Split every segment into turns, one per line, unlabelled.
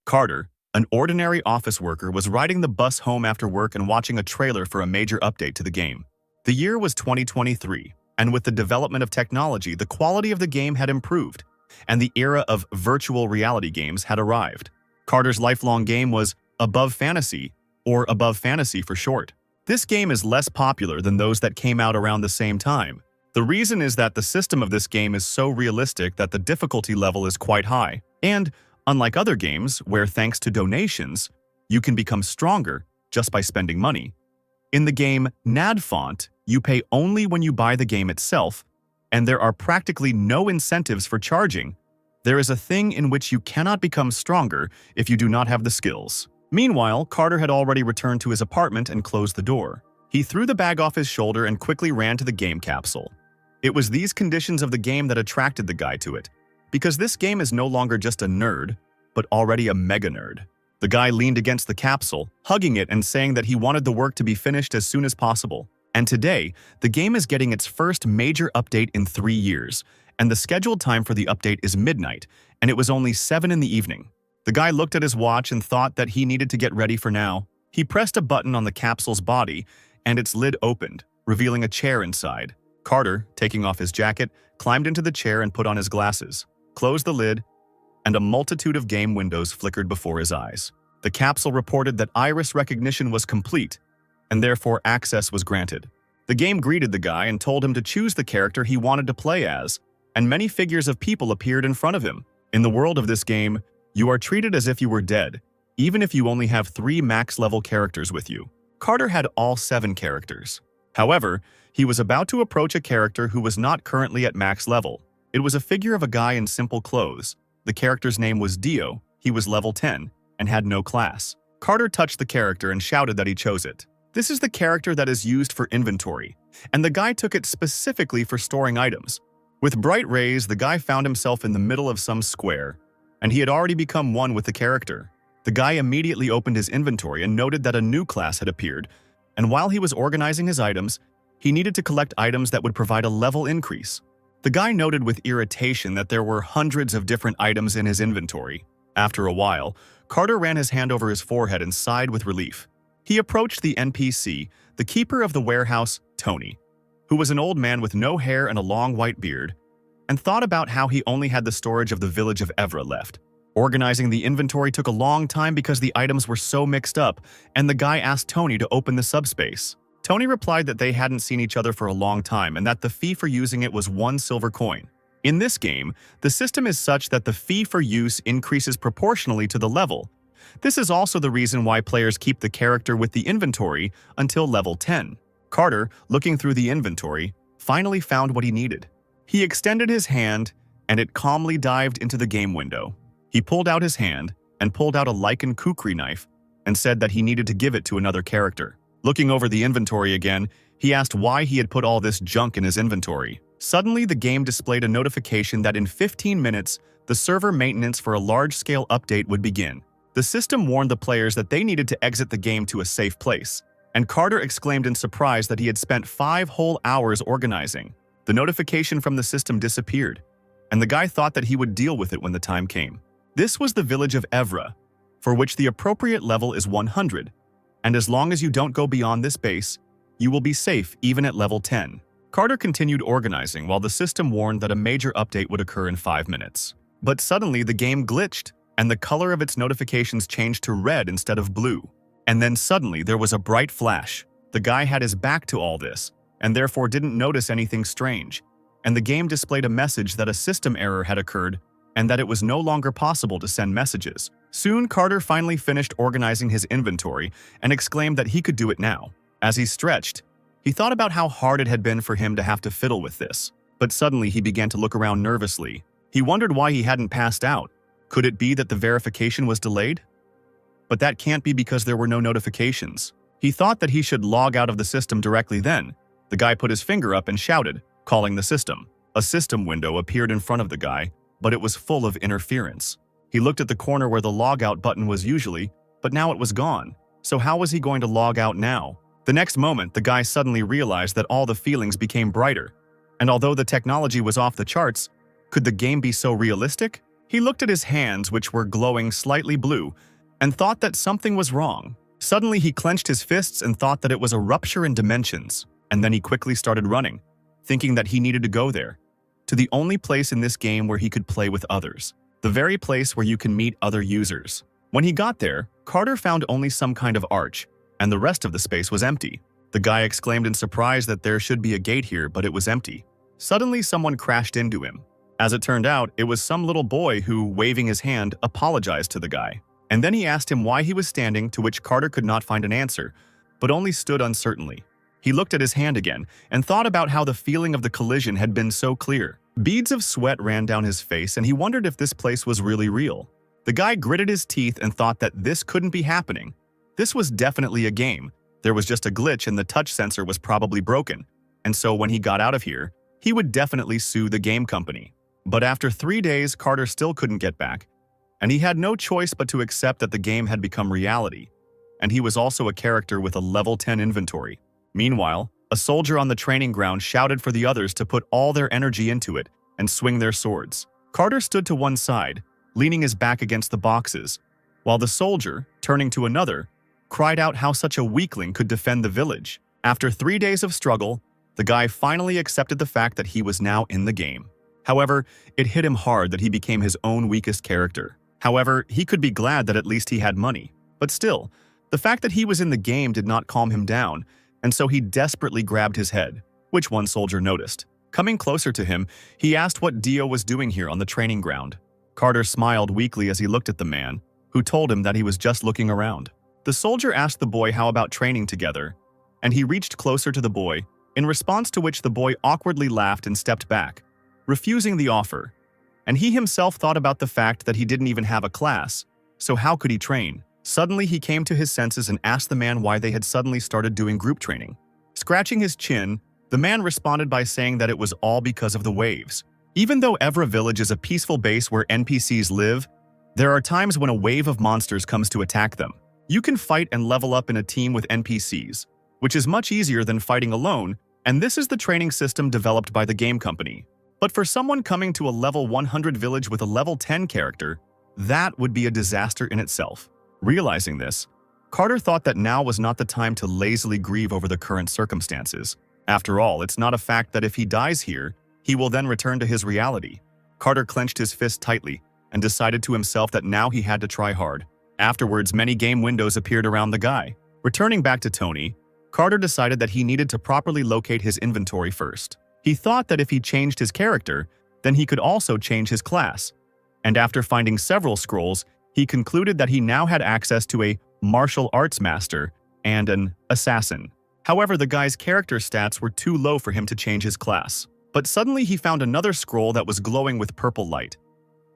Carter, an ordinary office worker, was riding the bus home after work and watching a trailer for a major update to the game. The year was 2023, and with the development of technology, the quality of the game had improved, and the era of virtual reality games had arrived. Carter's lifelong game was Above Fantasy, or Above Fantasy for short. This game is less popular than those that came out around the same time. The reason is that the system of this game is so realistic that the difficulty level is quite high, and unlike other games where, thanks to donations, you can become stronger just by spending money, in the game Nadfont, you pay only when you buy the game itself, and there are practically no incentives for charging. There is a thing in which you cannot become stronger if you do not have the skills. Meanwhile, Carter had already returned to his apartment and closed the door. He threw the bag off his shoulder and quickly ran to the game capsule. It was these conditions of the game that attracted the guy to it, because this game is no longer just a nerd, but already a mega nerd. The guy leaned against the capsule, hugging it and saying that he wanted the work to be finished as soon as possible. And today, the game is getting its first major update in 3 years, and the scheduled time for the update is midnight, and it was only 7 in the evening. The guy looked at his watch and thought that he needed to get ready for now. He pressed a button on the capsule's body, and its lid opened, revealing a chair inside. Carter, taking off his jacket, climbed into the chair and put on his glasses, closed the lid, and a multitude of game windows flickered before his eyes. The capsule reported that iris recognition was complete, and therefore access was granted. The game greeted the guy and told him to choose the character he wanted to play as, and many figures of people appeared in front of him. In the world of this game, you are treated as if you were dead, even if you only have 3 max-level characters with you. Carter had all 7 characters. However, he was about to approach a character who was not currently at max level. It was a figure of a guy in simple clothes. The character's name was Dio, he was level 10, and had no class. Carter touched the character and shouted that he chose it. This is the character that is used for inventory, and the guy took it specifically for storing items. With bright rays, the guy found himself in the middle of some square, and he had already become one with the character. The guy immediately opened his inventory and noted that a new class had appeared, and while he was organizing his items, he needed to collect items that would provide a level increase. The guy noted with irritation that there were hundreds of different items in his inventory. After a while, Carter ran his hand over his forehead and sighed with relief. He approached the NPC, the keeper of the warehouse, Tony, who was an old man with no hair and a long white beard, and thought about how he only had the storage of the village of Evra left. Organizing the inventory took a long time because the items were so mixed up, and the guy asked Tony to open the subspace. Tony replied that they hadn't seen each other for a long time and that the fee for using it was 1 silver coin. In this game, the system is such that the fee for use increases proportionally to the level. This is also the reason why players keep the character with the inventory until level 10. Carter, looking through the inventory, finally found what he needed. He extended his hand, and it calmly dived into the game window. He pulled out his hand and pulled out a lichen kukri knife and said that he needed to give it to another character. Looking over the inventory again, he asked why he had put all this junk in his inventory. Suddenly, the game displayed a notification that in 15 minutes, the server maintenance for a large-scale update would begin. The system warned the players that they needed to exit the game to a safe place, and Carter exclaimed in surprise that he had spent 5 whole hours organizing. The notification from the system disappeared, and the guy thought that he would deal with it when the time came. This was the village of Evra, for which the appropriate level is 100, and as long as you don't go beyond this base, you will be safe even at level 10. Carter continued organizing while the system warned that a major update would occur in 5 minutes. But suddenly the game glitched, and the color of its notifications changed to red instead of blue. And then suddenly there was a bright flash. The guy had his back to all this, and therefore didn't notice anything strange, and the game displayed a message that a system error had occurred and that it was no longer possible to send messages. Soon, Carter finally finished organizing his inventory and exclaimed that he could do it now. As he stretched, he thought about how hard it had been for him to have to fiddle with this. But suddenly he began to look around nervously. He wondered why he hadn't passed out. Could it be that the verification was delayed? But that can't be because there were no notifications. He thought that he should log out of the system directly then. The guy put his finger up and shouted, calling the system. A system window appeared in front of the guy, but it was full of interference. He looked at the corner where the logout button was usually, but now it was gone. So how was he going to log out now? The next moment, the guy suddenly realized that all the feelings became brighter. And although the technology was off the charts, could the game be so realistic? He looked at his hands, which were glowing slightly blue, and thought that something was wrong. Suddenly, he clenched his fists and thought that it was a rupture in dimensions, and then he quickly started running, thinking that he needed to go there, to the only place in this game where he could play with others, the very place where you can meet other users. When he got there, Carter found only some kind of arch, and the rest of the space was empty. The guy exclaimed in surprise that there should be a gate here, but it was empty. Suddenly, someone crashed into him. As it turned out, it was some little boy who, waving his hand, apologized to the guy. And then he asked him why he was standing, to which Carter could not find an answer, but only stood uncertainly. He looked at his hand again and thought about how the feeling of the collision had been so clear. Beads of sweat ran down his face, and he wondered if this place was really real. The guy gritted his teeth and thought that this couldn't be happening. This was definitely a game. There was just a glitch and the touch sensor was probably broken. And so when he got out of here, he would definitely sue the game company. But after 3 days, Carter still couldn't get back, and he had no choice but to accept that the game had become reality. And he was also a character with a level 10 inventory. Meanwhile, a soldier on the training ground shouted for the others to put all their energy into it and swing their swords. Carter stood to one side, leaning his back against the boxes, while the soldier, turning to another, cried out how such a weakling could defend the village. After 3 days of struggle, the guy finally accepted the fact that he was now in the game. However, it hit him hard that he became his own weakest character. However, he could be glad that at least he had money. But still, the fact that he was in the game did not calm him down, and so he desperately grabbed his head, which one soldier noticed. Coming closer to him, he asked what Dio was doing here on the training ground. Carter smiled weakly as he looked at the man, who told him that he was just looking around. The soldier asked the boy how about training together, and he reached closer to the boy, in response to which the boy awkwardly laughed and stepped back, refusing the offer. And he himself thought about the fact that he didn't even have a class, so how could he train? Suddenly, he came to his senses and asked the man why they had suddenly started doing group training. Scratching his chin, the man responded by saying that it was all because of the waves. Even though Evra Village is a peaceful base where NPCs live, there are times when a wave of monsters comes to attack them. You can fight and level up in a team with NPCs, which is much easier than fighting alone, and this is the training system developed by the game company. But for someone coming to a level 100 village with a level 10 character, that would be a disaster in itself. Realizing this, Carter thought that now was not the time to lazily grieve over the current circumstances. After all, it's not a fact that if he dies here, he will then return to his reality. Carter clenched his fist tightly and decided to himself that now he had to try hard. Afterwards, many game windows appeared around the guy. Returning back to Tony, Carter decided that he needed to properly locate his inventory first. He thought that if he changed his character, then he could also change his class. And after finding several scrolls, he concluded that he now had access to a martial arts master and an assassin. However, the guy's character stats were too low for him to change his class. But suddenly he found another scroll that was glowing with purple light.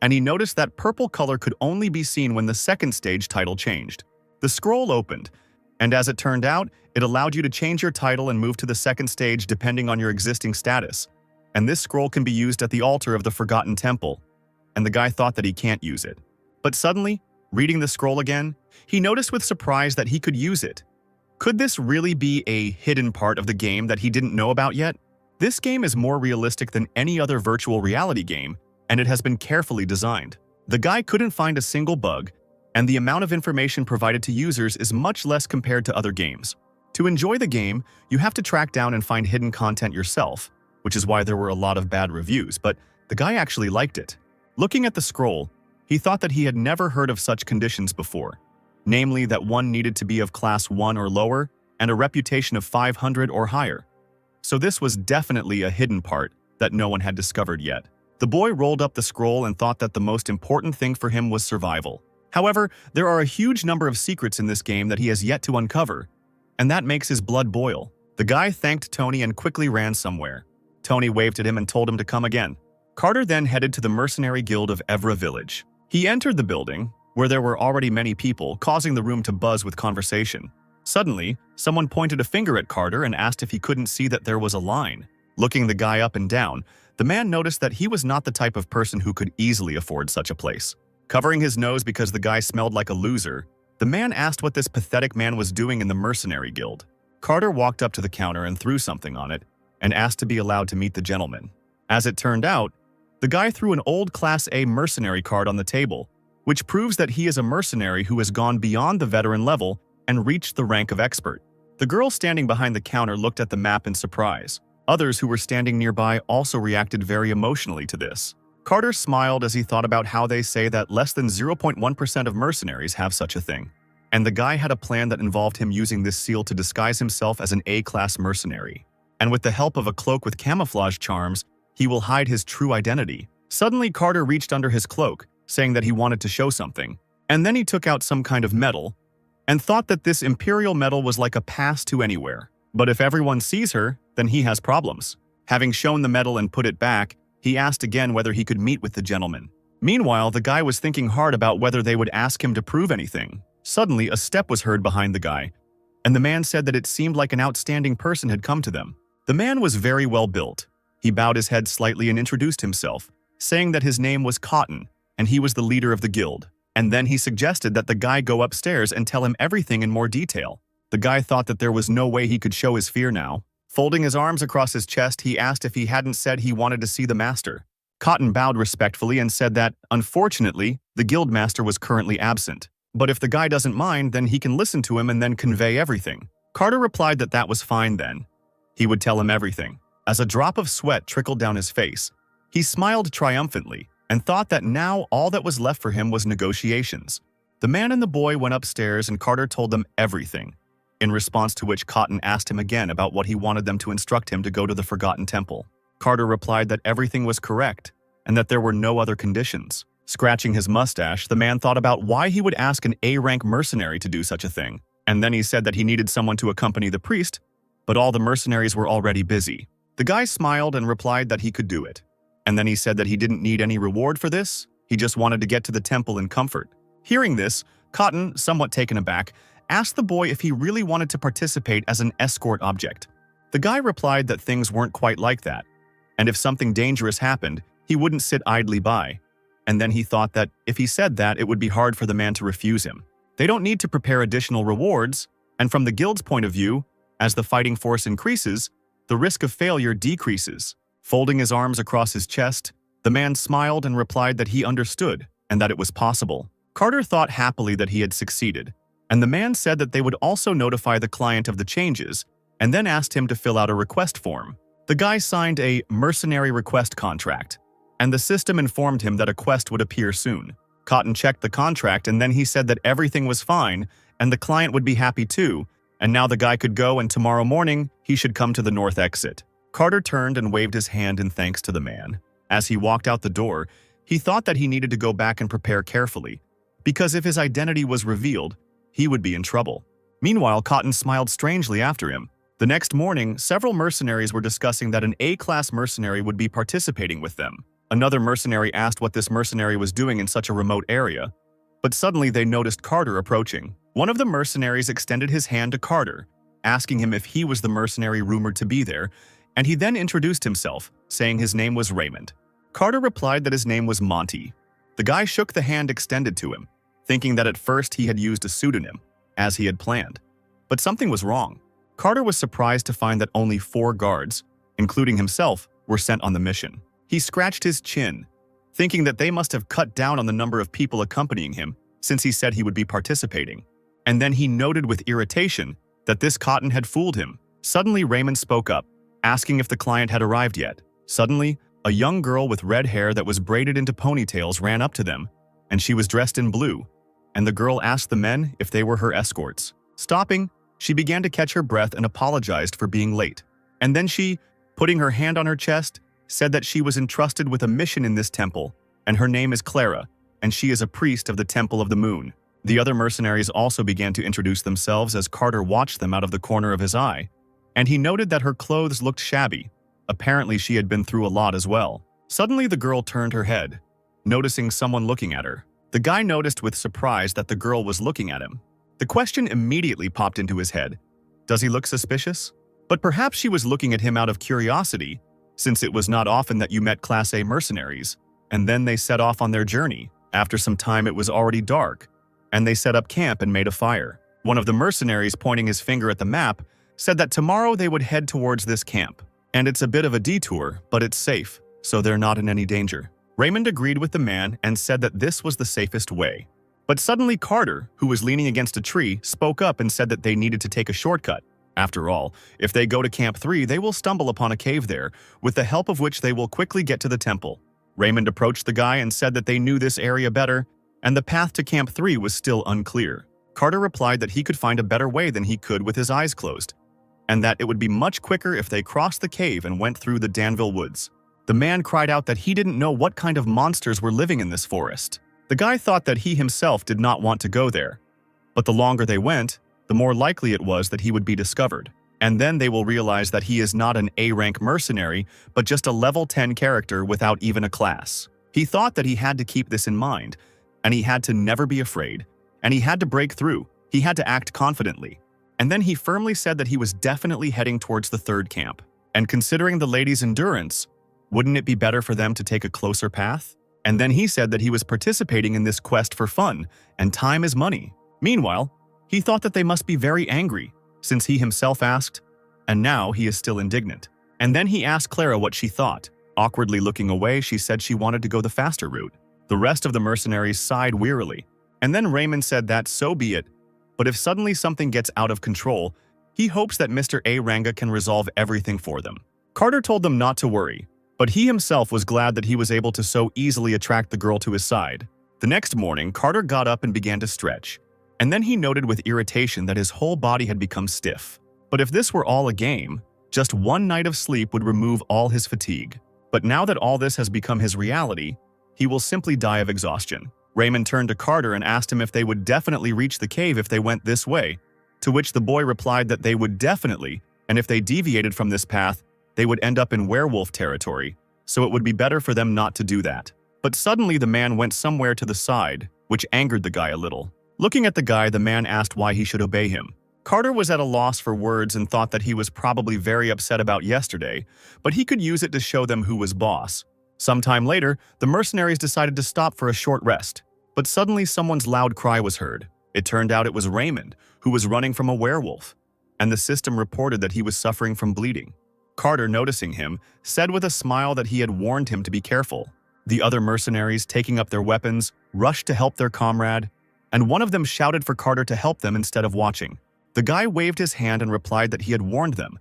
And he noticed that purple color could only be seen when the second stage title changed. The scroll opened, and as it turned out, it allowed you to change your title and move to the second stage depending on your existing status. And this scroll can be used at the altar of the Forgotten Temple. And the guy thought that he can't use it. But suddenly, reading the scroll again, he noticed with surprise that he could use it. Could this really be a hidden part of the game that he didn't know about yet? This game is more realistic than any other virtual reality game, and it has been carefully designed. The guy couldn't find a single bug, and the amount of information provided to users is much less compared to other games. To enjoy the game, you have to track down and find hidden content yourself, which is why there were a lot of bad reviews, but the guy actually liked it. Looking at the scroll, he thought that he had never heard of such conditions before, namely that one needed to be of class 1 or lower and a reputation of 500 or higher. So this was definitely a hidden part that no one had discovered yet. The boy rolled up the scroll and thought that the most important thing for him was survival. However, there are a huge number of secrets in this game that he has yet to uncover, and that makes his blood boil. The guy thanked Tony and quickly ran somewhere. Tony waved at him and told him to come again. Carter then headed to the mercenary guild of Evra Village. He entered the building, where there were already many people, causing the room to buzz with conversation. Suddenly, someone pointed a finger at Carter and asked if he couldn't see that there was a line. Looking the guy up and down, the man noticed that he was not the type of person who could easily afford such a place. Covering his nose because the guy smelled like a loser, the man asked what this pathetic man was doing in the mercenary guild. Carter walked up to the counter and threw something on it, and asked to be allowed to meet the gentleman. As it turned out, The guy threw an old Class A mercenary card on the table, which proves that he is a mercenary who has gone beyond the veteran level and reached the rank of expert. The girl standing behind the counter looked at the map in surprise. Others who were standing nearby also reacted very emotionally to this. Carter smiled as he thought about how they say that less than 0.1% of mercenaries have such a thing. And the guy had a plan that involved him using this seal to disguise himself as an A-class mercenary. And with the help of a cloak with camouflage charms, he will hide his true identity. Suddenly, Carter reached under his cloak, saying that he wanted to show something. And then he took out some kind of metal, and thought that this imperial metal was like a pass to anywhere. But if everyone sees her, then he has problems. Having shown the metal and put it back, he asked again whether he could meet with the gentleman. Meanwhile, the guy was thinking hard about whether they would ask him to prove anything. Suddenly, a step was heard behind the guy, and the man said that it seemed like an outstanding person had come to them. The man was very well built. He bowed his head slightly and introduced himself, saying that his name was Cotton, and he was the leader of the guild. And then he suggested that the guy go upstairs and tell him everything in more detail. The guy thought that there was no way he could show his fear now. Folding his arms across his chest, he asked if he hadn't said he wanted to see the master. Cotton bowed respectfully and said that, unfortunately, the guild master was currently absent. But if the guy doesn't mind, then he can listen to him and then convey everything. Carter replied that that was fine then. He would tell him everything. As a drop of sweat trickled down his face, he smiled triumphantly and thought that now all that was left for him was negotiations. The man and the boy went upstairs and Carter told them everything, in response to which Cotton asked him again about what he wanted them to instruct him to go to the Forgotten Temple. Carter replied that everything was correct and that there were no other conditions. Scratching his mustache, the man thought about why he would ask an A-rank mercenary to do such a thing, and then he said that he needed someone to accompany the priest, but all the mercenaries were already busy. The guy smiled and replied that he could do it, and then he said that he didn't need any reward for this, he just wanted to get to the temple in comfort. Hearing this, Cotton, somewhat taken aback, asked the boy if he really wanted to participate as an escort object. The guy replied that things weren't quite like that, and if something dangerous happened, he wouldn't sit idly by. And then he thought that if he said that, it would be hard for the man to refuse him. They don't need to prepare additional rewards, and from the guild's point of view, as the fighting force increases, the risk of failure decreases. Folding his arms across his chest, the man smiled and replied that he understood and that it was possible. Carter thought happily that he had succeeded, and the man said that they would also notify the client of the changes and then asked him to fill out a request form. The guy signed a mercenary request contract, and the system informed him that a quest would appear soon. Cotton checked the contract and then he said that everything was fine and the client would be happy too, and now the guy could go and tomorrow morning he should come to the north exit. Carter turned and waved his hand in thanks to the man. As he walked out the door, he thought that he needed to go back and prepare carefully, because if his identity was revealed, he would be in trouble. Meanwhile, Cotton smiled strangely after him. The next morning, several mercenaries were discussing that an A-class mercenary would be participating with them. Another mercenary asked what this mercenary was doing in such a remote area, but suddenly they noticed Carter approaching. One of the mercenaries extended his hand to Carter, asking him if he was the mercenary rumored to be there, and he then introduced himself, saying his name was Raymond. Carter replied that his name was Monty. The guy shook the hand extended to him, thinking that at first he had used a pseudonym, as he had planned. But something was wrong. Carter was surprised to find that only 4 guards, including himself, were sent on the mission. He scratched his chin, thinking that they must have cut down on the number of people accompanying him since he said he would be participating. And then he noted with irritation that this Cotton had fooled him. Suddenly, Raymond spoke up, asking if the client had arrived yet. Suddenly, a young girl with red hair that was braided into ponytails ran up to them, and she was dressed in blue, and the girl asked the men if they were her escorts. Stopping, she began to catch her breath and apologized for being late. And then she, putting her hand on her chest, said that she was entrusted with a mission in this temple, and her name is Clara, and she is a priest of the Temple of the Moon. The other mercenaries also began to introduce themselves as Carter watched them out of the corner of his eye, and he noted that her clothes looked shabby. Apparently she had been through a lot as well. Suddenly the girl turned her head, noticing someone looking at her. The guy noticed with surprise that the girl was looking at him. The question immediately popped into his head. Does he look suspicious? But perhaps she was looking at him out of curiosity, since it was not often that you met Class A mercenaries. And then they set off on their journey. After some time it was already dark, and they set up camp and made a fire. One of the mercenaries, pointing his finger at the map, said that tomorrow they would head towards this camp. And it's a bit of a detour, but it's safe, so they're not in any danger. Raymond agreed with the man and said that this was the safest way. But suddenly Carter, who was leaning against a tree, spoke up and said that they needed to take a shortcut. After all, if they go to Camp 3, they will stumble upon a cave there, with the help of which they will quickly get to the temple. Raymond approached the guy and said that they knew this area better, and the path to Camp 3 was still unclear. Carter replied that he could find a better way than he could with his eyes closed, and that it would be much quicker if they crossed the cave and went through the Danville woods. The man cried out that he didn't know what kind of monsters were living in this forest. The guy thought that he himself did not want to go there, but the longer they went, the more likely it was that he would be discovered. And then they will realize that he is not an A-rank mercenary, but just a level 10 character without even a class. He thought that he had to keep this in mind, and he had to never be afraid, and he had to break through. He had to act confidently. And then he firmly said that he was definitely heading towards the third camp. And considering the ladies' endurance, wouldn't it be better for them to take a closer path? And then he said that he was participating in this quest for fun, and time is money. Meanwhile, he thought that they must be very angry, since he himself asked, and now he is still indignant. And then he asked Clara what she thought. Awkwardly looking away, she said she wanted to go the faster route. The rest of the mercenaries sighed wearily. And then Raymond said that so be it, but if suddenly something gets out of control, he hopes that Mr. A. Ranga can resolve everything for them. Carter told them not to worry, but he himself was glad that he was able to so easily attract the girl to his side. The next morning, Carter got up and began to stretch, and then he noted with irritation that his whole body had become stiff. But if this were all a game, just one night of sleep would remove all his fatigue. But now that all this has become his reality, he will simply die of exhaustion. Raymond turned to Carter and asked him if they would definitely reach the cave if they went this way, to which the boy replied that they would definitely, and if they deviated from this path, they would end up in werewolf territory, so it would be better for them not to do that. But suddenly the man went somewhere to the side, which angered the guy a little. Looking at the guy, the man asked why he should obey him. Carter was at a loss for words and thought that he was probably very upset about yesterday, but he could use it to show them who was boss. Sometime later, the mercenaries decided to stop for a short rest, but suddenly someone's loud cry was heard. It turned out it was Raymond, who was running from a werewolf, and the system reported that he was suffering from bleeding. Carter, noticing him, said with a smile that he had warned him to be careful. The other mercenaries, taking up their weapons, rushed to help their comrade, and one of them shouted for Carter to help them instead of watching. The guy waved his hand and replied that he had warned them,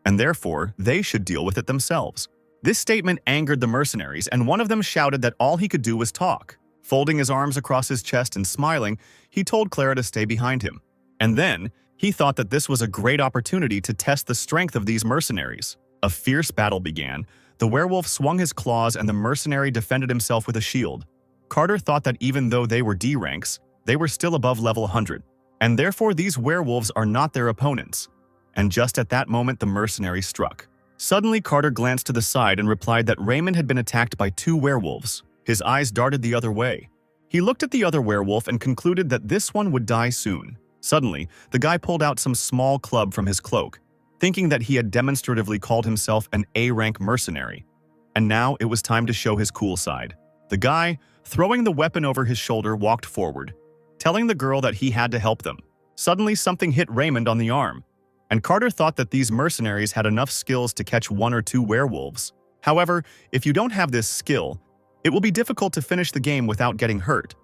and therefore they should deal with it themselves. This statement angered the mercenaries, and one of them shouted that all he could do was talk. Folding his arms across his chest and smiling, he told Clara to stay behind him. And then, he thought that this was a great opportunity to test the strength of these mercenaries. A fierce battle began. The werewolf swung his claws and the mercenary defended himself with a shield. Carter thought that even though they were D ranks, they were still above level 100, and therefore these werewolves are not their opponents. And just at that moment, the mercenary struck. Suddenly, Carter glanced to the side and replied that Raymond had been attacked by 2 werewolves. His eyes darted the other way. He looked at the other werewolf and concluded that this one would die soon. Suddenly, the guy pulled out some small club from his cloak, thinking that he had demonstratively called himself an A-rank mercenary. And now it was time to show his cool side. The guy, throwing the weapon over his shoulder, walked forward, telling the girl that he had to help them. Suddenly, something hit Raymond on the arm, and Carter thought that these mercenaries had enough skills to catch 1 or 2 werewolves. However, if you don't have this skill, it will be difficult to finish the game without getting hurt.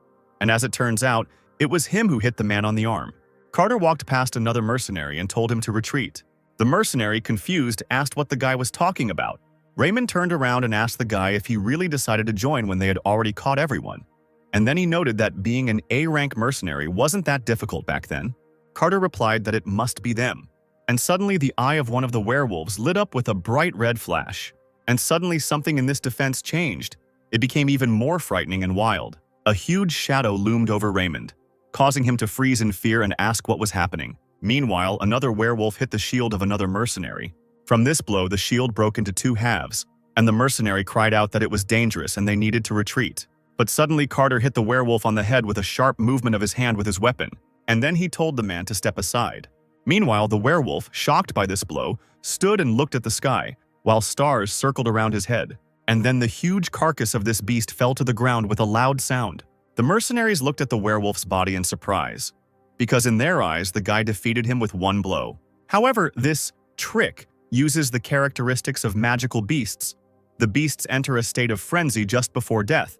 And as it turns out, it was him who hit the man on the arm. Carter walked past another mercenary and told him to retreat. The mercenary, confused, asked what the guy was talking about. Raymond turned around and asked the guy if he really decided to join when they had already caught everyone. And then he noted that being an A-rank mercenary wasn't that difficult back then. Carter replied that it must be them. And suddenly the eye of one of the werewolves lit up with a bright red flash. And suddenly something in this defense changed. It became even more frightening and wild. A huge shadow loomed over Raymond, causing him to freeze in fear and ask what was happening. Meanwhile, another werewolf hit the shield of another mercenary. From this blow, the shield broke into 2 halves, and the mercenary cried out that it was dangerous and they needed to retreat. But suddenly Carter hit the werewolf on the head with a sharp movement of his hand with his weapon, and then he told the man to step aside. Meanwhile, the werewolf, shocked by this blow, stood and looked at the sky, while stars circled around his head. And then the huge carcass of this beast fell to the ground with a loud sound. The mercenaries looked at the werewolf's body in surprise, because in their eyes, the guy defeated him with 1 blow. However, this trick uses the characteristics of magical beasts, The beasts enter a state of frenzy just before death,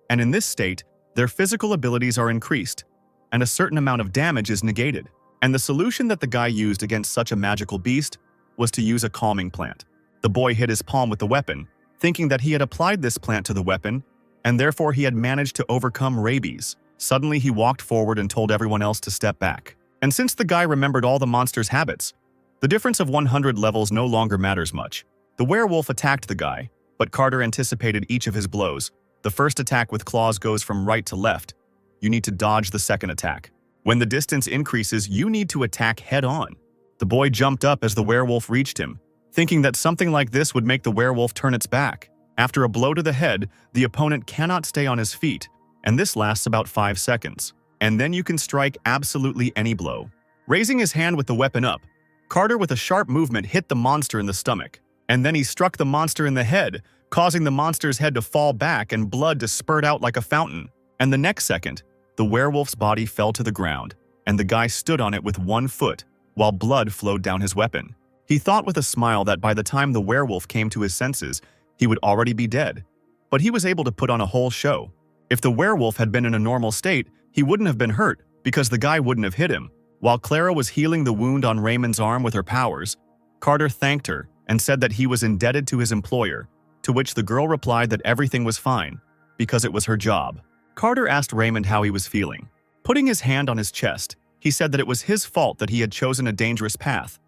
and in this state, their physical abilities are increased, and a certain amount of damage is negated. And the solution that the guy used against such a magical beast was to use a calming plant. The boy hit his palm with the weapon, thinking that he had applied this plant to the weapon, and therefore he had managed to overcome rabies. Suddenly he walked forward and told everyone else to step back. And since the guy remembered all the monster's habits, the difference of 100 levels no longer matters much. The werewolf attacked the guy, but Carter anticipated each of his blows. The first attack with claws goes from right to left. You need to dodge the second attack. When the distance increases, you need to attack head-on. The boy jumped up as the werewolf reached him, thinking that something like this would make the werewolf turn its back. After a blow to the head, the opponent cannot stay on his feet, and this lasts about 5 seconds. And then you can strike absolutely any blow. Raising his hand with the weapon up, Carter with a sharp movement hit the monster in the stomach, and then he struck the monster in the head, causing the monster's head to fall back and blood to spurt out like a fountain. And the next second, the werewolf's body fell to the ground, and the guy stood on it with 1 foot, while blood flowed down his weapon. He thought with a smile that by the time the werewolf came to his senses, he would already be dead. But he was able to put on a whole show. If the werewolf had been in a normal state, he wouldn't have been hurt, because the guy wouldn't have hit him. While Clara was healing the wound on Raymond's arm with her powers, Carter thanked her and said that he was indebted to his employer, to which the girl replied that everything was fine, because it was her job. Carter asked Raymond how he was feeling. Putting his hand on his chest, he said that it was his fault that he had chosen a dangerous path.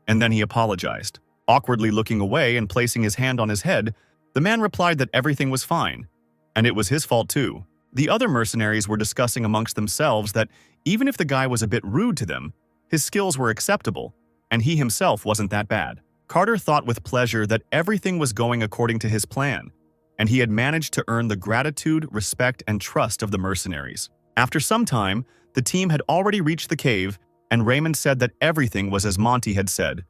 And then he apologized. Awkwardly looking away and placing his hand on his head, the man replied that everything was fine, and it was his fault too. The other mercenaries were discussing amongst themselves that even if the guy was a bit rude to them, his skills were acceptable, and he himself wasn't that bad. Carter thought with pleasure that everything was going according to his plan, and he had managed to earn the gratitude, respect, and trust of the mercenaries. After some time, the team had already reached the cave, and Raymond said that everything was as Monty had said.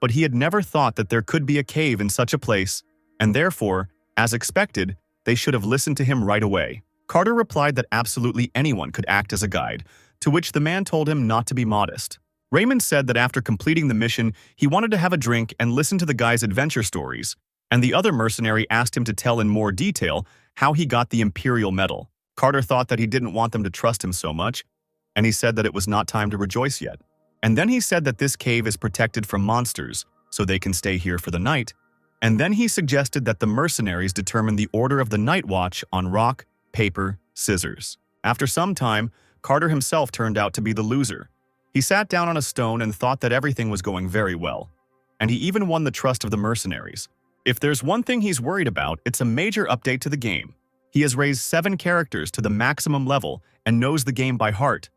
But he had never thought that there could be a cave in such a place, and therefore, as expected, they should have listened to him right away. Carter replied that absolutely anyone could act as a guide, to which the man told him not to be modest. Raymond said that after completing the mission, he wanted to have a drink and listen to the guy's adventure stories, and the other mercenary asked him to tell in more detail how he got the Imperial Medal. Carter thought that he didn't want them to trust him so much, and he said that it was not time to rejoice yet. And then he said that this cave is protected from monsters, so they can stay here for the night. And then he suggested that the mercenaries determine the order of the night watch on rock, paper, scissors. After some time, Carter himself turned out to be the loser. He sat down on a stone and thought that everything was going very well, and he even won the trust of the mercenaries. If there's one thing he's worried about, it's a major update to the game. He has raised 7 characters to the maximum level and knows the game by heart.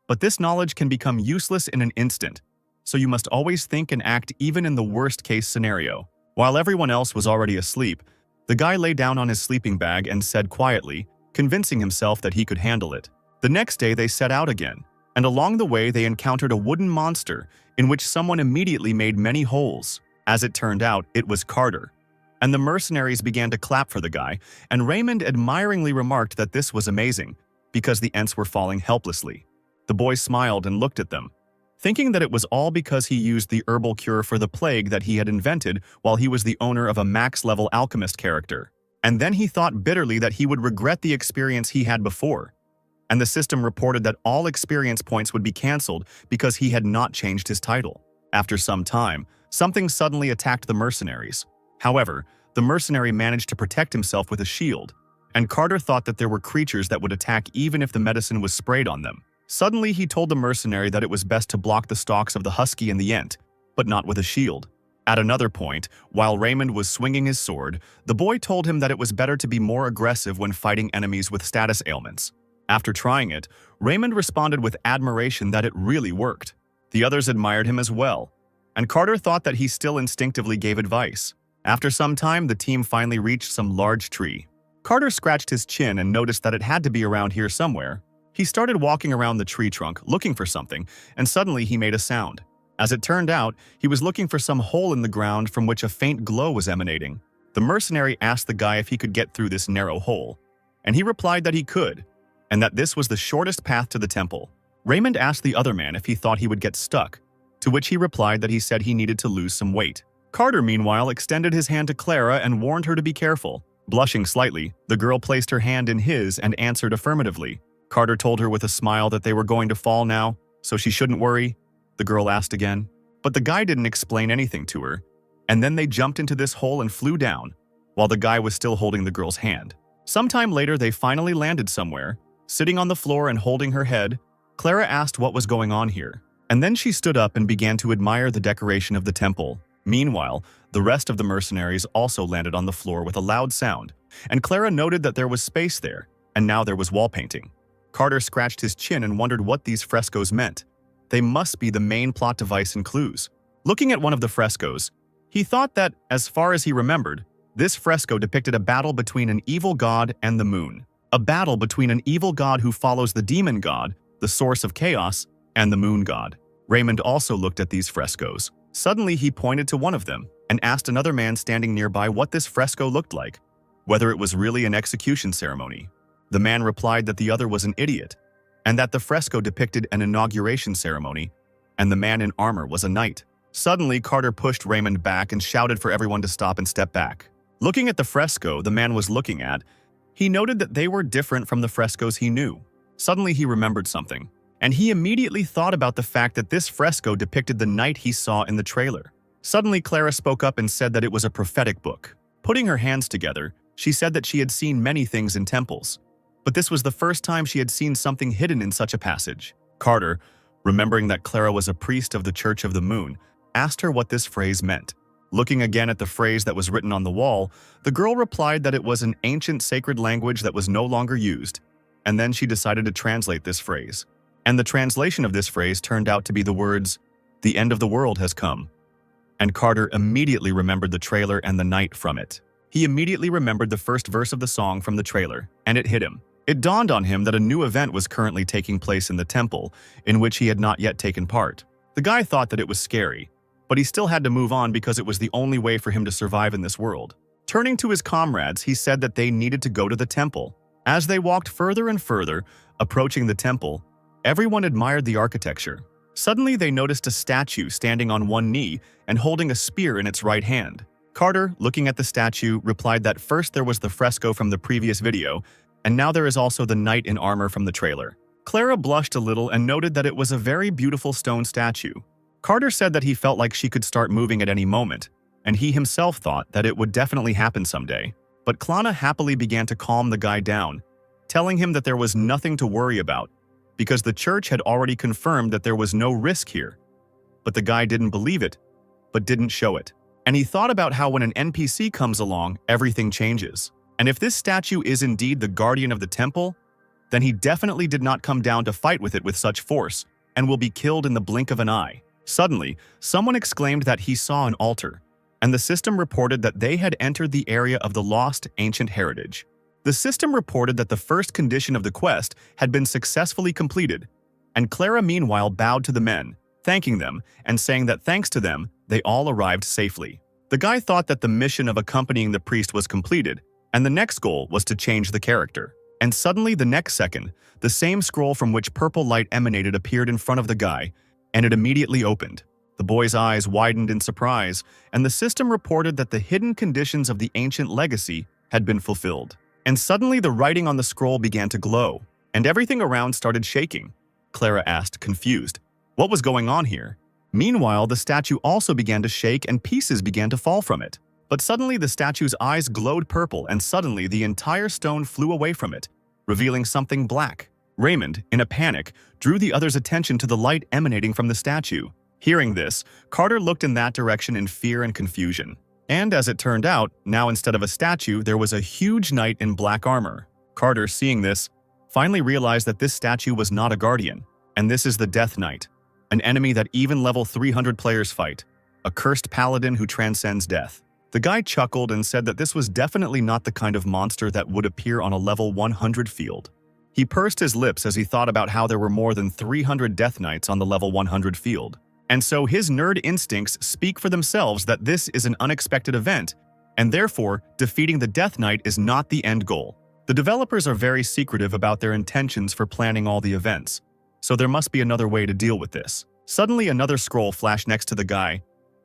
But this knowledge can become useless in an instant, so you must always think and act even in the worst-case scenario. While everyone else was already asleep, the guy lay down on his sleeping bag and said quietly, convincing himself that he could handle it. The next day they set out again, and along the way they encountered a wooden monster in which someone immediately made many holes. As it turned out, it was Carter. And the mercenaries began to clap for the guy, and Raymond admiringly remarked that this was amazing, because the Ents were falling helplessly. The boy smiled and looked at them, thinking that it was all because he used the herbal cure for the plague that he had invented while he was the owner of a max-level alchemist character. And then he thought bitterly that he would regret the experience he had before. And the system reported that all experience points would be cancelled because he had not changed his title. After some time, something suddenly attacked the mercenaries. However, the mercenary managed to protect himself with a shield, and Carter thought that there were creatures that would attack even if the medicine was sprayed on them. Suddenly, he told the mercenary that it was best to block the stalks of the husky and the ent, but not with a shield. At another point, while Raymond was swinging his sword, the boy told him that it was better to be more aggressive when fighting enemies with status ailments. After trying it, Raymond responded with admiration that it really worked. The others admired him as well, and Carter thought that he still instinctively gave advice. After some time, the team finally reached some large tree. Carter scratched his chin and noticed that it had to be around here somewhere. He started walking around the tree trunk, looking for something, and suddenly he made a sound. As it turned out, he was looking for some hole in the ground from which a faint glow was emanating. The mercenary asked the guy if he could get through this narrow hole, and he replied that he could, and that this was the shortest path to the temple. Raymond asked the other man if he thought he would get stuck, to which he replied that he said he needed to lose some weight. Carter, meanwhile, extended his hand to Clara and warned her to be careful. Blushing slightly, the girl placed her hand in his and answered affirmatively. Carter told her with a smile that they were going to fall now, so she shouldn't worry. The girl asked again. But the guy didn't explain anything to her, and then they jumped into this hole and flew down, while the guy was still holding the girl's hand. Sometime later, they finally landed somewhere. Sitting on the floor and holding her head, Clara asked what was going on here, and then she stood up and began to admire the decoration of the temple. Meanwhile, the rest of the mercenaries also landed on the floor with a loud sound, and Clara noted that there was space there, and now there was wall painting. Carter scratched his chin and wondered what these frescoes meant. They must be the main plot device and clues. Looking at one of the frescoes, he thought that, as far as he remembered, this fresco depicted a battle between an evil god and the moon. A battle between an evil god who follows the demon god, the source of chaos, and the moon god. Raymond also looked at these frescoes. Suddenly, he pointed to one of them and asked another man standing nearby what this fresco looked like, whether it was really an execution ceremony. The man replied that the other was an idiot, and that the fresco depicted an inauguration ceremony, and the man in armor was a knight. Suddenly, Carter pushed Raymond back and shouted for everyone to stop and step back. Looking at the fresco the man was looking at, he noted that they were different from the frescoes he knew. Suddenly, he remembered something, and he immediately thought about the fact that this fresco depicted the knight he saw in the trailer. Suddenly, Clara spoke up and said that it was a prophetic book. Putting her hands together, she said that she had seen many things in temples, but this was the first time she had seen something hidden in such a passage. Carter, remembering that Clara was a priest of the Church of the Moon, asked her what this phrase meant. Looking again at the phrase that was written on the wall, the girl replied that it was an ancient sacred language that was no longer used, and then she decided to translate this phrase. And the translation of this phrase turned out to be the words, "The end of the world has come." And Carter immediately remembered the trailer and the night from it. He immediately remembered the first verse of the song from the trailer, and it hit him. It dawned on him that a new event was currently taking place in the temple, in which he had not yet taken part. The guy thought that it was scary, but he still had to move on because it was the only way for him to survive in this world. Turning to his comrades, he said that they needed to go to the temple. As they walked further and further, approaching the temple, everyone admired the architecture. Suddenly, they noticed a statue standing on one knee and holding a spear in its right hand. Carter, looking at the statue, replied that first there was the fresco from the previous video, and now there is also the knight in armor from the trailer. Clara blushed a little and noted that it was a very beautiful stone statue. Carter said that he felt like she could start moving at any moment, and he himself thought that it would definitely happen someday. But Clara happily began to calm the guy down, telling him that there was nothing to worry about, because the church had already confirmed that there was no risk here. But the guy didn't believe it, but didn't show it. And he thought about how when an NPC comes along, everything changes. And if this statue is indeed the guardian of the temple, then he definitely did not come down to fight with it with such force, and will be killed in the blink of an eye. Suddenly, someone exclaimed that he saw an altar, and the system reported that they had entered the area of the lost ancient heritage. The system reported that the first condition of the quest had been successfully completed, and Clara meanwhile bowed to the men, thanking them and saying that thanks to them, they all arrived safely. The guy thought that the mission of accompanying the priest was completed, and the next goal was to change the character. And suddenly, the next second, the same scroll from which purple light emanated appeared in front of the guy, and it immediately opened. The boy's eyes widened in surprise, and the system reported that the hidden conditions of the ancient legacy had been fulfilled. And suddenly, the writing on the scroll began to glow, and everything around started shaking. Clara asked, confused, what was going on here? Meanwhile, the statue also began to shake and pieces began to fall from it. But suddenly, the statue's eyes glowed purple, and suddenly the entire stone flew away from it, revealing something black. Raymond, in a panic, drew the other's attention to the light emanating from the statue. Hearing this, Carter looked in that direction in fear and confusion. And as it turned out, now instead of a statue, there was a huge knight in black armor. Carter, seeing this, finally realized that this statue was not a guardian, and this is the Death Knight, an enemy that even level 300 players fight, a cursed paladin who transcends death. The guy chuckled and said that this was definitely not the kind of monster that would appear on a level 100 field. He pursed his lips as he thought about how there were more than 300 Death Knights on the level 100 field. And so his nerd instincts speak for themselves that this is an unexpected event, and therefore, defeating the Death Knight is not the end goal. The developers are very secretive about their intentions for planning all the events, so there must be another way to deal with this. Suddenly, another scroll flashed next to the guy,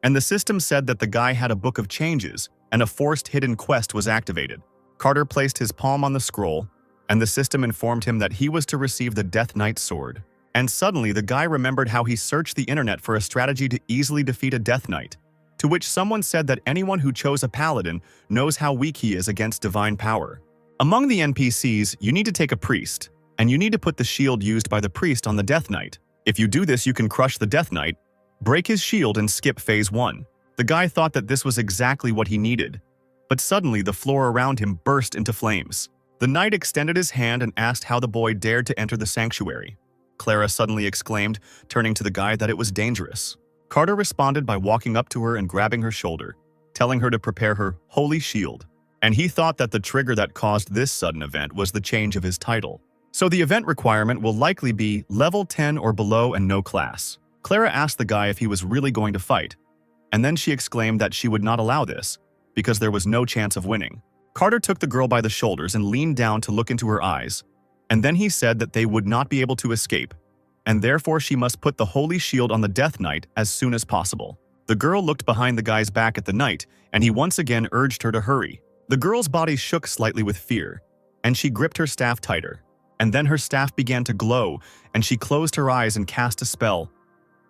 and the system said that the guy had a book of changes, and a forced hidden quest was activated. Carter placed his palm on the scroll, and the system informed him that he was to receive the Death Knight's sword. And suddenly, the guy remembered how he searched the internet for a strategy to easily defeat a Death Knight, to which someone said that anyone who chose a paladin knows how weak he is against divine power. Among the NPCs, you need to take a priest, and you need to put the shield used by the priest on the Death Knight. If you do this, you can crush the Death Knight, break his shield, and skip phase 1. The guy thought that this was exactly what he needed, but suddenly the floor around him burst into flames. The knight extended his hand and asked how the boy dared to enter the sanctuary. Clara suddenly exclaimed, turning to the guy, that it was dangerous. Carter responded by walking up to her and grabbing her shoulder, telling her to prepare her holy shield. And he thought that the trigger that caused this sudden event was the change of his title. So the event requirement will likely be level 10 or below and no class. Clara asked the guy if he was really going to fight, and then she exclaimed that she would not allow this, because there was no chance of winning. Carter took the girl by the shoulders and leaned down to look into her eyes, and then he said that they would not be able to escape, and therefore she must put the holy shield on the Death Knight as soon as possible. The girl looked behind the guy's back at the knight, and he once again urged her to hurry. The girl's body shook slightly with fear, and she gripped her staff tighter. And then her staff began to glow, and she closed her eyes and cast a spell.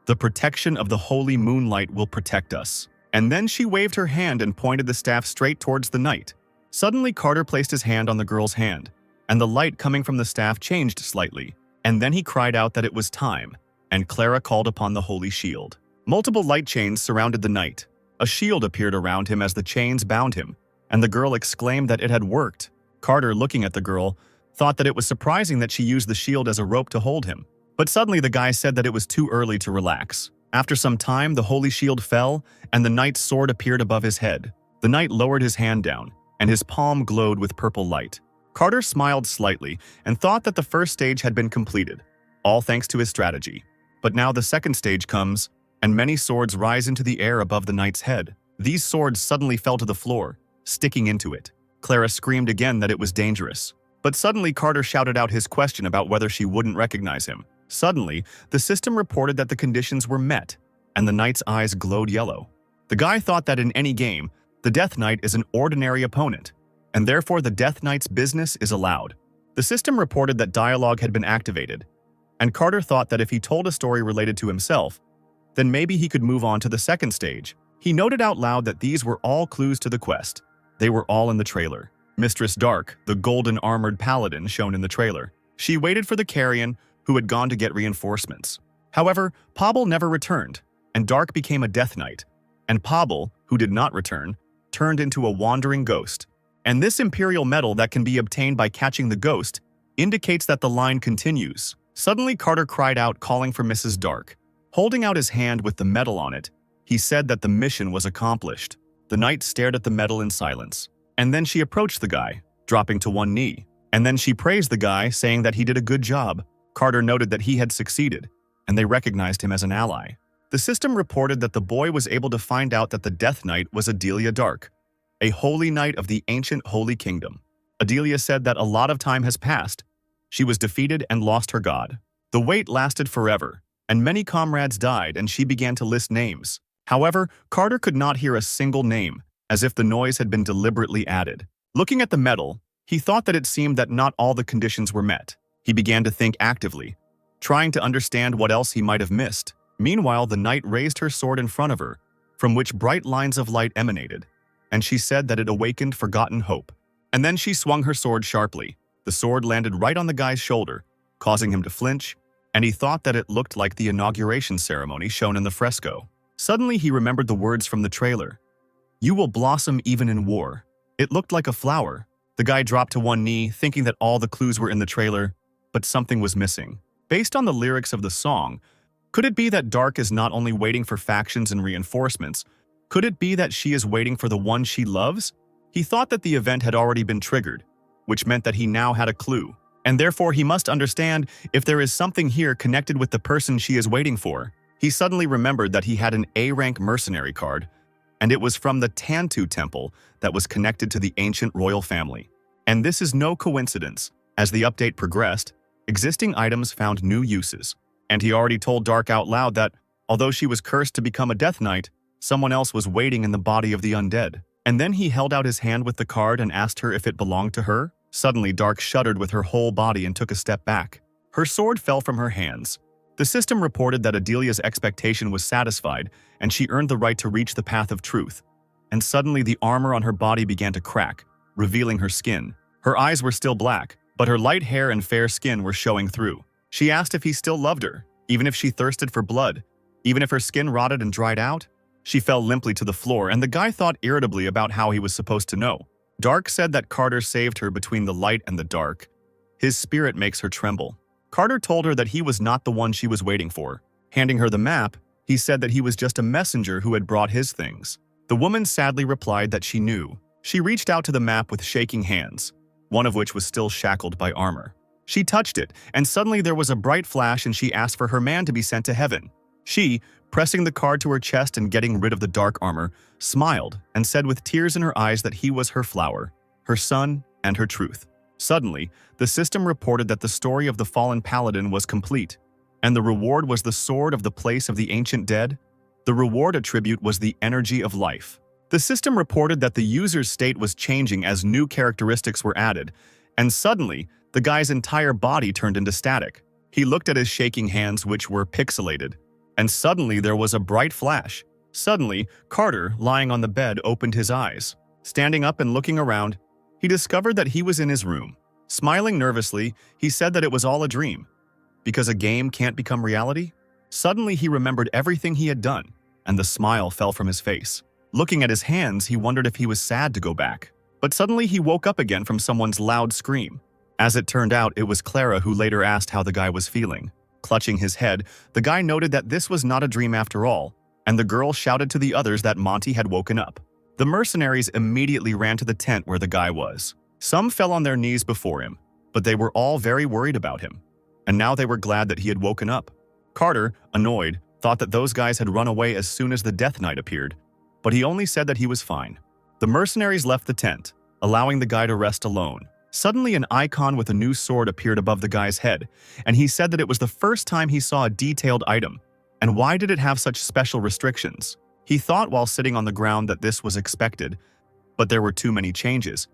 The protection of the holy moonlight will protect us. And then she waved her hand and pointed the staff straight towards the knight. Suddenly, Carter placed his hand on the girl's hand, and the light coming from the staff changed slightly. And then he cried out that it was time, and Clara called upon the holy shield. Multiple light chains surrounded the knight. A shield appeared around him as the chains bound him, and the girl exclaimed that it had worked. Carter, looking at the girl, thought that it was surprising that she used the shield as a rope to hold him. But suddenly the guy said that it was too early to relax. After some time, the holy shield fell, and the knight's sword appeared above his head. The knight lowered his hand down, and his palm glowed with purple light. Carter smiled slightly and thought that the first stage had been completed, all thanks to his strategy. But now the second stage comes, and many swords rise into the air above the knight's head. These swords suddenly fell to the floor, sticking into it. Clara screamed again that it was dangerous. But suddenly Carter shouted out his question about whether she wouldn't recognize him. Suddenly, the system reported that the conditions were met, and the knight's eyes glowed yellow. The guy thought that in any game, the Death Knight is an ordinary opponent, and therefore the Death Knight's business is allowed. The system reported that dialogue had been activated, and Carter thought that if he told a story related to himself, then maybe he could move on to the second stage. He noted out loud that these were all clues to the quest. They were all in the trailer. Mistress Dark, the golden armored paladin shown in the trailer. She waited for the carrion, who had gone to get reinforcements. However, Pobble never returned, and Dark became a Death Knight, and Pobble, who did not return, turned into a wandering ghost. And this imperial medal that can be obtained by catching the ghost indicates that the line continues. Suddenly, Carter cried out, calling for Mrs. Dark. Holding out his hand with the medal on it, he said that the mission was accomplished. The knight stared at the medal in silence. And then she approached the guy, dropping to one knee. And then she praised the guy, saying that he did a good job. Carter noted that he had succeeded, and they recognized him as an ally. The system reported that the boy was able to find out that the Death Knight was Adelia Dark, a holy knight of the ancient Holy Kingdom. Adelia said that a lot of time has passed. She was defeated and lost her god. The wait lasted forever, and many comrades died, and she began to list names. However, Carter could not hear a single name, as if the noise had been deliberately added. Looking at the medal, he thought that it seemed that not all the conditions were met. He began to think actively, trying to understand what else he might have missed. Meanwhile, the knight raised her sword in front of her, from which bright lines of light emanated, and she said that it awakened forgotten hope. And then she swung her sword sharply. The sword landed right on the guy's shoulder, causing him to flinch, and he thought that it looked like the inauguration ceremony shown in the fresco. Suddenly, he remembered the words from the trailer. "You will blossom even in war." It looked like a flower. The guy dropped to one knee, thinking that all the clues were in the trailer, but something was missing. Based on the lyrics of the song, could it be that Dark is not only waiting for factions and reinforcements, could it be that she is waiting for the one she loves? He thought that the event had already been triggered, which meant that he now had a clue, and therefore he must understand if there is something here connected with the person she is waiting for. He suddenly remembered that he had an A-rank mercenary card, and it was from the Tantu temple that was connected to the ancient royal family. And this is no coincidence. As the update progressed, existing items found new uses, and he already told Dark out loud that, although she was cursed to become a Death Knight, Someone else was waiting in the body of the undead. And then he held out his hand with the card and asked her if it belonged to her. Suddenly, Dark shuddered with her whole body and took a step back. Her sword fell from her hands. The system reported that Adelia's expectation was satisfied, and she earned the right to reach the path of truth. And suddenly, the armor on her body began to crack, revealing her skin. Her eyes were still black, but her light hair and fair skin were showing through. She asked if he still loved her, even if she thirsted for blood, even if her skin rotted and dried out. She fell limply to the floor, and the guy thought irritably about how he was supposed to know. Dark said that Carter saved her between the light and the dark. His spirit makes her tremble. Carter told her that he was not the one she was waiting for. Handing her the map, he said that he was just a messenger who had brought his things. The woman sadly replied that she knew. She reached out to the map with shaking hands, one of which was still shackled by armor. She touched it, and suddenly there was a bright flash and she asked for her man to be sent to heaven. She, pressing the card to her chest and getting rid of the dark armor, smiled and said with tears in her eyes that he was her flower, her son, and her truth. Suddenly, the system reported that the story of the fallen paladin was complete, and the reward was the sword of the place of the ancient dead. The reward attribute was the energy of life. The system reported that the user's state was changing as new characteristics were added, and suddenly, the guy's entire body turned into static. He looked at his shaking hands, which were pixelated, and suddenly there was a bright flash. Suddenly, Carter, lying on the bed, opened his eyes. Standing up and looking around, he discovered that he was in his room. Smiling nervously, he said that it was all a dream. Because a game can't become reality? Suddenly, he remembered everything he had done, and the smile fell from his face. Looking at his hands, he wondered if he was sad to go back. But suddenly, he woke up again from someone's loud scream. As it turned out, it was Clara who later asked how the guy was feeling. Clutching his head, the guy noted that this was not a dream after all, and the girl shouted to the others that Monty had woken up. The mercenaries immediately ran to the tent where the guy was. Some fell on their knees before him, but they were all very worried about him. And now they were glad that he had woken up. Carter, annoyed, thought that those guys had run away as soon as the Death Knight appeared, but he only said that he was fine. The mercenaries left the tent, allowing the guy to rest alone. Suddenly, an icon with a new sword appeared above the guy's head, and he said that it was the first time he saw a detailed item. And why did it have such special restrictions? He thought while sitting on the ground that this was expected, but there were too many changes.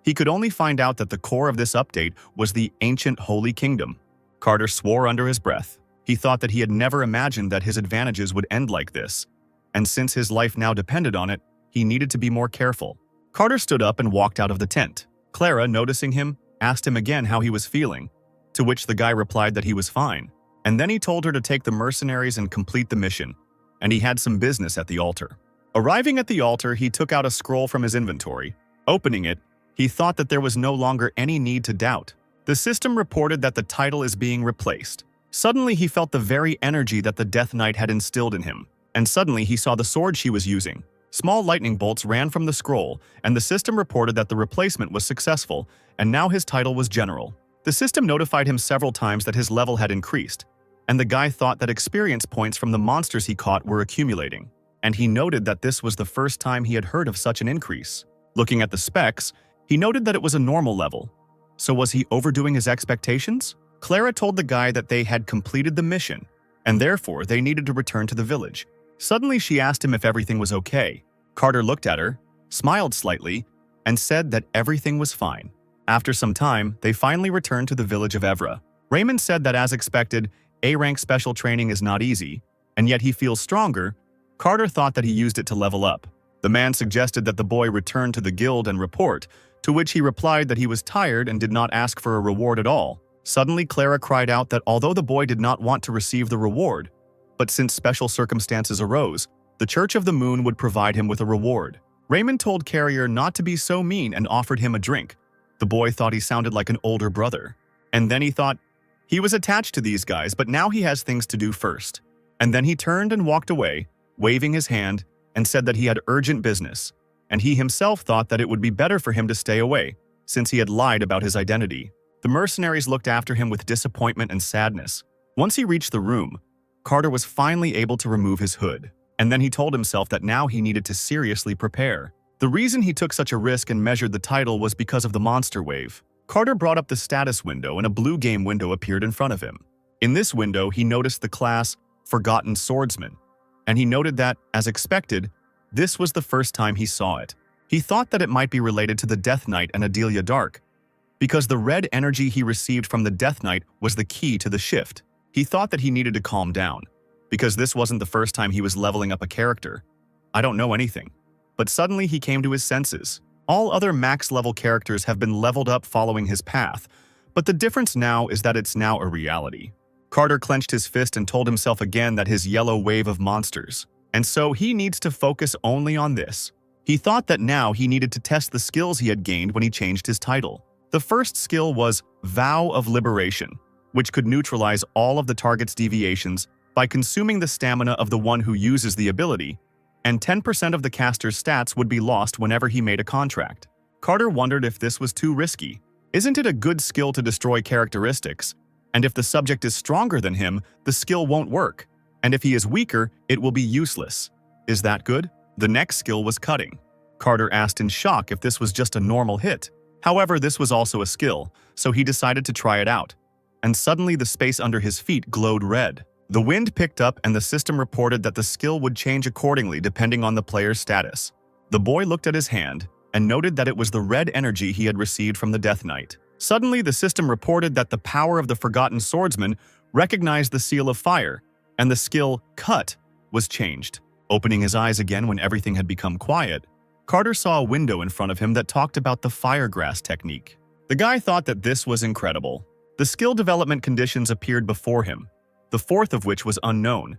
He could only find out that the core of this update was the ancient Holy Kingdom. Carter swore under his breath. He thought that he had never imagined that his advantages would end like this, and since his life now depended on it, he needed to be more careful. Carter stood up and walked out of the tent. Clara, noticing him, asked him again how he was feeling, to which the guy replied that he was fine. And then he told her to take the mercenaries and complete the mission, and he had some business at the altar. Arriving at the altar, he took out a scroll from his inventory. Opening it, he thought that there was no longer any need to doubt. The system reported that the title is being replaced. Suddenly, he felt the very energy that the Death Knight had instilled in him, and suddenly he saw the sword she was using. Small lightning bolts ran from the scroll, and the system reported that the replacement was successful, and now his title was General. The system notified him several times that his level had increased, and the guy thought that experience points from the monsters he caught were accumulating, and he noted that this was the first time he had heard of such an increase. Looking at the specs, he noted that it was a normal level. So was he overdoing his expectations? Clara told the guy that they had completed the mission, and therefore they needed to return to the village. Suddenly, she asked him if everything was okay. Carter looked at her, smiled slightly, and said that everything was fine. After some time, they finally returned to the village of Evra. Raymond said that as expected, A-rank special training is not easy, and yet he feels stronger. Carter thought that he used it to level up. The man suggested that the boy return to the guild and report, to which he replied that he was tired and did not ask for a reward at all. Suddenly, Clara cried out that although the boy did not want to receive the reward, but since special circumstances arose, the Church of the Moon would provide him with a reward. Raymond told Carrier not to be so mean and offered him a drink. The boy thought he sounded like an older brother. And then he thought, he was attached to these guys, but now he has things to do first. And then he turned and walked away, waving his hand, and said that he had urgent business, and he himself thought that it would be better for him to stay away, since he had lied about his identity. The mercenaries looked after him with disappointment and sadness. Once he reached the room, Carter was finally able to remove his hood, and then he told himself that now he needed to seriously prepare. The reason he took such a risk and measured the title was because of the monster wave. Carter brought up the status window and a blue game window appeared in front of him. In this window, he noticed the class Forgotten Swordsman. and he noted that, as expected, this was the first time he saw it. He thought that it might be related to the Death Knight and Adelia Dark, because the red energy he received from the Death Knight was the key to the shift. He thought that he needed to calm down, because this wasn't the first time he was leveling up a character. I don't know anything. But suddenly he came to his senses. All other max-level characters have been leveled up following his path, but the difference now is that it's now a reality. Carter clenched his fist and told himself again that his yellow wave of monsters, and so he needs to focus only on this. He thought that now he needed to test the skills he had gained when he changed his title. The first skill was Vow of Liberation, which could neutralize all of the target's deviations by consuming the stamina of the one who uses the ability, and 10% of the caster's stats would be lost whenever he made a contract. Carter wondered if this was too risky. Isn't it a good skill to destroy characteristics? And if the subject is stronger than him, the skill won't work. And if he is weaker, it will be useless. Is that good? The next skill was Cutting. Carter asked in shock if this was just a normal hit. However, this was also a skill, so he decided to try it out. And suddenly the space under his feet glowed red. The wind picked up and the system reported that the skill would change accordingly depending on the player's status. The boy looked at his hand and noted that it was the red energy he had received from the Death Knight. Suddenly, the system reported that the power of the Forgotten Swordsman recognized the Seal of Fire, and the skill Cut was changed. Opening his eyes again when everything had become quiet, Carter saw a window in front of him that talked about the Firegrass technique. The guy thought that this was incredible. The skill development conditions appeared before him, the fourth of which was unknown,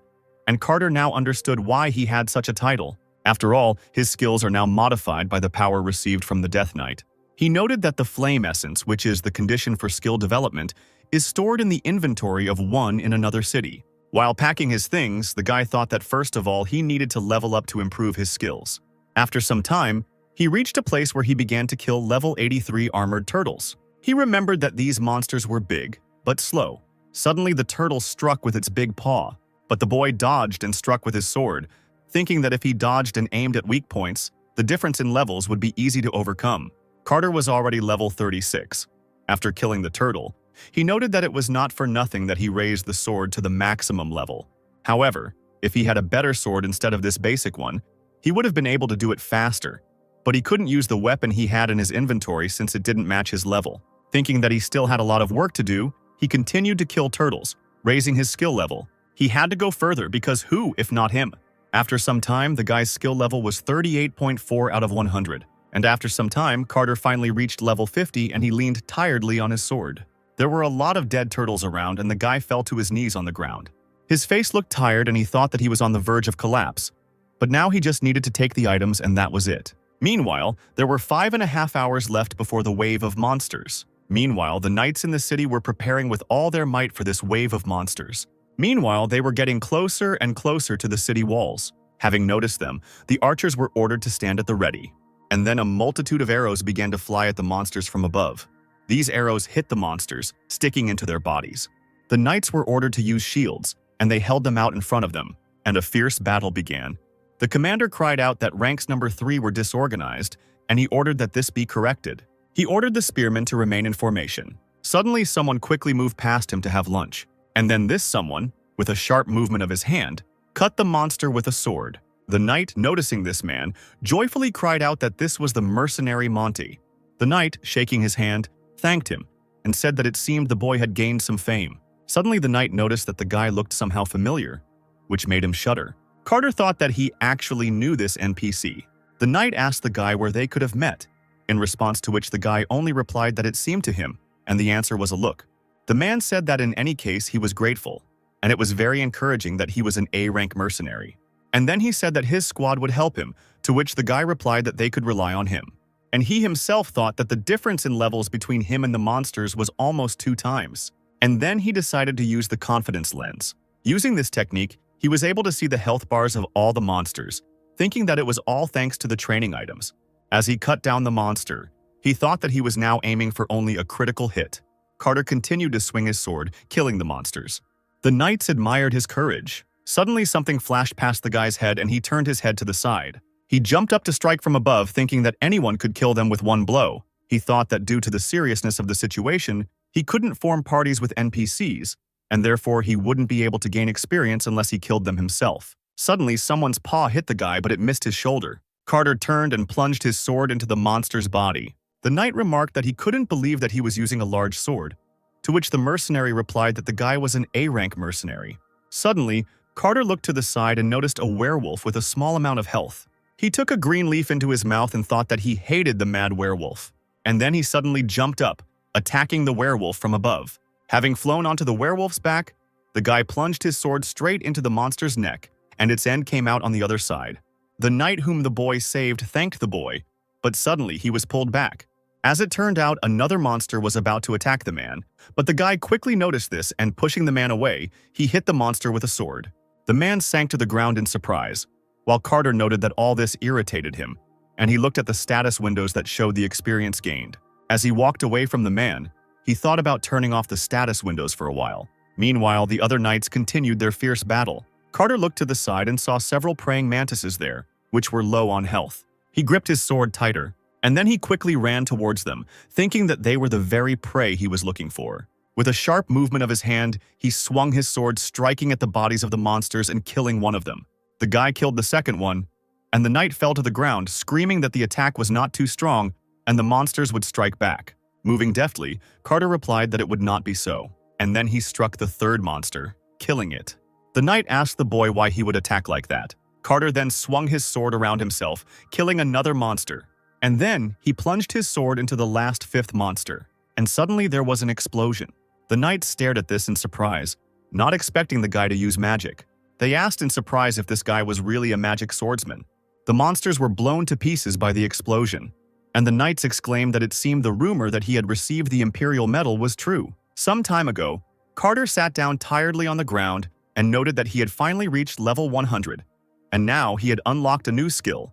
and Carter now understood why he had such a title. After all, his skills are now modified by the power received from the Death Knight. He noted that the Flame Essence, which is the condition for skill development, is stored in the inventory of one in another city. While packing his things, the guy thought that first of all he needed to level up to improve his skills. After some time, he reached a place where he began to kill level 83 armored turtles. He remembered that these monsters were big, but slow. Suddenly the turtle struck with its big paw, but the boy dodged and struck with his sword, thinking that if he dodged and aimed at weak points, the difference in levels would be easy to overcome. Carter was already level 36. After killing the turtle, he noted that it was not for nothing that he raised the sword to the maximum level. However, if he had a better sword instead of this basic one, he would have been able to do it faster, but he couldn't use the weapon he had in his inventory since it didn't match his level. Thinking that he still had a lot of work to do, he continued to kill turtles, raising his skill level. He had to go further because who, if not him? After some time, the guy's skill level was 38.4 out of 100. And after some time, Carter finally reached level 50 and he leaned tiredly on his sword. There were a lot of dead turtles around and the guy fell to his knees on the ground. His face looked tired and he thought that he was on the verge of collapse. But now he just needed to take the items and that was it. Meanwhile, there were 5.5 hours left before the wave of monsters. Meanwhile, the knights in the city were preparing with all their might for this wave of monsters. Meanwhile, they were getting closer and closer to the city walls. Having noticed them, the archers were ordered to stand at the ready. And then a multitude of arrows began to fly at the monsters from above. These arrows hit the monsters, sticking into their bodies. The knights were ordered to use shields, and they held them out in front of them, and a fierce battle began. The commander cried out that ranks number 3 were disorganized, and he ordered that this be corrected. He ordered the spearmen to remain in formation. Suddenly, someone quickly moved past him to have lunch, and then this someone, with a sharp movement of his hand, cut the monster with a sword. The knight, noticing this man, joyfully cried out that this was the mercenary Monty. The knight, shaking his hand, thanked him, and said that it seemed the boy had gained some fame. Suddenly the knight noticed that the guy looked somehow familiar, which made him shudder. Carter thought that he actually knew this NPC. The knight asked the guy where they could have met, in response to which the guy only replied that it seemed to him, and the answer was a look. The man said that in any case he was grateful, and it was very encouraging that he was an A-rank mercenary. And then he said that his squad would help him, to which the guy replied that they could rely on him. And he himself thought that the difference in levels between him and the monsters was almost 2 times. And then he decided to use the confidence lens. Using this technique, he was able to see the health bars of all the monsters, thinking that it was all thanks to the training items. As he cut down the monster, he thought that he was now aiming for only a critical hit. Carter continued to swing his sword, killing the monsters. The knights admired his courage. Suddenly something flashed past the guy's head and he turned his head to the side. He jumped up to strike from above, thinking that anyone could kill them with one blow. He thought that due to the seriousness of the situation, he couldn't form parties with NPCs, and therefore he wouldn't be able to gain experience unless he killed them himself. Suddenly, someone's paw hit the guy, but it missed his shoulder. Carter turned and plunged his sword into the monster's body. The knight remarked that he couldn't believe that he was using a large sword, to which the mercenary replied that the guy was an A-rank mercenary. Suddenly, Carter looked to the side and noticed a werewolf with a small amount of health. He took a green leaf into his mouth and thought that he hated the mad werewolf. And then he suddenly jumped up, attacking the werewolf from above. Having flown onto the werewolf's back, the guy plunged his sword straight into the monster's neck, and its end came out on the other side. The knight whom the boy saved thanked the boy, but suddenly he was pulled back. As it turned out, another monster was about to attack the man, but the guy quickly noticed this and, pushing the man away, he hit the monster with a sword. The man sank to the ground in surprise, while Carter noted that all this irritated him, and he looked at the status windows that showed the experience gained. As he walked away from the man, he thought about turning off the status windows for a while. Meanwhile, the other knights continued their fierce battle. Carter looked to the side and saw several praying mantises there, which were low on health. He gripped his sword tighter, and then he quickly ran towards them, thinking that they were the very prey he was looking for. With a sharp movement of his hand, he swung his sword, striking at the bodies of the monsters and killing one of them. The guy killed the second one, and the knight fell to the ground, screaming that the attack was not too strong and the monsters would strike back. Moving deftly, Carter replied that it would not be so, and then he struck the third monster, killing it. The knight asked the boy why he would attack like that. Carter then swung his sword around himself, killing another monster. And then he plunged his sword into the last fifth monster, and suddenly there was an explosion. The knights stared at this in surprise, not expecting the guy to use magic. They asked in surprise if this guy was really a magic swordsman. The monsters were blown to pieces by the explosion, and the knights exclaimed that it seemed the rumor that he had received the Imperial Medal was true. Some time ago, Carter sat down tiredly on the ground and noted that he had finally reached level 100, and now he had unlocked a new skill,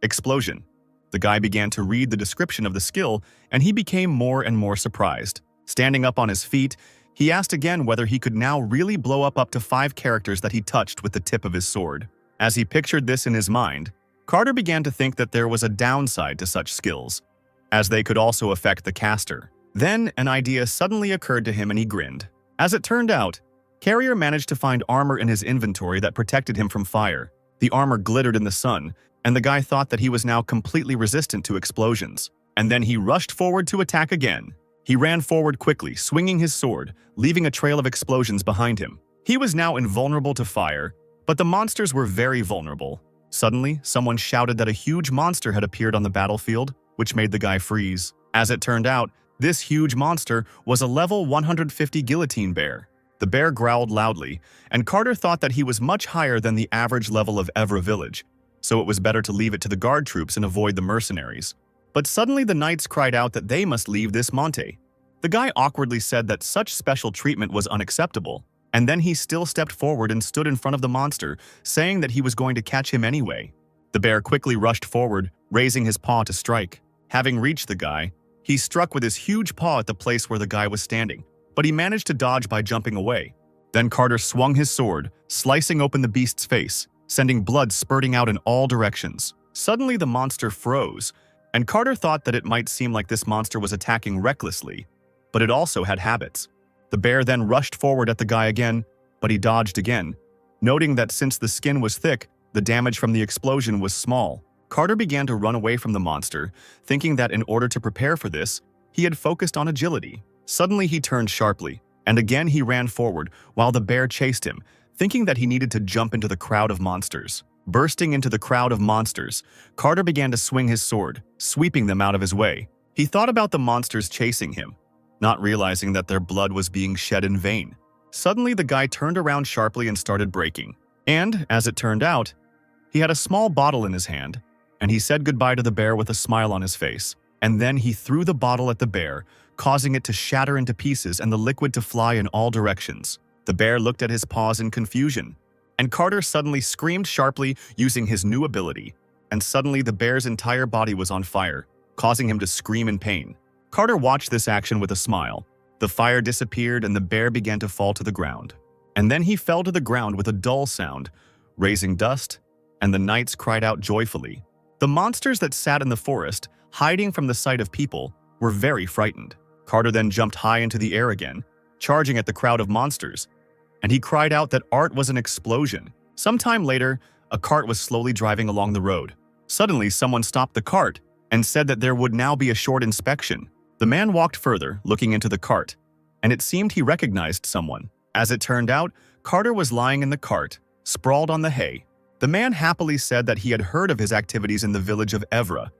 Explosion. The guy began to read the description of the skill, and he became more and more surprised. Standing up on his feet, he asked again whether he could now really blow up to 5 characters that he touched with the tip of his sword. As he pictured this in his mind, Carter began to think that there was a downside to such skills, as they could also affect the caster. Then an idea suddenly occurred to him and he grinned. As it turned out, Carrier managed to find armor in his inventory that protected him from fire. The armor glittered in the sun, and the guy thought that he was now completely resistant to explosions. And then he rushed forward to attack again. He ran forward quickly, swinging his sword, leaving a trail of explosions behind him. He was now invulnerable to fire, but the monsters were very vulnerable. Suddenly, someone shouted that a huge monster had appeared on the battlefield, which made the guy freeze. As it turned out, this huge monster was a level 150 guillotine bear. The bear growled loudly, and Carter thought that he was much higher than the average level of Evra village, so it was better to leave it to the guard troops and avoid the mercenaries. But suddenly the knights cried out that they must leave this monte. The guy awkwardly said that such special treatment was unacceptable, and then he still stepped forward and stood in front of the monster, saying that he was going to catch him anyway. The bear quickly rushed forward, raising his paw to strike. Having reached the guy, he struck with his huge paw at the place where the guy was standing, but he managed to dodge by jumping away. Then Carter swung his sword, slicing open the beast's face, sending blood spurting out in all directions. Suddenly the monster froze, and Carter thought that it might seem like this monster was attacking recklessly, but it also had habits. The bear then rushed forward at the guy again, but he dodged again. Noting that since the skin was thick, the damage from the explosion was small, Carter began to run away from the monster, thinking that in order to prepare for this, he had focused on agility. Suddenly he turned sharply, and again he ran forward while the bear chased him, thinking that he needed to jump into the crowd of monsters. Bursting into the crowd of monsters, Carter began to swing his sword, sweeping them out of his way. He thought about the monsters chasing him, not realizing that their blood was being shed in vain. Suddenly the guy turned around sharply and started breaking. And, as it turned out, he had a small bottle in his hand, and he said goodbye to the bear with a smile on his face. And then he threw the bottle at the bear, causing it to shatter into pieces and the liquid to fly in all directions. The bear looked at his paws in confusion, and Carter suddenly screamed sharply using his new ability, and suddenly the bear's entire body was on fire, causing him to scream in pain. Carter watched this action with a smile. The fire disappeared and the bear began to fall to the ground. And then he fell to the ground with a dull sound, raising dust, and the knights cried out joyfully. The monsters that sat in the forest, hiding from the sight of people, were very frightened. Carter then jumped high into the air again, charging at the crowd of monsters, and he cried out that art was an explosion. Sometime later, a cart was slowly driving along the road. Suddenly, someone stopped the cart and said that there would now be a short inspection. The man walked further, looking into the cart, and it seemed he recognized someone. As it turned out, Carter was lying in the cart, sprawled on the hay. The man happily said that he had heard of his activities in the village of Evra,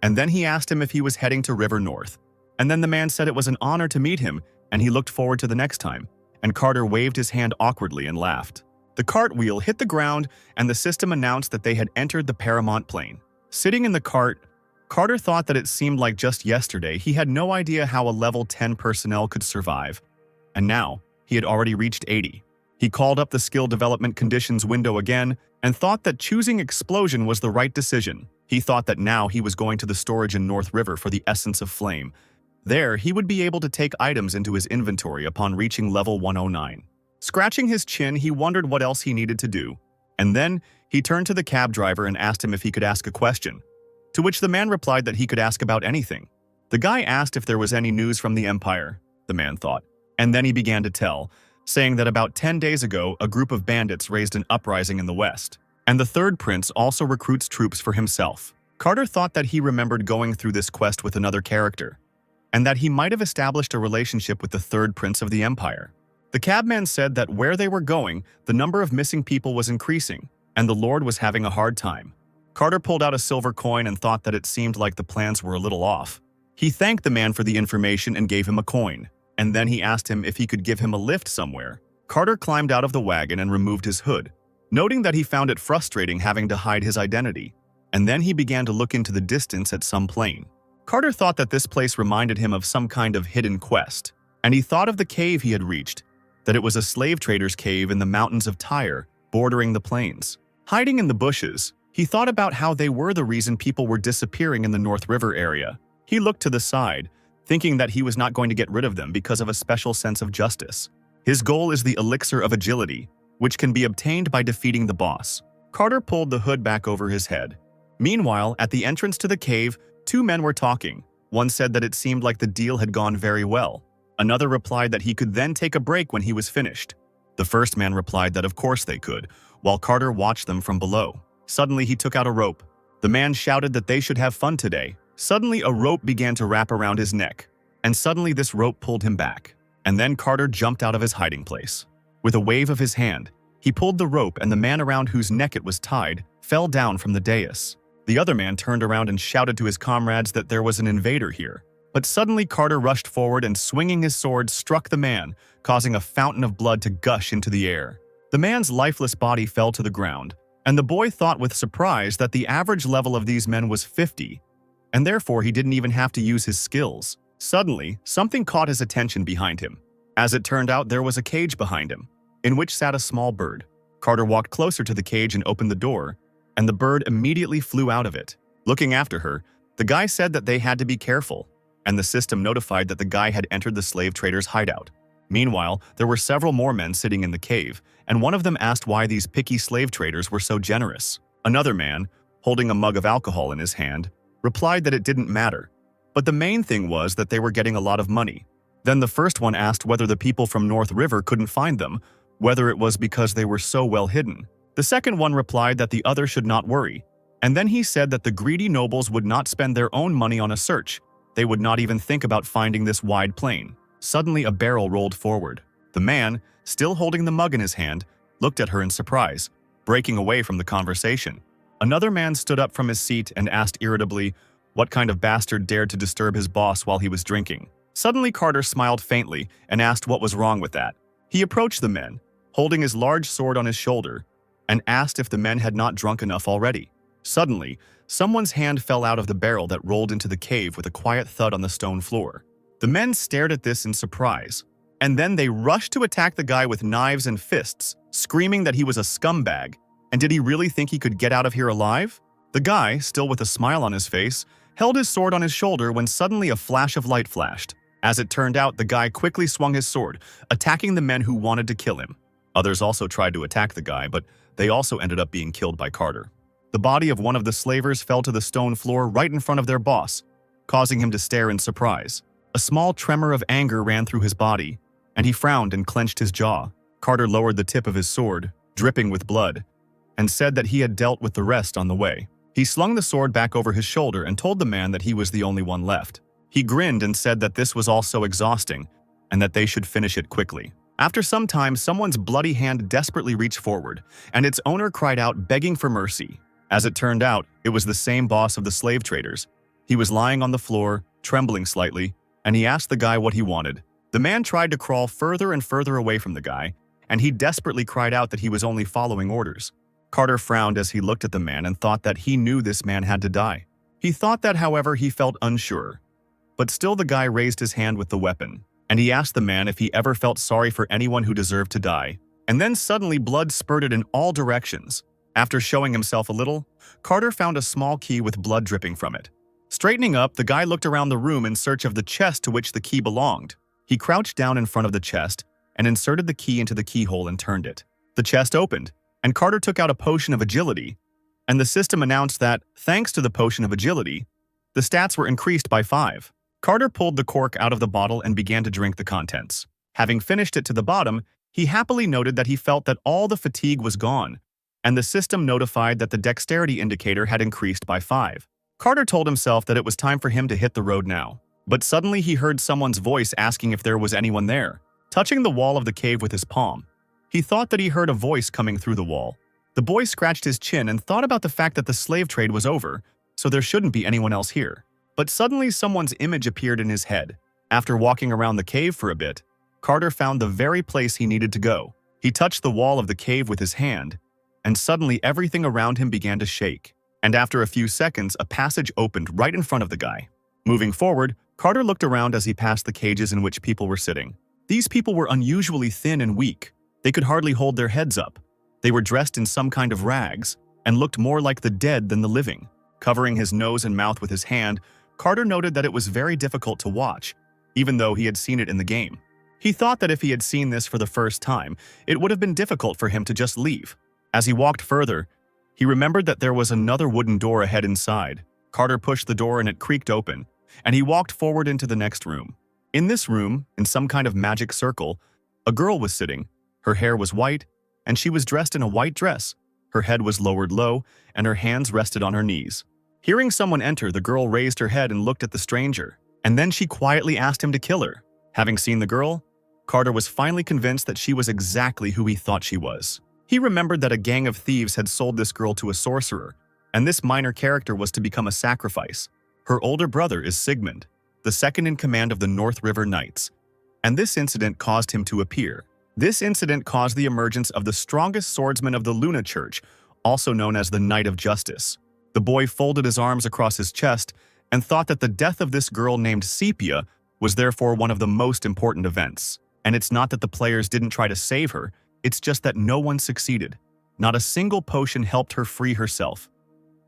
and then he asked him if he was heading to River North. And then the man said it was an honor to meet him, and he looked forward to the next time, and Carter waved his hand awkwardly and laughed. The cartwheel hit the ground, and the system announced that they had entered the Paramount Plain. Sitting in the cart, Carter thought that it seemed like just yesterday he had no idea how a level 10 personnel could survive, and now he had already reached 80. He called up the skill development conditions window again and thought that choosing explosion was the right decision. He thought that now he was going to the storage in North River for the essence of flame. There, he would be able to take items into his inventory upon reaching level 109. Scratching his chin, he wondered what else he needed to do. And then, he turned to the cab driver and asked him if he could ask a question, to which the man replied that he could ask about anything. The guy asked if there was any news from the Empire, the man thought, and then he began to tell, saying that about 10 days ago, a group of bandits raised an uprising in the west, and the third prince also recruits troops for himself. Carter thought that he remembered going through this quest with another character, and that he might have established a relationship with the third prince of the Empire. The cabman said that where they were going, the number of missing people was increasing, and the Lord was having a hard time. Carter pulled out a silver coin and thought that it seemed like the plans were a little off. He thanked the man for the information and gave him a coin, and then he asked him if he could give him a lift somewhere. Carter climbed out of the wagon and removed his hood, noting that he found it frustrating having to hide his identity, and then he began to look into the distance at some plain. Carter thought that this place reminded him of some kind of hidden quest, and he thought of the cave he had reached, that it was a slave trader's cave in the mountains of Tyre, bordering the plains. Hiding in the bushes, he thought about how they were the reason people were disappearing in the North River area. He looked to the side, thinking that he was not going to get rid of them because of a special sense of justice. His goal is the elixir of agility, which can be obtained by defeating the boss. Carter pulled the hood back over his head. Meanwhile, at the entrance to the cave, two men were talking. One said that it seemed like the deal had gone very well. Another replied that he could then take a break when he was finished. The first man replied that of course they could, while Carter watched them from below. Suddenly, he took out a rope. The man shouted that they should have fun today. Suddenly, a rope began to wrap around his neck, and suddenly this rope pulled him back. And then Carter jumped out of his hiding place. With a wave of his hand, he pulled the rope, and the man around whose neck it was tied fell down from the dais. The other man turned around and shouted to his comrades that there was an invader here. But suddenly Carter rushed forward and, swinging his sword, struck the man, causing a fountain of blood to gush into the air. The man's lifeless body fell to the ground, and the boy thought with surprise that the average level of these men was 50, and therefore he didn't even have to use his skills. Suddenly, something caught his attention behind him. As it turned out, there was a cage behind him, in which sat a small bird. Carter walked closer to the cage and opened the door, and the bird immediately flew out of it. Looking after her, the guy said that they had to be careful, and the system notified that the guy had entered the slave trader's hideout. Meanwhile, there were several more men sitting in the cave, and one of them asked why these picky slave traders were so generous. Another man, holding a mug of alcohol in his hand, replied that it didn't matter, but the main thing was that they were getting a lot of money. Then the first one asked whether the people from North River couldn't find them, whether it was because they were so well hidden. The second one replied that the other should not worry, and then he said that the greedy nobles would not spend their own money on a search. They would not even think about finding this wide plain. Suddenly, a barrel rolled forward. The man, still holding the mug in his hand, looked at her in surprise, breaking away from the conversation. Another man stood up from his seat and asked irritably what kind of bastard dared to disturb his boss while he was drinking. Suddenly, Carter smiled faintly and asked what was wrong with that. He approached the men, holding his large sword on his shoulder, and asked if the men had not drunk enough already. Suddenly, someone's hand fell out of the barrel that rolled into the cave with a quiet thud on the stone floor. The men stared at this in surprise, and then they rushed to attack the guy with knives and fists, screaming that he was a scumbag, and did he really think he could get out of here alive? The guy, still with a smile on his face, held his sword on his shoulder when suddenly a flash of light flashed. As it turned out, the guy quickly swung his sword, attacking the men who wanted to kill him. Others also tried to attack the guy, but they also ended up being killed by Carter. The body of one of the slavers fell to the stone floor right in front of their boss, causing him to stare in surprise. A small tremor of anger ran through his body, and he frowned and clenched his jaw. Carter lowered the tip of his sword, dripping with blood, and said that he had dealt with the rest on the way. He slung the sword back over his shoulder and told the man that he was the only one left. He grinned and said that this was all so exhausting and that they should finish it quickly. After some time, someone's bloody hand desperately reached forward, and its owner cried out, begging for mercy. As it turned out, it was the same boss of the slave traders. He was lying on the floor, trembling slightly, and he asked the guy what he wanted. The man tried to crawl further and further away from the guy, and he desperately cried out that he was only following orders. Carter frowned as he looked at the man and thought that he knew this man had to die. He thought that, however, he felt unsure. But still the guy raised his hand with the weapon, and he asked the man if he ever felt sorry for anyone who deserved to die. And then suddenly blood spurted in all directions. After showing himself a little, Carter found a small key with blood dripping from it. Straightening up, the guy looked around the room in search of the chest to which the key belonged. He crouched down in front of the chest and inserted the key into the keyhole and turned it. The chest opened, and Carter took out a potion of agility, and the system announced that, thanks to the potion of agility, the stats were increased by 5. Carter pulled the cork out of the bottle and began to drink the contents. Having finished it to the bottom, he happily noted that he felt that all the fatigue was gone, and the system notified that the dexterity indicator had increased by 5. Carter told himself that it was time for him to hit the road now. But suddenly he heard someone's voice asking if there was anyone there. Touching the wall of the cave with his palm, he thought that he heard a voice coming through the wall. The boy scratched his chin and thought about the fact that the slave trade was over, so there shouldn't be anyone else here. But suddenly someone's image appeared in his head. After walking around the cave for a bit, Carter found the very place he needed to go. He touched the wall of the cave with his hand, and suddenly everything around him began to shake. And after a few seconds, a passage opened right in front of the guy. Moving forward, Carter looked around as he passed the cages in which people were sitting. These people were unusually thin and weak. They could hardly hold their heads up. They were dressed in some kind of rags and looked more like the dead than the living. Covering his nose and mouth with his hand, Carter noted that it was very difficult to watch, even though he had seen it in the game. He thought that if he had seen this for the first time, it would have been difficult for him to just leave. As he walked further, he remembered that there was another wooden door ahead inside. Carter pushed the door and it creaked open, and he walked forward into the next room. In this room, in some kind of magic circle, a girl was sitting. Her hair was white, and she was dressed in a white dress. Her head was lowered low, and her hands rested on her knees. Hearing someone enter, the girl raised her head and looked at the stranger, and then she quietly asked him to kill her. Having seen the girl, Carter was finally convinced that she was exactly who he thought she was. He remembered that a gang of thieves had sold this girl to a sorcerer, and this minor character was to become a sacrifice. Her older brother is Sigmund, the second in command of the North River Knights, and this incident caused him to appear. This incident caused the emergence of the strongest swordsman of the Luna Church, also known as the Knight of Justice. The boy folded his arms across his chest and thought that the death of this girl named Sepia was therefore one of the most important events. And it's not that the players didn't try to save her, it's just that no one succeeded. Not a single potion helped her free herself,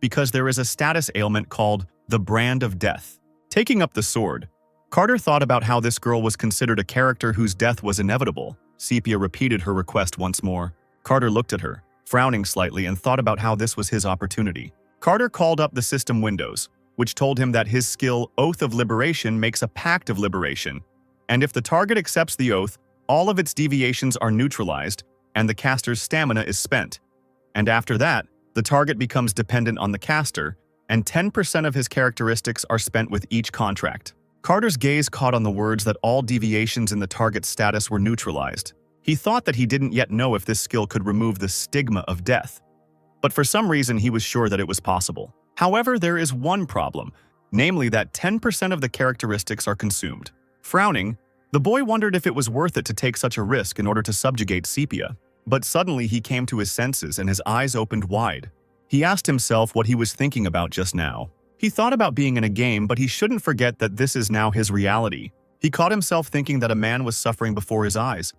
because there is a status ailment called the Brand of Death. Taking up the sword, Carter thought about how this girl was considered a character whose death was inevitable. Sepia repeated her request once more. Carter looked at her, frowning slightly, and thought about how this was his opportunity. Carter called up the system windows, which told him that his skill, Oath of Liberation, makes a pact of liberation, and if the target accepts the oath, all of its deviations are neutralized, and the caster's stamina is spent. And after that, the target becomes dependent on the caster, and 10% of his characteristics are spent with each contract. Carter's gaze caught on the words that all deviations in the target's status were neutralized. He thought that he didn't yet know if this skill could remove the stigma of death, but for some reason he was sure that it was possible. However, there is one problem, namely that 10% of the characteristics are consumed. Frowning, the boy wondered if it was worth it to take such a risk in order to subjugate Sepia. But suddenly he came to his senses and his eyes opened wide. He asked himself what he was thinking about just now. He thought about being in a game, but he shouldn't forget that this is now his reality. He caught himself thinking that a man was suffering before his eyes,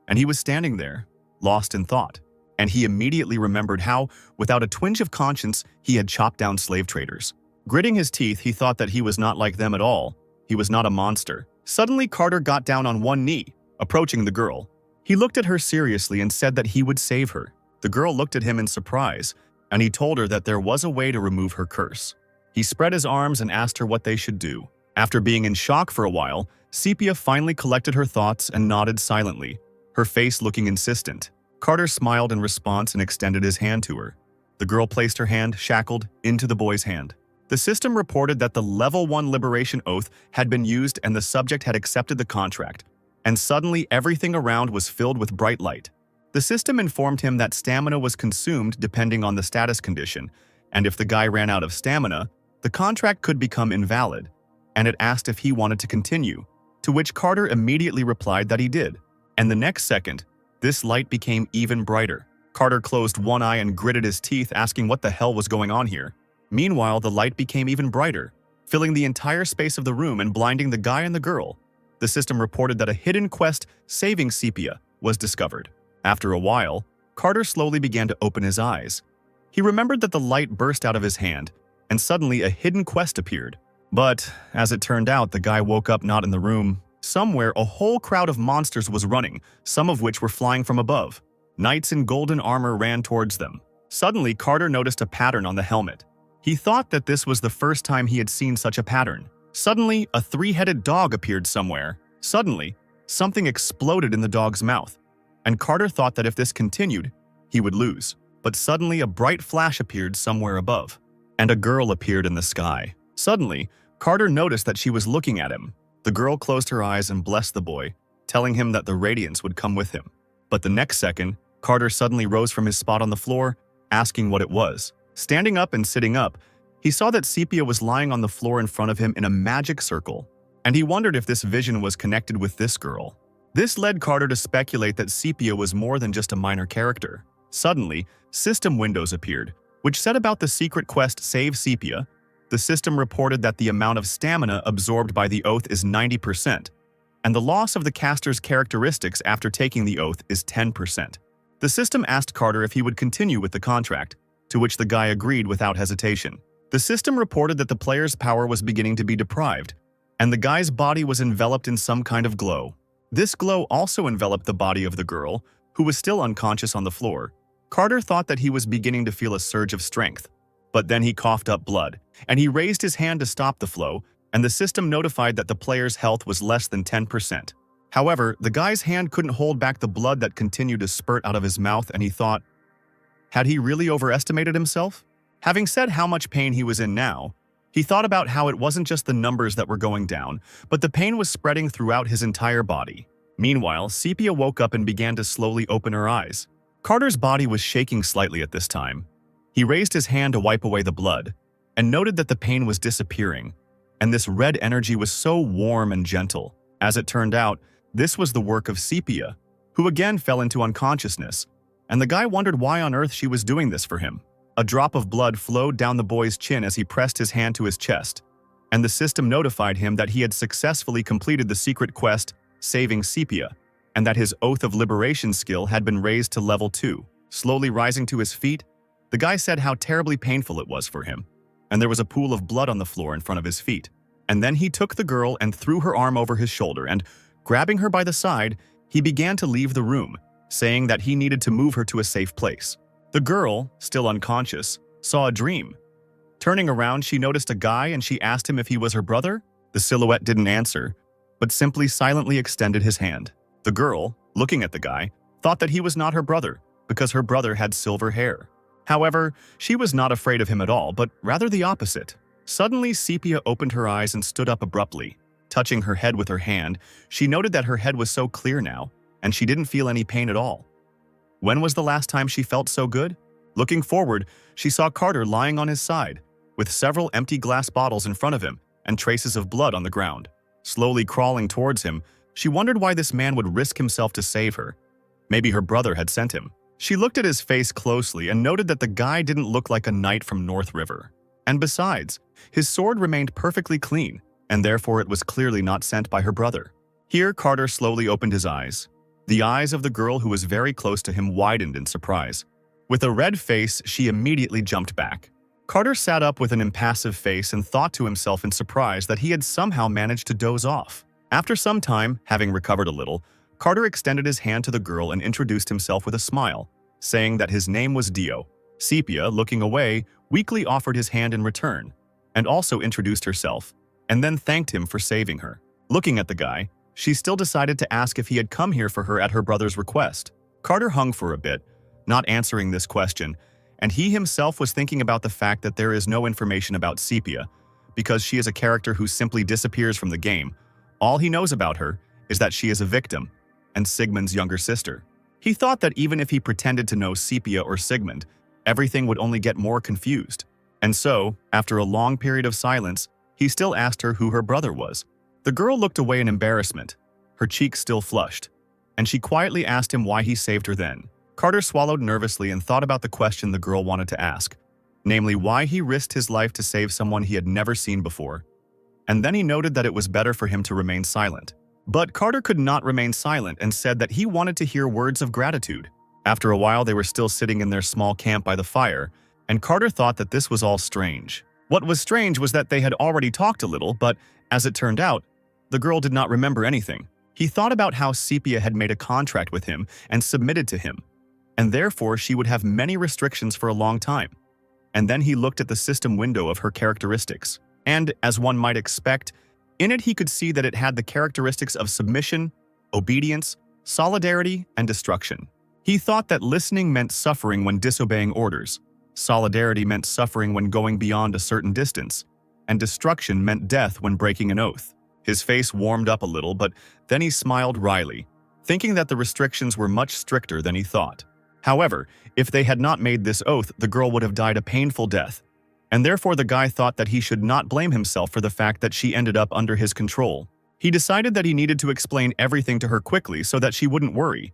and he was standing there, lost in thought. And he immediately remembered how, without a twinge of conscience, he had chopped down slave traders. Gritting his teeth, he thought that he was not like them at all. He was not a monster. Suddenly, Carter got down on one knee, approaching the girl. He looked at her seriously and said that he would save her. The girl looked at him in surprise, and he told her that there was a way to remove her curse. He spread his arms and asked her what they should do. After being in shock for a while, Sepia finally collected her thoughts and nodded silently, her face looking insistent. Carter smiled in response and extended his hand to her. The girl placed her hand, shackled, into the boy's hand. The system reported that the Level 1 Liberation Oath had been used and the subject had accepted the contract, and suddenly everything around was filled with bright light. The system informed him that stamina was consumed depending on the status condition, and if the guy ran out of stamina, the contract could become invalid, and it asked if he wanted to continue, to which Carter immediately replied that he did. And the next second, this light became even brighter. Carter closed one eye and gritted his teeth, asking what the hell was going on here. Meanwhile, the light became even brighter, filling the entire space of the room and blinding the guy and the girl. The system reported that a hidden quest, Saving Sepia, was discovered. After a while, Carter slowly began to open his eyes. He remembered that the light burst out of his hand, and suddenly a hidden quest appeared. But, as it turned out, the guy woke up not in the room. Somewhere, a whole crowd of monsters was running, some of which were flying from above. Knights in golden armor ran towards them. Suddenly, Carter noticed a pattern on the helmet. He thought that this was the first time he had seen such a pattern. Suddenly, a three-headed dog appeared somewhere. Suddenly, something exploded in the dog's mouth, and Carter thought that if this continued, he would lose. But suddenly, a bright flash appeared somewhere above, and a girl appeared in the sky. Suddenly, Carter noticed that she was looking at him. The girl closed her eyes and blessed the boy, telling him that the radiance would come with him. But the next second, Carter suddenly rose from his spot on the floor, asking what it was. Standing up and sitting up, he saw that Sepia was lying on the floor in front of him in a magic circle, and he wondered if this vision was connected with this girl. This led Carter to speculate that Sepia was more than just a minor character. Suddenly, system windows appeared, which said about the secret quest Save Sepia. The system reported that the amount of stamina absorbed by the oath is 90%, and the loss of the caster's characteristics after taking the oath is 10%. The system asked Carter if he would continue with the contract, to which the guy agreed without hesitation. The system reported that the player's power was beginning to be deprived, and the guy's body was enveloped in some kind of glow. This glow also enveloped the body of the girl, who was still unconscious on the floor. Carter thought that he was beginning to feel a surge of strength, but then he coughed up blood, and he raised his hand to stop the flow, and the system notified that the player's health was less than 10%. However, the guy's hand couldn't hold back the blood that continued to spurt out of his mouth, and he thought, had he really overestimated himself? Having said how much pain he was in now, he thought about how it wasn't just the numbers that were going down, but the pain was spreading throughout his entire body. Meanwhile, Sepia woke up and began to slowly open her eyes. Carter's body was shaking slightly at this time. He raised his hand to wipe away the blood, and noted that the pain was disappearing, and this red energy was so warm and gentle. As it turned out, this was the work of Sepia, who again fell into unconsciousness, and the guy wondered why on earth she was doing this for him. A drop of blood flowed down the boy's chin as he pressed his hand to his chest, and the system notified him that he had successfully completed the secret quest, Saving Sepia, and that his Oath of Liberation skill had been raised to level 2. Slowly rising to his feet, the guy said how terribly painful it was for him, and there was a pool of blood on the floor in front of his feet. And then he took the girl and threw her arm over his shoulder, and, grabbing her by the side, he began to leave the room, saying that he needed to move her to a safe place. The girl, still unconscious, saw a dream. Turning around, she noticed a guy and she asked him if he was her brother. The silhouette didn't answer, but simply silently extended his hand. The girl, looking at the guy, thought that he was not her brother because her brother had silver hair. However, she was not afraid of him at all, but rather the opposite. Suddenly, Sepia opened her eyes and stood up abruptly. Touching her head with her hand, she noted that her head was so clear now, and she didn't feel any pain at all. When was the last time she felt so good? Looking forward, she saw Carter lying on his side, with several empty glass bottles in front of him and traces of blood on the ground. Slowly crawling towards him, she wondered why this man would risk himself to save her. Maybe her brother had sent him. She looked at his face closely and noted that the guy didn't look like a knight from North River. And besides, his sword remained perfectly clean, and therefore it was clearly not sent by her brother. Here, Carter slowly opened his eyes. The eyes of the girl who was very close to him widened in surprise. With a red face, she immediately jumped back. Carter sat up with an impassive face and thought to himself in surprise that he had somehow managed to doze off. After some time, having recovered a little, Carter extended his hand to the girl and introduced himself with a smile, saying that his name was Dio. Sepia, looking away, weakly offered his hand in return, and also introduced herself, and then thanked him for saving her. Looking at the guy, she still decided to ask if he had come here for her at her brother's request. Carter hung for a bit, not answering this question, and he himself was thinking about the fact that there is no information about Sepia, because she is a character who simply disappears from the game. All he knows about her is that she is a victim, and Sigmund's younger sister. He thought that even if he pretended to know Sepia or Sigmund, everything would only get more confused. And so, after a long period of silence, he still asked her who her brother was. The girl looked away in embarrassment, her cheeks still flushed, and she quietly asked him why he saved her then. Carter swallowed nervously and thought about the question the girl wanted to ask, namely why he risked his life to save someone he had never seen before. And then he noted that it was better for him to remain silent. But Carter could not remain silent and said that he wanted to hear words of gratitude. After a while, they were still sitting in their small camp by the fire, and Carter thought that this was all strange. What was strange was that they had already talked a little, but as it turned out, the girl did not remember anything. He thought about how Sepia had made a contract with him and submitted to him, and therefore she would have many restrictions for a long time. And then he looked at the system window of her characteristics, and, as one might expect, in it he could see that it had the characteristics of submission, obedience, solidarity, and destruction. He thought that listening meant suffering when disobeying orders, solidarity meant suffering when going beyond a certain distance, and destruction meant death when breaking an oath. His face warmed up a little, but then he smiled wryly, thinking that the restrictions were much stricter than he thought. However, if they had not made this oath, the girl would have died a painful death, and therefore the guy thought that he should not blame himself for the fact that she ended up under his control. He decided that he needed to explain everything to her quickly so that she wouldn't worry,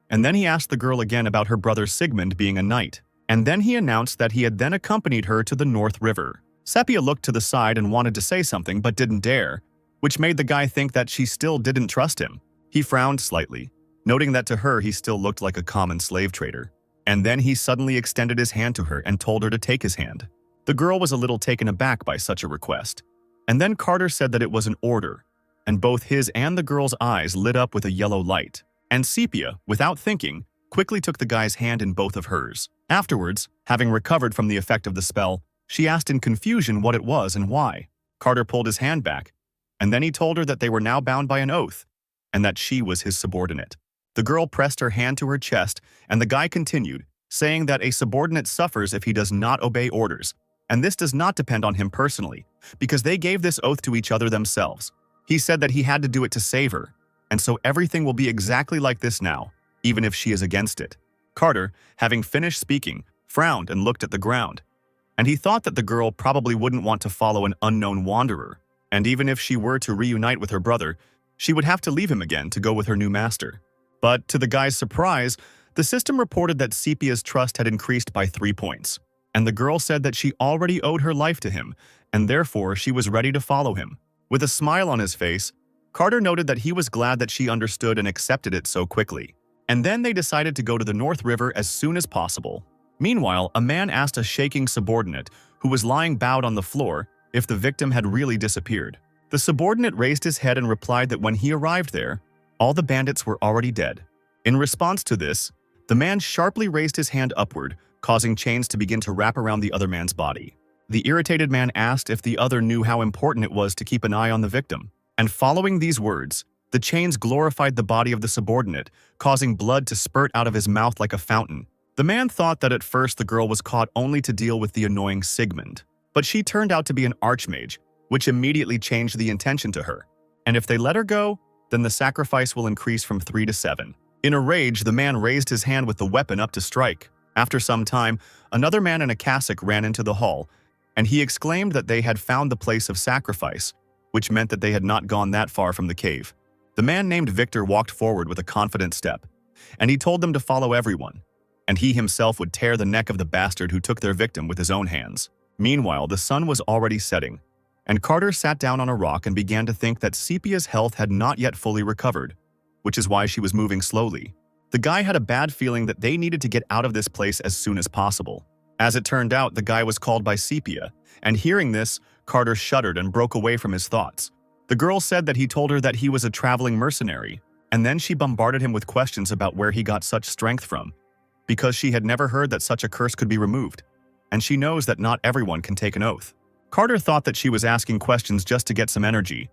and then he asked the girl again about her brother Sigmund being a knight, and then he announced that he had then accompanied her to the North River. Sepia looked to the side and wanted to say something but didn't dare, which made the guy think that she still didn't trust him. He frowned slightly, noting that to her he still looked like a common slave trader. And then he suddenly extended his hand to her and told her to take his hand. The girl was a little taken aback by such a request. And then Carter said that it was an order, and both his and the girl's eyes lit up with a yellow light. And Sepia, without thinking, quickly took the guy's hand in both of hers. Afterwards, having recovered from the effect of the spell, she asked in confusion what it was and why. Carter pulled his hand back, and then he told her that they were now bound by an oath, and that she was his subordinate. The girl pressed her hand to her chest, and the guy continued, saying that a subordinate suffers if he does not obey orders, and this does not depend on him personally, because they gave this oath to each other themselves. He said that he had to do it to save her, and so everything will be exactly like this now, even if she is against it. Carter, having finished speaking, frowned and looked at the ground, and he thought that the girl probably wouldn't want to follow an unknown wanderer, and even if she were to reunite with her brother, she would have to leave him again to go with her new master. But to the guy's surprise, the system reported that Sepia's trust had increased by 3 points, and the girl said that she already owed her life to him, and therefore she was ready to follow him. With a smile on his face, Carter noted that he was glad that she understood and accepted it so quickly. And then they decided to go to the North River as soon as possible. Meanwhile, a man asked a shaking subordinate, who was lying bowed on the floor, if the victim had really disappeared. The subordinate raised his head and replied that when he arrived there, all the bandits were already dead. In response to this, the man sharply raised his hand upward, causing chains to begin to wrap around the other man's body. The irritated man asked if the other knew how important it was to keep an eye on the victim. And following these words, the chains glorified the body of the subordinate, causing blood to spurt out of his mouth like a fountain. The man thought that at first the girl was caught only to deal with the annoying Sigmund, but she turned out to be an archmage, which immediately changed the intention to her. And if they let her go, then the sacrifice will increase from 3 to 7. In a rage, the man raised his hand with the weapon up to strike. After some time, another man in a cassock ran into the hall, and he exclaimed that they had found the place of sacrifice, which meant that they had not gone that far from the cave. The man named Victor walked forward with a confident step, and he told them to follow everyone, and he himself would tear the neck of the bastard who took their victim with his own hands. Meanwhile, the sun was already setting, and Carter sat down on a rock and began to think that Sepia's health had not yet fully recovered, which is why she was moving slowly. The guy had a bad feeling that they needed to get out of this place as soon as possible. As it turned out, the guy was called by Sepia, and hearing this, Carter shuddered and broke away from his thoughts. The girl said that he told her that he was a traveling mercenary, and then she bombarded him with questions about where he got such strength from, because she had never heard that such a curse could be removed, and she knows that not everyone can take an oath. Carter thought that she was asking questions just to get some energy,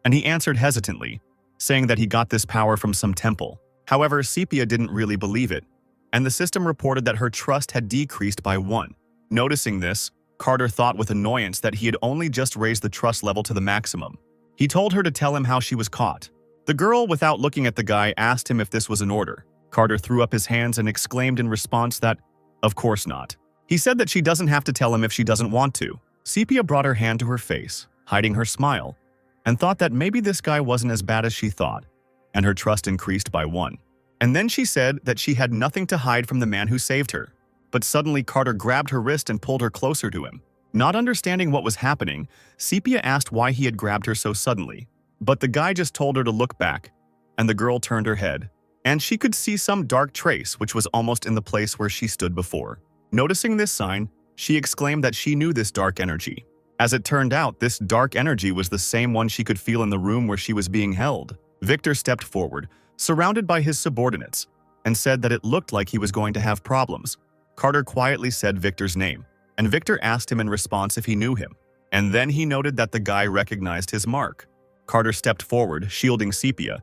and he answered hesitantly, saying that he got this power from some temple. However, Sepia didn't really believe it, and the system reported that her trust had decreased by 1. Noticing this, Carter thought with annoyance that he had only just raised the trust level to the maximum. He told her to tell him how she was caught. The girl, without looking at the guy, asked him if this was an order. Carter threw up his hands and exclaimed in response that, of course not. He said that she doesn't have to tell him if she doesn't want to. Sepia brought her hand to her face, hiding her smile, and thought that maybe this guy wasn't as bad as she thought, and her trust increased by 1. And then she said that she had nothing to hide from the man who saved her. But suddenly Carter grabbed her wrist and pulled her closer to him. Not understanding what was happening, Sepia asked why he had grabbed her so suddenly. But the guy just told her to look back, and the girl turned her head, and she could see some dark trace which was almost in the place where she stood before. Noticing this sign, she exclaimed that she knew this dark energy. As it turned out, this dark energy was the same one she could feel in the room where she was being held. Victor stepped forward, surrounded by his subordinates, and said that it looked like he was going to have problems. Carter quietly said Victor's name, and Victor asked him in response if he knew him. And then he noted that the guy recognized his mark. Carter stepped forward, shielding Sepia,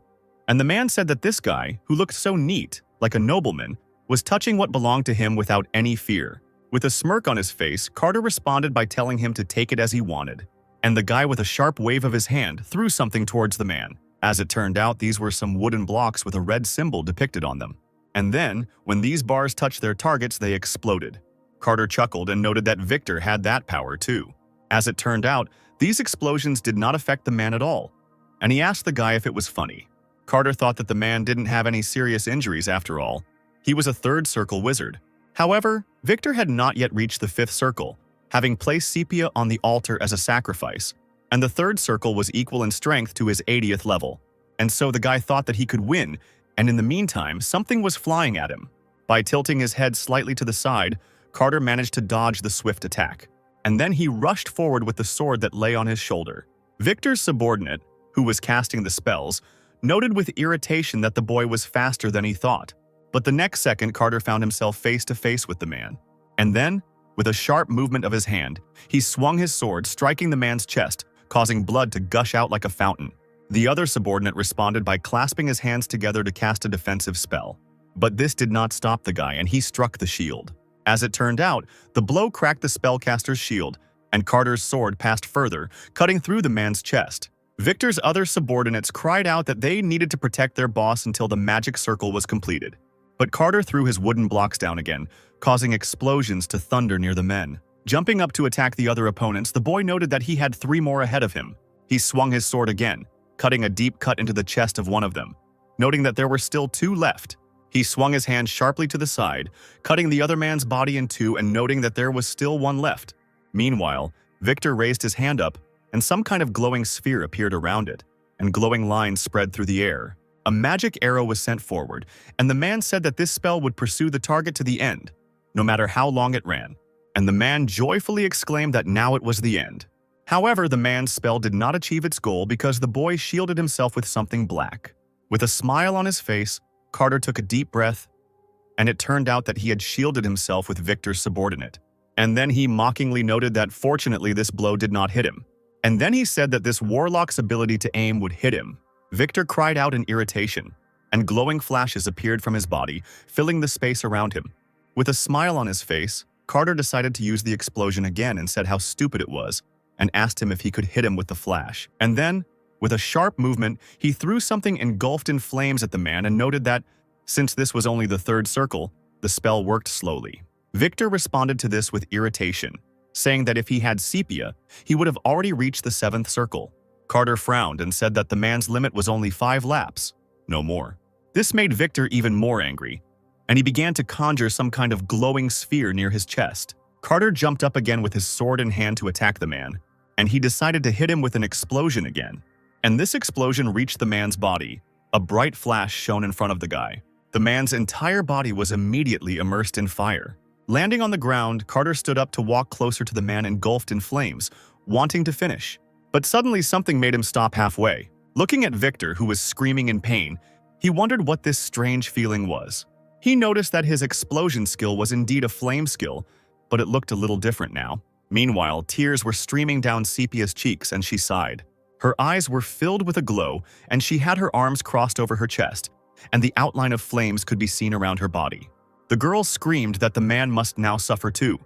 and the man said that this guy, who looked so neat, like a nobleman, was touching what belonged to him without any fear. With a smirk on his face, Carter responded by telling him to take it as he wanted. And the guy, with a sharp wave of his hand, threw something towards the man. As it turned out, these were some wooden blocks with a red symbol depicted on them. And then, when these bars touched their targets, they exploded. Carter chuckled and noted that Victor had that power too. As it turned out, these explosions did not affect the man at all, and he asked the guy if it was funny. Carter thought that the man didn't have any serious injuries after all. He was a third circle wizard. However, Victor had not yet reached the 5th circle, having placed Sepia on the altar as a sacrifice, and the 3rd circle was equal in strength to his 80th level. And so the guy thought that he could win, and in the meantime, something was flying at him. By tilting his head slightly to the side, Carter managed to dodge the swift attack, and then he rushed forward with the sword that lay on his shoulder. Victor's subordinate, who was casting the spells, noted with irritation that the boy was faster than he thought. But the next second, Carter found himself face to face with the man. And then, with a sharp movement of his hand, he swung his sword, striking the man's chest, causing blood to gush out like a fountain. The other subordinate responded by clasping his hands together to cast a defensive spell. But this did not stop the guy, and he struck the shield. As it turned out, the blow cracked the spellcaster's shield, and Carter's sword passed further, cutting through the man's chest. Victor's other subordinates cried out that they needed to protect their boss until the magic circle was completed. But Carter threw his wooden blocks down again, causing explosions to thunder near the men. Jumping up to attack the other opponents, the boy noted that he had 3 more ahead of him. He swung his sword again, cutting a deep cut into the chest of one of them. Noting that there were still 2 left, he swung his hand sharply to the side, cutting the other man's body in 2 and noting that there was still 1 left. Meanwhile, Victor raised his hand up, and some kind of glowing sphere appeared around it, and glowing lines spread through the air. A magic arrow was sent forward, and the man said that this spell would pursue the target to the end, no matter how long it ran. And the man joyfully exclaimed that now it was the end. However, the man's spell did not achieve its goal because the boy shielded himself with something black. With a smile on his face, Carter took a deep breath, and it turned out that he had shielded himself with Victor's subordinate. And then he mockingly noted that fortunately this blow did not hit him. And then he said that this warlock's ability to aim would hit him. Victor cried out in irritation, and glowing flashes appeared from his body, filling the space around him. With a smile on his face, Carter decided to use the explosion again and said how stupid it was, and asked him if he could hit him with the flash. And then, with a sharp movement, he threw something engulfed in flames at the man and noted that, since this was only the 3rd circle, the spell worked slowly. Victor responded to this with irritation, saying that if he had Sepia, he would have already reached the 7th circle. Carter frowned and said that the man's limit was only 5 laps, no more. This made Victor even more angry, and he began to conjure some kind of glowing sphere near his chest. Carter jumped up again with his sword in hand to attack the man, and he decided to hit him with an explosion again. And this explosion reached the man's body. A bright flash shone in front of the guy. The man's entire body was immediately immersed in fire. Landing on the ground, Carter stood up to walk closer to the man engulfed in flames, wanting to finish. But suddenly something made him stop halfway. Looking at Victor, who was screaming in pain, he wondered what this strange feeling was. He noticed that his explosion skill was indeed a flame skill, but it looked a little different now. Meanwhile, tears were streaming down Sepia's cheeks and she sighed. Her eyes were filled with a glow, and she had her arms crossed over her chest, and the outline of flames could be seen around her body. The girl screamed that the man must now suffer too,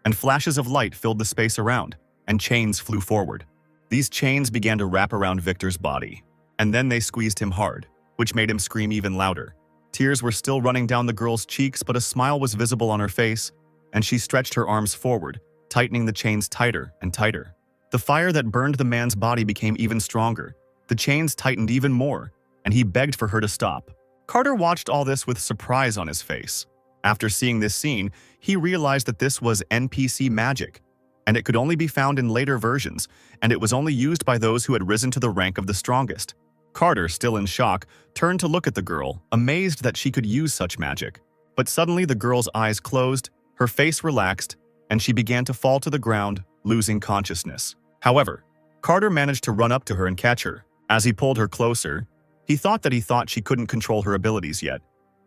and flashes of light filled the space around, and chains flew forward. These chains began to wrap around Victor's body, and then they squeezed him hard, which made him scream even louder. Tears were still running down the girl's cheeks, but a smile was visible on her face, and she stretched her arms forward, tightening the chains tighter and tighter. The fire that burned the man's body became even stronger. The chains tightened even more, and he begged for her to stop. Carter watched all this with surprise on his face. After seeing this scene, he realized that this was NPC magic, and it could only be found in later versions, and it was only used by those who had risen to the rank of the strongest. Carter, still in shock, turned to look at the girl, amazed that she could use such magic. But suddenly the girl's eyes closed, her face relaxed, and she began to fall to the ground, losing consciousness. However, Carter managed to run up to her and catch her. As he pulled her closer, he thought she couldn't control her abilities yet,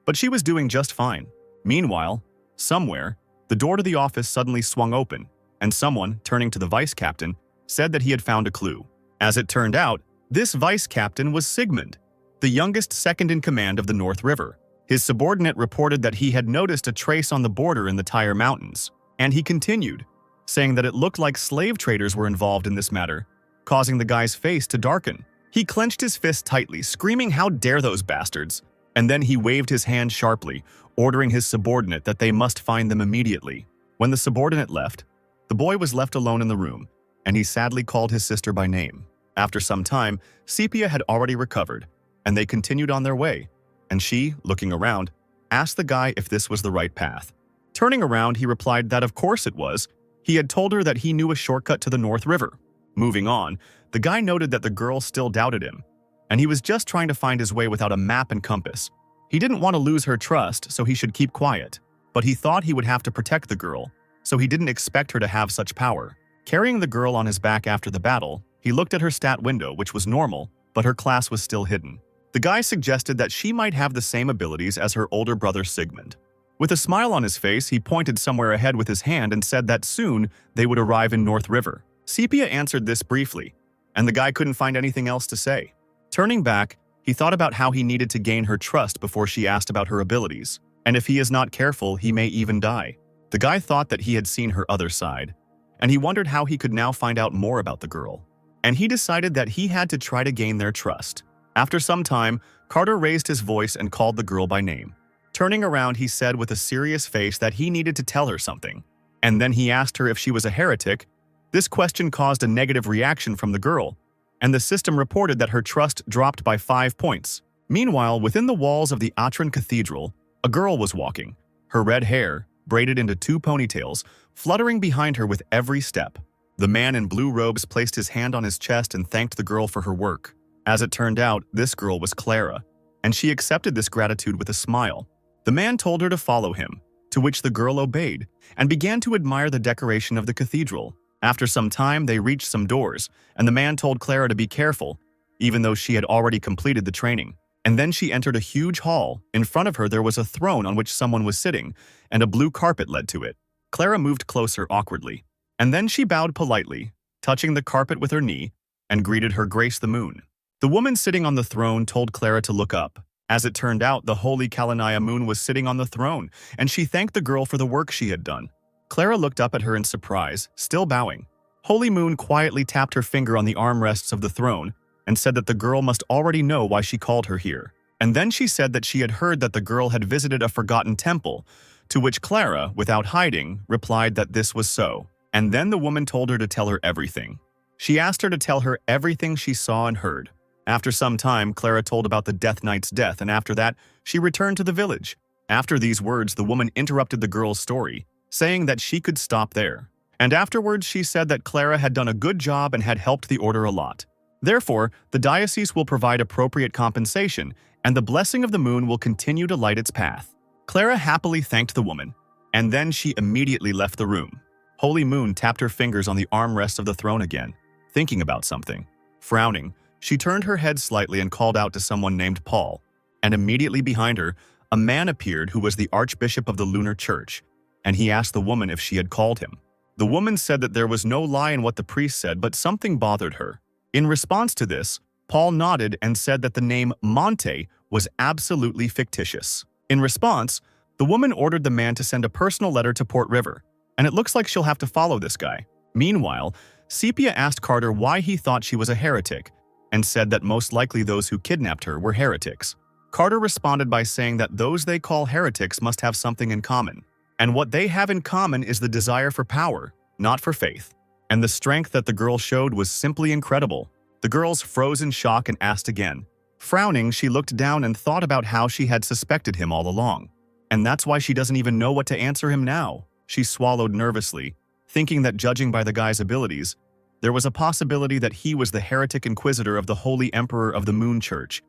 but she was doing just fine. Meanwhile, somewhere, the door to the office suddenly swung open, and someone, turning to the vice captain, said that he had found a clue. As it turned out, this vice captain was Sigmund, the youngest second in command of the North River. His subordinate reported that he had noticed a trace on the border in the Tyre Mountains, and he continued, saying that it looked like slave traders were involved in this matter, causing the guy's face to darken. He clenched his fist tightly, screaming, "How dare those bastards!" And then he waved his hand sharply, ordering his subordinate that they must find them immediately. When the subordinate left, the boy was left alone in the room, and he sadly called his sister by name. After some time, Sepia had already recovered, and they continued on their way, and she, looking around, asked the guy if this was the right path. Turning around, he replied that of course it was. He had told her that he knew a shortcut to the North River. Moving on, the guy noted that the girl still doubted him, and he was just trying to find his way without a map and compass. He didn't want to lose her trust, so he should keep quiet, but he thought he would have to protect the girl, so he didn't expect her to have such power. Carrying the girl on his back after the battle, he looked at her stat window, which was normal, but her class was still hidden. The guy suggested that she might have the same abilities as her older brother Sigmund. With a smile on his face, he pointed somewhere ahead with his hand and said that soon they would arrive in North River. Sepia answered this briefly, and the guy couldn't find anything else to say. Turning back, he thought about how he needed to gain her trust before she asked about her abilities, and if he is not careful, he may even die. The guy thought that he had seen her other side, and he wondered how he could now find out more about the girl. And he decided that he had to try to gain their trust. After some time, Carter raised his voice and called the girl by name. Turning around, he said with a serious face that he needed to tell her something. And then he asked her if she was a heretic. This question caused a negative reaction from the girl, and the system reported that her trust dropped by 5 points. Meanwhile, within the walls of the Atron Cathedral, a girl was walking, her red hair, braided into 2 ponytails, fluttering behind her with every step. The man in blue robes placed his hand on his chest and thanked the girl for her work. As it turned out, this girl was Clara, and she accepted this gratitude with a smile. The man told her to follow him, to which the girl obeyed, and began to admire the decoration of the cathedral. After some time, they reached some doors, and the man told Clara to be careful, even though she had already completed the training. And then she entered a huge hall. In front of her there was a throne on which someone was sitting, and a blue carpet led to it. Clara moved closer awkwardly, and then she bowed politely, touching the carpet with her knee, and greeted her Grace the Moon. The woman sitting on the throne told Clara to look up. As it turned out, the holy Kalanaya moon was sitting on the throne, and she thanked the girl for the work she had done. Clara looked up at her in surprise, still bowing. Holy Moon quietly tapped her finger on the armrests of the throne and said that the girl must already know why she called her here. And then she said that she had heard that the girl had visited a forgotten temple, to which Clara, without hiding, replied that this was so. And then the woman told her to tell her everything. She asked her to tell her everything she saw and heard. After some time, Clara told about the Death Knight's death, and after that, she returned to the village. After these words, the woman interrupted the girl's story, saying that she could stop there. And afterwards, she said that Clara had done a good job and had helped the order a lot. Therefore, the diocese will provide appropriate compensation, and the blessing of the moon will continue to light its path. Clara happily thanked the woman, and then she immediately left the room. Holy Moon tapped her fingers on the armrest of the throne again, thinking about something. Frowning, she turned her head slightly and called out to someone named Paul, and immediately behind her, a man appeared who was the Archbishop of the Lunar Church, and he asked the woman if she had called him. The woman said that there was no lie in what the priest said, but something bothered her. In response to this, Paul nodded and said that the name Monte was absolutely fictitious. In response, the woman ordered the man to send a personal letter to Port River, and it looks like she'll have to follow this guy. Meanwhile, Sepia asked Carter why he thought she was a heretic, and said that most likely those who kidnapped her were heretics. Carter responded by saying that those they call heretics must have something in common, and what they have in common is the desire for power, not for faith. And the strength that the girl showed was simply incredible. The girls froze in shock and asked again. Frowning, she looked down and thought about how she had suspected him all along. And that's why she doesn't even know what to answer him now. She swallowed nervously, thinking that judging by the guy's abilities, there was a possibility that he was the heretic inquisitor of the Holy Emperor of the Moon Church.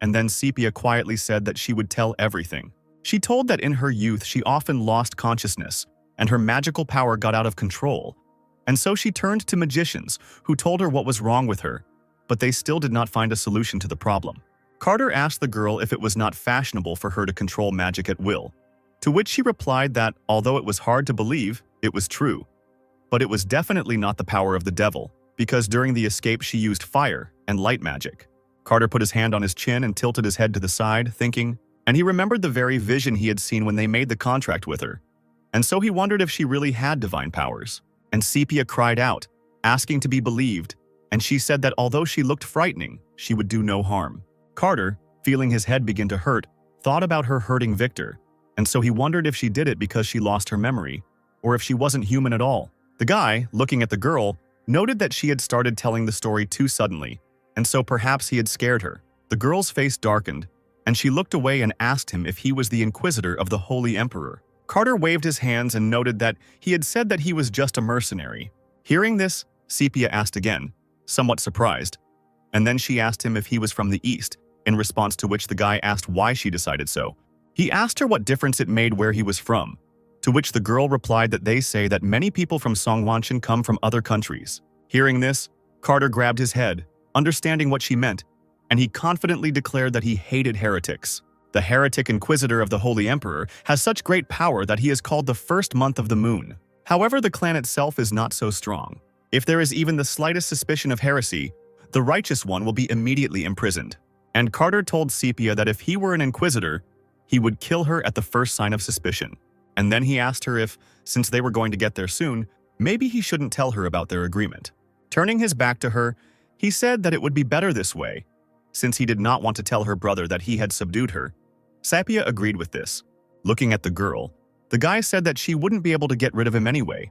And then Sepia quietly said that she would tell everything. She told that in her youth she often lost consciousness, and her magical power got out of control. And so she turned to magicians, who told her what was wrong with her, but they still did not find a solution to the problem. Carter asked the girl if it was not fashionable for her to control magic at will, to which she replied that, although it was hard to believe, it was true. But it was definitely not the power of the devil, because during the escape she used fire and light magic. Carter put his hand on his chin and tilted his head to the side, thinking, and he remembered the very vision he had seen when they made the contract with her. And so he wondered if she really had divine powers. And Sepia cried out, asking to be believed, and she said that although she looked frightening, she would do no harm. Carter, feeling his head begin to hurt, thought about her hurting Victor, and so he wondered if she did it because she lost her memory, or if she wasn't human at all. The guy, looking at the girl, noted that she had started telling the story too suddenly, and so perhaps he had scared her. The girl's face darkened, and she looked away and asked him if he was the Inquisitor of the Holy Emperor. Carter waved his hands and noted that he had said that he was just a mercenary. Hearing this, Sepia asked again, somewhat surprised, and then she asked him if he was from the East, in response to which the guy asked why she decided so. He asked her what difference it made where he was from, to which the girl replied that they say that many people from Songwanshan come from other countries. Hearing this, Carter grabbed his head, understanding what she meant, and he confidently declared that he hated heretics. The heretic inquisitor of the Holy Emperor has such great power that he is called the first month of the moon. However, the clan itself is not so strong. If there is even the slightest suspicion of heresy, the righteous one will be immediately imprisoned. And Carter told Sepia that if he were an inquisitor, he would kill her at the first sign of suspicion. And then he asked her if, since they were going to get there soon, maybe he shouldn't tell her about their agreement. Turning his back to her, he said that it would be better this way, since he did not want to tell her brother that he had subdued her. Sepia agreed with this. Looking at the girl, the guy said that she wouldn't be able to get rid of him anyway,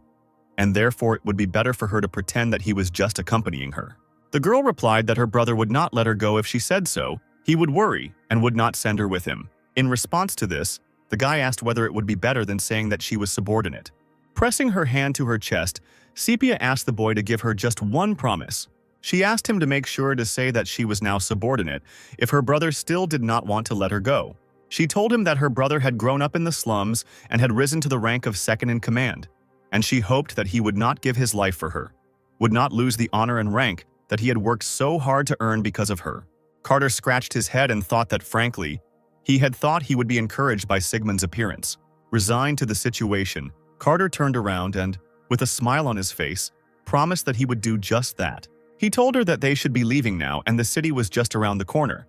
and therefore it would be better for her to pretend that he was just accompanying her. The girl replied that her brother would not let her go if she said so. He would worry and would not send her with him. In response to this, the guy asked whether it would be better than saying that she was subordinate. Pressing her hand to her chest, Sepia asked the boy to give her just one promise. She asked him to make sure to say that she was now subordinate if her brother still did not want to let her go. She told him that her brother had grown up in the slums and had risen to the rank of second in command, and she hoped that he would not give his life for her, would not lose the honor and rank that he had worked so hard to earn because of her. Carter scratched his head and thought that, frankly, he had thought he would be encouraged by Sigmund's appearance. Resigned to the situation, Carter turned around and, with a smile on his face, promised that he would do just that. He told her that they should be leaving now and the city was just around the corner.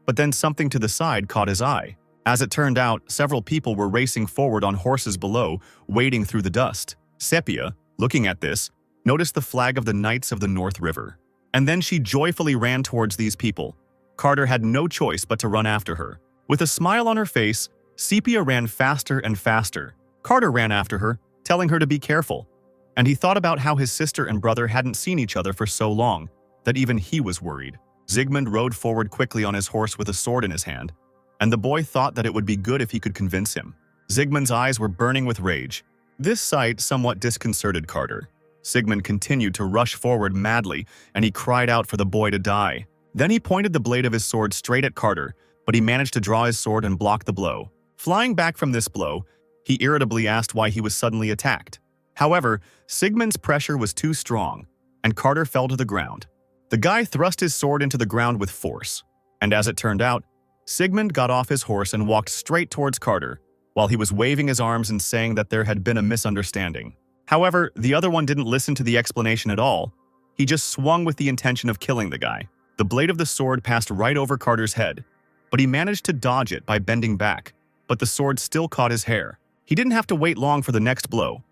But then something to the side caught his eye. As it turned out, several people were racing forward on horses below, wading through the dust. Sepia, looking at this, noticed the flag of the Knights of the North River. And then she joyfully ran towards these people. Carter had no choice but to run after her. With a smile on her face, Sepia ran faster and faster. Carter ran after her, telling her to be careful. And he thought about how his sister and brother hadn't seen each other for so long, that even he was worried. Sigmund rode forward quickly on his horse with a sword in his hand, and the boy thought that it would be good if he could convince him. Sigmund's eyes were burning with rage. This sight somewhat disconcerted Carter. Sigmund continued to rush forward madly, and he cried out for the boy to die. Then he pointed the blade of his sword straight at Carter, but he managed to draw his sword and block the blow. Flying back from this blow, he irritably asked why he was suddenly attacked. However, Sigmund's pressure was too strong, and Carter fell to the ground. The guy thrust his sword into the ground with force, and as it turned out, Sigmund got off his horse and walked straight towards Carter, while he was waving his arms and saying that there had been a misunderstanding. However, the other one didn't listen to the explanation at all. He just swung with the intention of killing the guy. The blade of the sword passed right over Carter's head, but he managed to dodge it by bending back, but the sword still caught his hair. He didn't have to wait long for the next blow,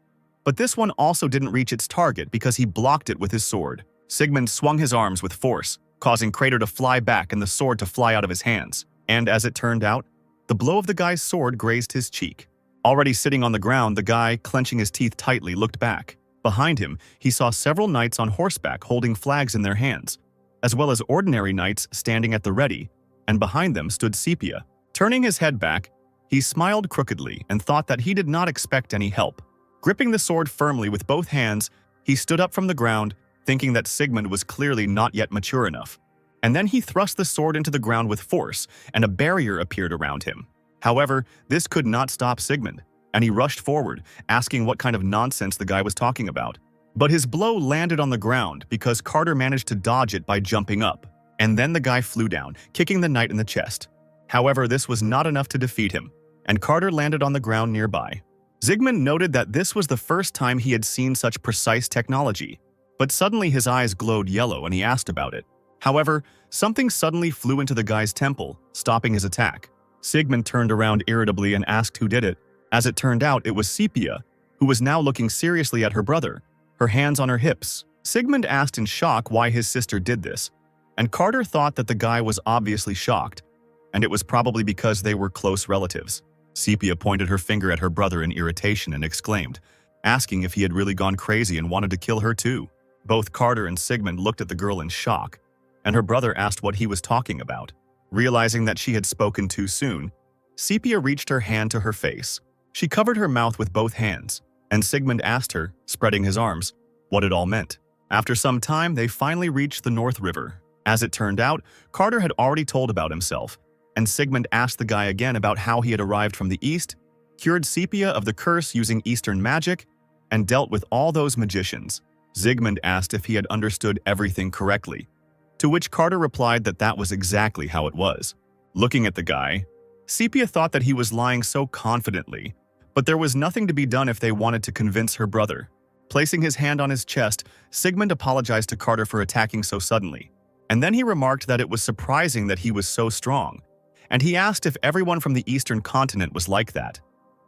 but this one also didn't reach its target because he blocked it with his sword. Sigmund swung his arms with force, causing Crater to fly back and the sword to fly out of his hands. And as it turned out, the blow of the guy's sword grazed his cheek. Already sitting on the ground, the guy, clenching his teeth tightly, looked back. Behind him, he saw several knights on horseback holding flags in their hands, as well as ordinary knights standing at the ready, and behind them stood Sepia. Turning his head back, he smiled crookedly and thought that he did not expect any help. Gripping the sword firmly with both hands, he stood up from the ground, thinking that Sigmund was clearly not yet mature enough. And then he thrust the sword into the ground with force, and a barrier appeared around him. However, this could not stop Sigmund, and he rushed forward, asking what kind of nonsense the guy was talking about. But his blow landed on the ground because Carter managed to dodge it by jumping up, and then the guy flew down, kicking the knight in the chest. However, this was not enough to defeat him, and Carter landed on the ground nearby. Sigmund noted that this was the first time he had seen such precise technology, but suddenly his eyes glowed yellow and he asked about it. However, something suddenly flew into the guy's temple, stopping his attack. Sigmund turned around irritably and asked who did it. As it turned out, it was Sepia, who was now looking seriously at her brother, her hands on her hips. Sigmund asked in shock why his sister did this, and Carter thought that the guy was obviously shocked, and it was probably because they were close relatives. Sepia pointed her finger at her brother in irritation and exclaimed, asking if he had really gone crazy and wanted to kill her too. Both Carter and Sigmund looked at the girl in shock, and her brother asked what he was talking about. Realizing that she had spoken too soon, Sepia reached her hand to her face. She covered her mouth with both hands, and Sigmund asked her, spreading his arms, what it all meant. After some time, they finally reached the North River. As it turned out, Carter had already told about himself, and Sigmund asked the guy again about how he had arrived from the east, cured Sepia of the curse using Eastern magic, and dealt with all those magicians. Sigmund asked if he had understood everything correctly, to which Carter replied that that was exactly how it was. Looking at the guy, Sepia thought that he was lying so confidently, but there was nothing to be done if they wanted to convince her brother. Placing his hand on his chest, Sigmund apologized to Carter for attacking so suddenly, and then he remarked that it was surprising that he was so strong, and he asked if everyone from the Eastern continent was like that.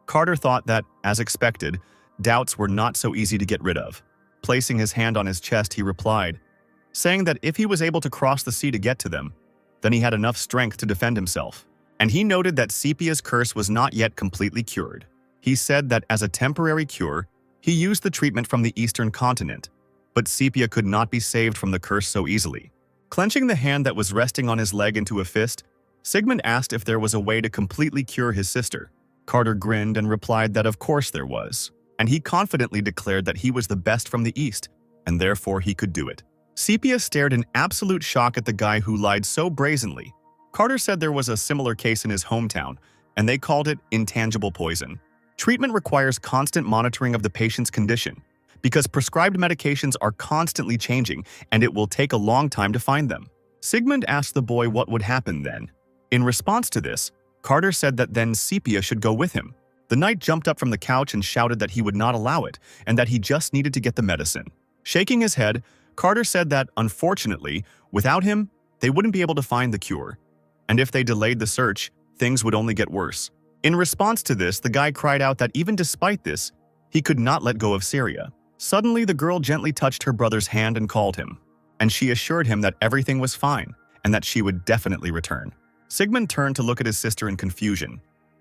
Carter thought that, as expected, doubts were not so easy to get rid of. Placing his hand on his chest, he replied, saying that if he was able to cross the sea to get to them, then he had enough strength to defend himself. And he noted that Sepia's curse was not yet completely cured. He said that as a temporary cure, he used the treatment from the Eastern continent, but Sepia could not be saved from the curse so easily. Clenching the hand that was resting on his leg into a fist, Sigmund asked if there was a way to completely cure his sister. Carter grinned and replied that of course there was, and he confidently declared that he was the best from the East, and therefore he could do it. Sepia stared in absolute shock at the guy who lied so brazenly. Carter said there was a similar case in his hometown, and they called it intangible poison. Treatment requires constant monitoring of the patient's condition, because prescribed medications are constantly changing, and it will take a long time to find them. Sigmund asked the boy what would happen then. In response to this, Carter said that then Sepia should go with him. The knight jumped up from the couch and shouted that he would not allow it, and that he just needed to get the medicine. Shaking his head, Carter said that, unfortunately, without him, they wouldn't be able to find the cure, and if they delayed the search, things would only get worse. In response to this, the guy cried out that even despite this, he could not let go of Syria. Suddenly, the girl gently touched her brother's hand and called him, and she assured him that everything was fine and that she would definitely return. Sigmund turned to look at his sister in confusion,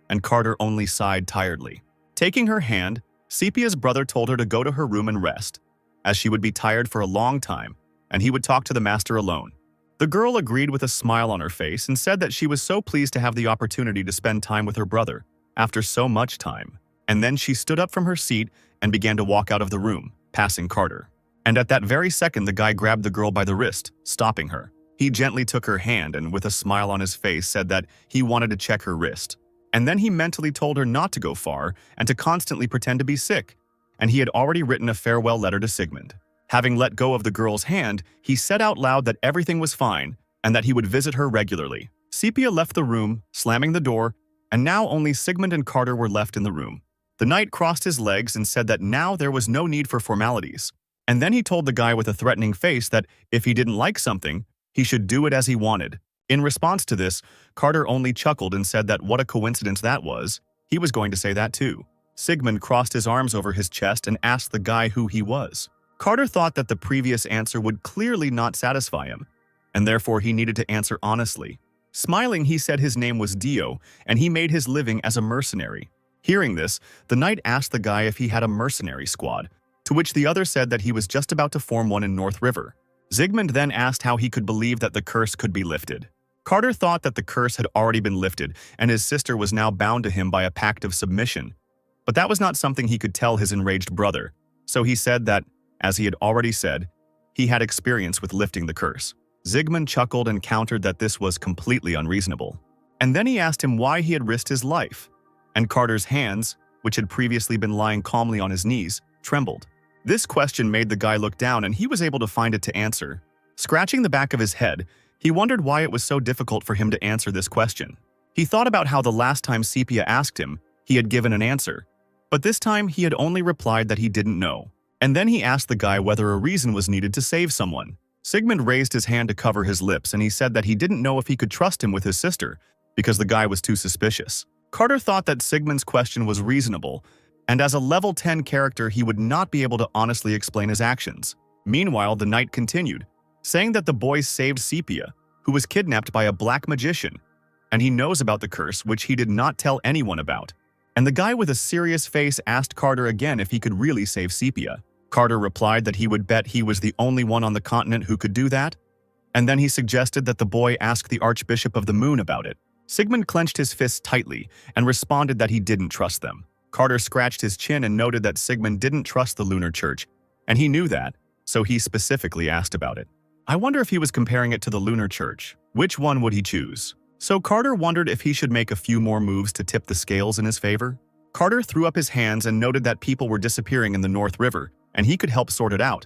and Carter only sighed tiredly. Taking her hand, Sepia's brother told her to go to her room and rest, as she would be tired for a long time, and he would talk to the master alone. The girl agreed with a smile on her face and said that she was so pleased to have the opportunity to spend time with her brother after so much time. And then she stood up from her seat and began to walk out of the room, passing Carter. And at that very second, the guy grabbed the girl by the wrist, stopping her. He gently took her hand and, with a smile on his face, said that he wanted to check her wrist. And then he mentally told her not to go far and to constantly pretend to be sick. And he had already written a farewell letter to Sigmund. Having let go of the girl's hand, he said out loud that everything was fine and that he would visit her regularly. Sepia left the room, slamming the door, and now only Sigmund and Carter were left in the room. The knight crossed his legs and said that now there was no need for formalities. And then he told the guy with a threatening face that if he didn't like something, he should do it as he wanted. In response to this, Carter only chuckled and said that what a coincidence that was. He was going to say that too. Sigmund crossed his arms over his chest and asked the guy who he was. Carter thought that the previous answer would clearly not satisfy him, and therefore he needed to answer honestly. Smiling, he said his name was Dio, and he made his living as a mercenary. Hearing this, the knight asked the guy if he had a mercenary squad, to which the other said that he was just about to form one in North River. Sigmund then asked how he could believe that the curse could be lifted. Carter thought that the curse had already been lifted, and his sister was now bound to him by a pact of submission. But that was not something he could tell his enraged brother, so he said that, as he had already said, he had experience with lifting the curse. Sigmund chuckled and countered that this was completely unreasonable. And then he asked him why he had risked his life. And Carter's hands, which had previously been lying calmly on his knees, trembled. This question made the guy look down, and he was able to find it to answer. Scratching the back of his head, he wondered why it was so difficult for him to answer this question. He thought about how the last time Sepia asked him, he had given an answer. But this time, he had only replied that he didn't know. And then he asked the guy whether a reason was needed to save someone. Sigmund raised his hand to cover his lips, and he said that he didn't know if he could trust him with his sister, because the guy was too suspicious. Carter thought that Sigmund's question was reasonable, and as a level 10 character, he would not be able to honestly explain his actions. Meanwhile, the knight continued, saying that the boys saved Sepia, who was kidnapped by a black magician, and he knows about the curse, which he did not tell anyone about. And the guy with a serious face asked Carter again if he could really save Sepia. Carter replied that he would bet he was the only one on the continent who could do that, and then he suggested that the boy ask the Archbishop of the Moon about it. Sigmund clenched his fists tightly and responded that he didn't trust them. Carter scratched his chin and noted that Sigmund didn't trust the Lunar Church, and he knew that, so he specifically asked about it. I wonder if he was comparing it to the Lunar Church. Which one would he choose? So Carter wondered if he should make a few more moves to tip the scales in his favor. Carter threw up his hands and noted that people were disappearing in the North River, and he could help sort it out.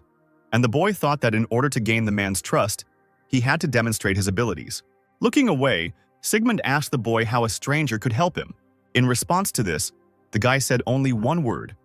And the boy thought that in order to gain the man's trust, he had to demonstrate his abilities. Looking away, Sigmund asked the boy how a stranger could help him. In response to this, the guy said only one word,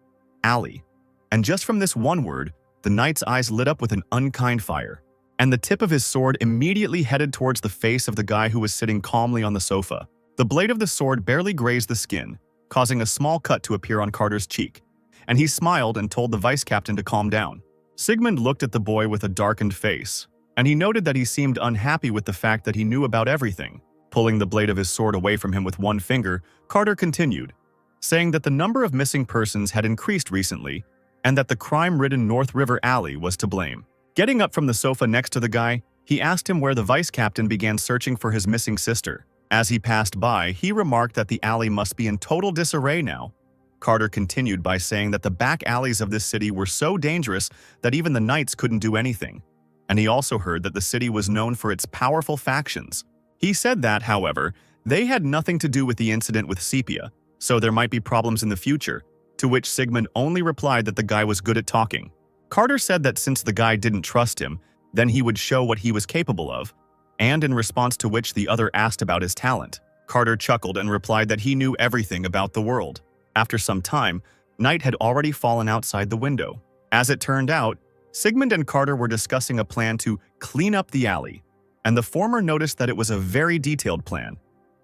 alley. And just from this one word, the knight's eyes lit up with an unkind fire, and the tip of his sword immediately headed towards the face of the guy who was sitting calmly on the sofa. The blade of the sword barely grazed the skin, causing a small cut to appear on Carter's cheek, and he smiled and told the vice captain to calm down. Sigmund looked at the boy with a darkened face, and he noted that he seemed unhappy with the fact that he knew about everything. Pulling the blade of his sword away from him with one finger, Carter continued, saying that the number of missing persons had increased recently and that the crime-ridden North River Alley was to blame. Getting up from the sofa next to the guy, he asked him where the vice captain began searching for his missing sister. As he passed by, he remarked that the alley must be in total disarray now. Carter continued by saying that the back alleys of this city were so dangerous that even the knights couldn't do anything. And he also heard that the city was known for its powerful factions. He said that, however, they had nothing to do with the incident with Sepia, so there might be problems in the future, to which Sigmund only replied that the guy was good at talking. Carter said that since the guy didn't trust him, then he would show what he was capable of, and in response to which the other asked about his talent. Carter chuckled and replied that he knew everything about the world. After some time, night had already fallen outside the window. As it turned out, Sigmund and Carter were discussing a plan to clean up the alley, and the former noticed that it was a very detailed plan,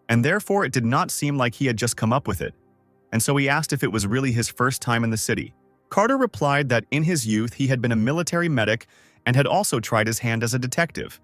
and therefore it did not seem like he had just come up with it, and so he asked if it was really his first time in the city. Carter replied that in his youth he had been a military medic and had also tried his hand as a detective.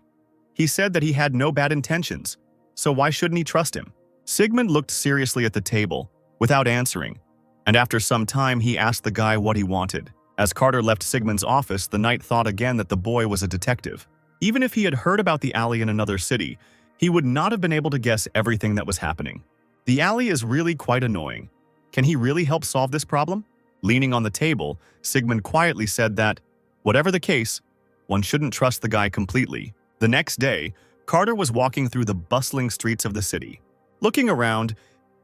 He said that he had no bad intentions, so why shouldn't he trust him? Sigmund looked seriously at the table, without answering, and after some time he asked the guy what he wanted. As Carter left Sigmund's office, the knight thought again that the boy was a detective. Even if he had heard about the alley in another city, he would not have been able to guess everything that was happening. The alley is really quite annoying. Can he really help solve this problem? Leaning on the table, Sigmund quietly said that, whatever the case, one shouldn't trust the guy completely. The next day, Carter was walking through the bustling streets of the city. Looking around,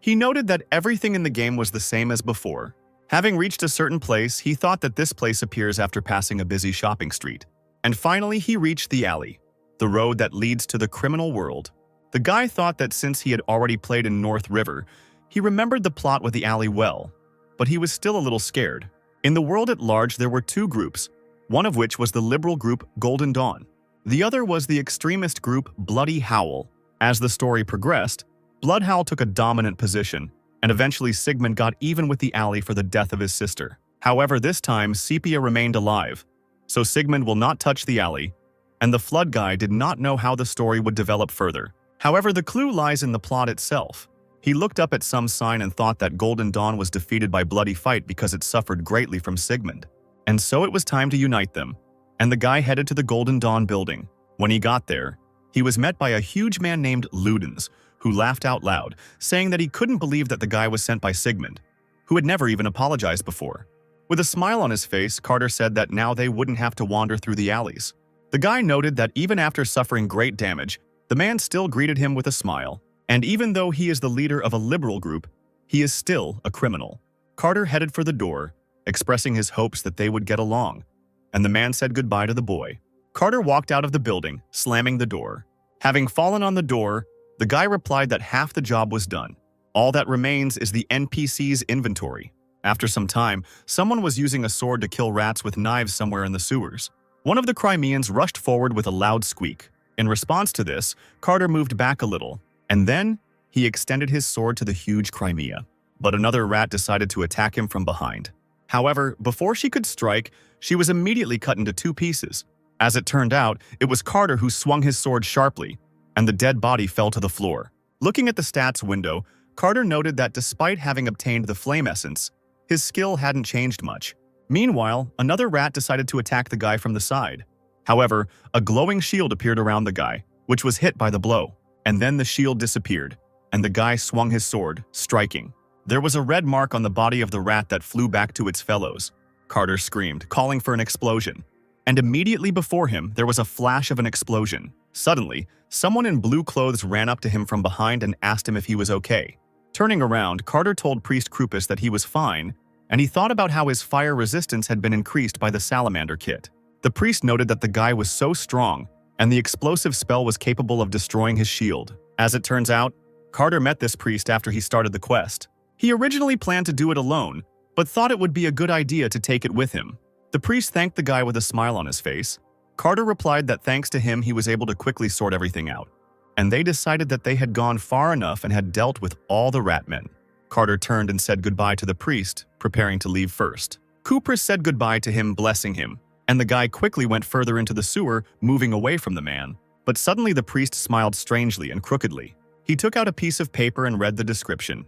he noted that everything in the game was the same as before. Having reached a certain place, he thought that this place appears after passing a busy shopping street. And finally, he reached the alley, the road that leads to the criminal world. The guy thought that since he had already played in North River, he remembered the plot with the alley well, but he was still a little scared. In the world at large, there were two groups, one of which was the liberal group Golden Dawn. The other was the extremist group Bloody Howl. As the story progressed, Bloodhowl took a dominant position, and eventually Sigmund got even with the alley for the death of his sister. However, this time Sepia remained alive, so Sigmund will not touch the alley, and the Flood guy did not know how the story would develop further. However, the clue lies in the plot itself. He looked up at some sign and thought that Golden Dawn was defeated by bloody fight because it suffered greatly from Sigmund. And so it was time to unite them, and the guy headed to the Golden Dawn building. When he got there, he was met by a huge man named Ludens, who laughed out loud, saying that he couldn't believe that the guy was sent by Sigmund, who had never even apologized before. With a smile on his face, Carter said that now they wouldn't have to wander through the alleys. The guy noted that even after suffering great damage, the man still greeted him with a smile, and even though he is the leader of a liberal group, he is still a criminal. Carter headed for the door, expressing his hopes that they would get along, and the man said goodbye to the boy. Carter walked out of the building, slamming the door. Having fallen on the door, the guy replied that half the job was done. All that remains is the NPC's inventory. After some time, someone was using a sword to kill rats with knives somewhere in the sewers. One of the Crimeans rushed forward with a loud squeak. In response to this, Carter moved back a little, and then he extended his sword to the huge Crimea. But another rat decided to attack him from behind. However, before she could strike, she was immediately cut into two pieces. As it turned out, it was Carter who swung his sword sharply, and the dead body fell to the floor. Looking at the stats window, Carter noted that despite having obtained the flame essence, his skill hadn't changed much. Meanwhile, another rat decided to attack the guy from the side. However, a glowing shield appeared around the guy, which was hit by the blow, and then the shield disappeared, and the guy swung his sword, striking. There was a red mark on the body of the rat that flew back to its fellows. Carter screamed, calling for an explosion. And immediately before him, there was a flash of an explosion. Suddenly, someone in blue clothes ran up to him from behind and asked him if he was okay. Turning around, Carter told Priest Krupus that he was fine, and he thought about how his fire resistance had been increased by the salamander kit. The priest noted that the guy was so strong, and the explosive spell was capable of destroying his shield. As it turns out, Carter met this priest after he started the quest. He originally planned to do it alone, but thought it would be a good idea to take it with him. The priest thanked the guy with a smile on his face. Carter replied that thanks to him he was able to quickly sort everything out, and they decided that they had gone far enough and had dealt with all the ratmen. Carter turned and said goodbye to the priest, preparing to leave first. Kupris said goodbye to him, blessing him, and the guy quickly went further into the sewer, moving away from the man. But suddenly the priest smiled strangely and crookedly. He took out a piece of paper and read the description.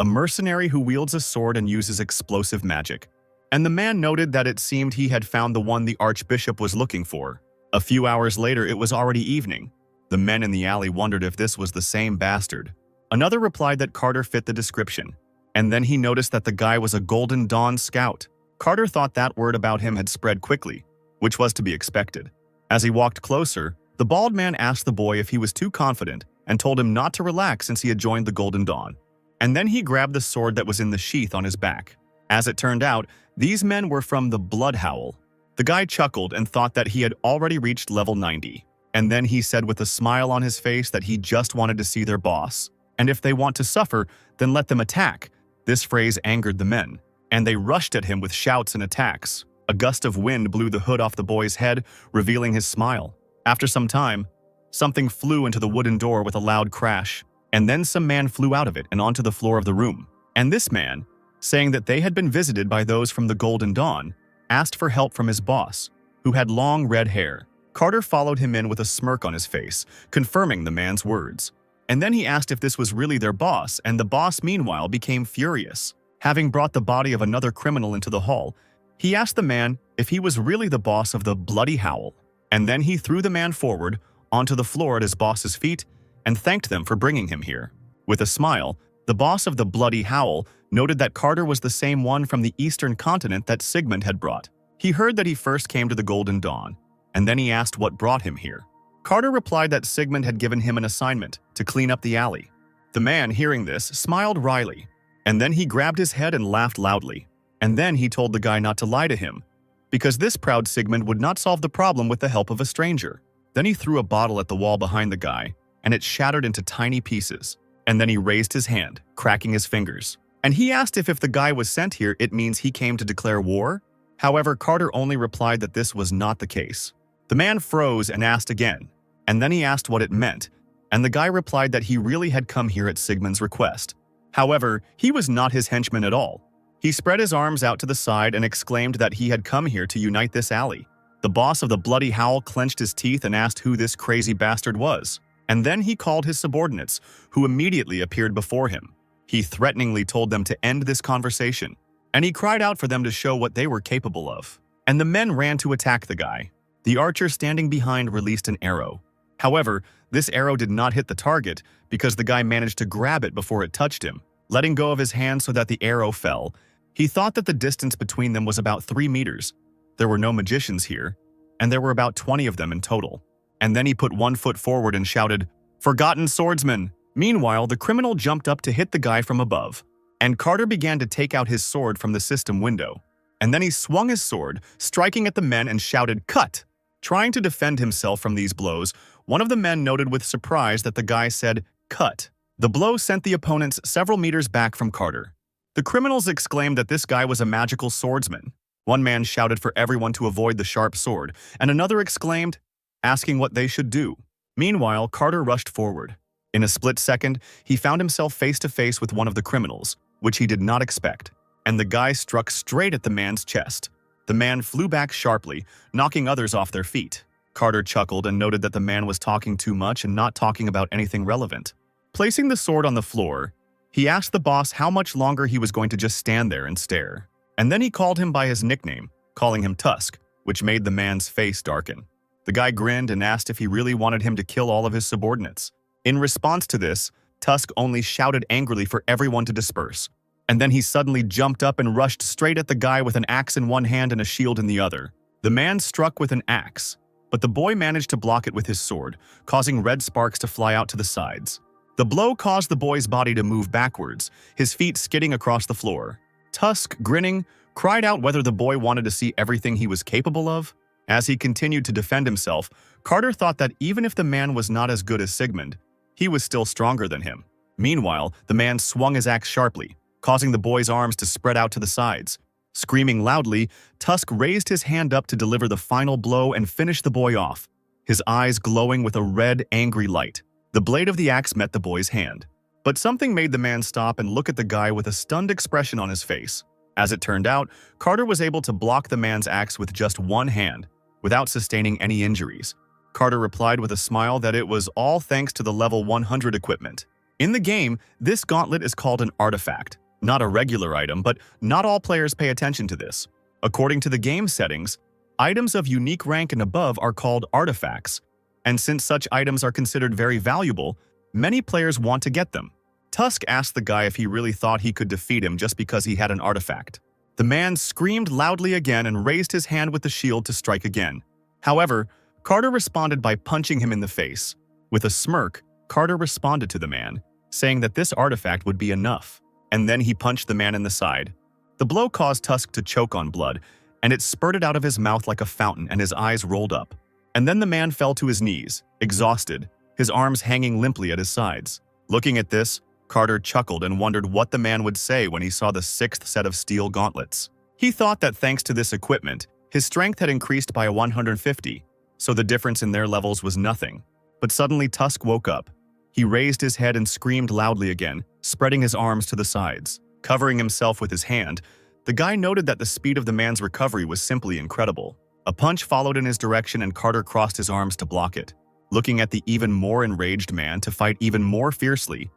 A mercenary who wields a sword and uses explosive magic. And the man noted that it seemed he had found the one the archbishop was looking for. A few hours later, it was already evening. The men in the alley wondered if this was the same bastard. Another replied that Carter fit the description, and then he noticed that the guy was a Golden Dawn scout. Carter thought that word about him had spread quickly, which was to be expected. As he walked closer, the bald man asked the boy if he was too confident and told him not to relax since he had joined the Golden Dawn. And then he grabbed the sword that was in the sheath on his back. As it turned out, these men were from the Bloodhowl. The guy chuckled and thought that he had already reached level 90. And then he said with a smile on his face that he just wanted to see their boss. And if they want to suffer, then let them attack. This phrase angered the men, and they rushed at him with shouts and attacks. A gust of wind blew the hood off the boy's head, revealing his smile. After some time, something flew into the wooden door with a loud crash, and then some man flew out of it and onto the floor of the room. And this man, saying that they had been visited by those from the Golden Dawn, asked for help from his boss, who had long red hair. Carter followed him in with a smirk on his face, confirming the man's words. And then he asked if this was really their boss, and the boss meanwhile became furious. Having brought the body of another criminal into the hall, he asked the man if he was really the boss of the Bloody Howl. And then he threw the man forward onto the floor at his boss's feet and thanked them for bringing him here. With a smile, the boss of the Bloody Howl noted that Carter was the same one from the eastern continent that Sigmund had brought. He heard that he first came to the Golden Dawn, and then he asked what brought him here. Carter replied that Sigmund had given him an assignment to clean up the alley. The man, hearing this, smiled wryly, and then he grabbed his head and laughed loudly. And then he told the guy not to lie to him, because this proud Sigmund would not solve the problem with the help of a stranger. Then he threw a bottle at the wall behind the guy, and it shattered into tiny pieces. And then he raised his hand, cracking his fingers. And he asked if the guy was sent here, it means he came to declare war? However, Carter only replied that this was not the case. The man froze and asked again, and then he asked what it meant, and the guy replied that he really had come here at Sigmund's request. However, he was not his henchman at all. He spread his arms out to the side and exclaimed that he had come here to unite this alley. The boss of the Bloody Howl clenched his teeth and asked who this crazy bastard was. And then he called his subordinates, who immediately appeared before him. He threateningly told them to end this conversation, and he cried out for them to show what they were capable of. And the men ran to attack the guy. The archer standing behind released an arrow. However, this arrow did not hit the target because the guy managed to grab it before it touched him, letting go of his hand so that the arrow fell. He thought that the distance between them was about 3 meters. There were no magicians here, and there were about 20 of them in total. And then he put one foot forward and shouted, "Forgotten swordsman!" Meanwhile, the criminal jumped up to hit the guy from above, and Carter began to take out his sword from the system window. And then he swung his sword, striking at the men and shouted, "Cut!" Trying to defend himself from these blows, one of the men noted with surprise that the guy said, "Cut." The blow sent the opponents several meters back from Carter. The criminals exclaimed that this guy was a magical swordsman. One man shouted for everyone to avoid the sharp sword, and another exclaimed, asking what they should do. Meanwhile, Carter rushed forward. In a split second, he found himself face to face with one of the criminals, which he did not expect, and the guy struck straight at the man's chest. The man flew back sharply, knocking others off their feet. Carter chuckled and noted that the man was talking too much and not talking about anything relevant. Placing the sword on the floor, he asked the boss how much longer he was going to just stand there and stare. And then he called him by his nickname, calling him Tusk, which made the man's face darken. The guy grinned and asked if he really wanted him to kill all of his subordinates. In response to this, Tusk only shouted angrily for everyone to disperse. And then he suddenly jumped up and rushed straight at the guy with an axe in one hand and a shield in the other. The man struck with an axe, but the boy managed to block it with his sword, causing red sparks to fly out to the sides. The blow caused the boy's body to move backwards, his feet skidding across the floor. Tusk, grinning, cried out whether the boy wanted to see everything he was capable of. As he continued to defend himself, Carter thought that even if the man was not as good as Sigmund, he was still stronger than him. Meanwhile, the man swung his axe sharply, causing the boy's arms to spread out to the sides. Screaming loudly, Tusk raised his hand up to deliver the final blow and finish the boy off, his eyes glowing with a red, angry light. The blade of the axe met the boy's hand. But something made the man stop and look at the guy with a stunned expression on his face. As it turned out, Carter was able to block the man's axe with just one hand, without sustaining any injuries. Carter replied with a smile that it was all thanks to the level 100 equipment. In the game, this gauntlet is called an artifact, not a regular item, but not all players pay attention to this. According to the game settings, items of unique rank and above are called artifacts, and since such items are considered very valuable, many players want to get them. Tusk asked the guy if he really thought he could defeat him just because he had an artifact. The man screamed loudly again and raised his hand with the shield to strike again. However, Carter responded by punching him in the face. With a smirk, Carter responded to the man, saying that this artifact would be enough, and then he punched the man in the side. The blow caused Tusk to choke on blood, and it spurted out of his mouth like a fountain and his eyes rolled up. And then the man fell to his knees, exhausted, his arms hanging limply at his sides. Looking at this, Carter chuckled and wondered what the man would say when he saw the 6th set of steel gauntlets. He thought that thanks to this equipment, his strength had increased by 150, so the difference in their levels was nothing. But suddenly Tusk woke up. He raised his head and screamed loudly again, spreading his arms to the sides. Covering himself with his hand, the guy noted that the speed of the man's recovery was simply incredible. A punch followed in his direction and Carter crossed his arms to block it. Looking at the even more enraged man to fight even more fiercely,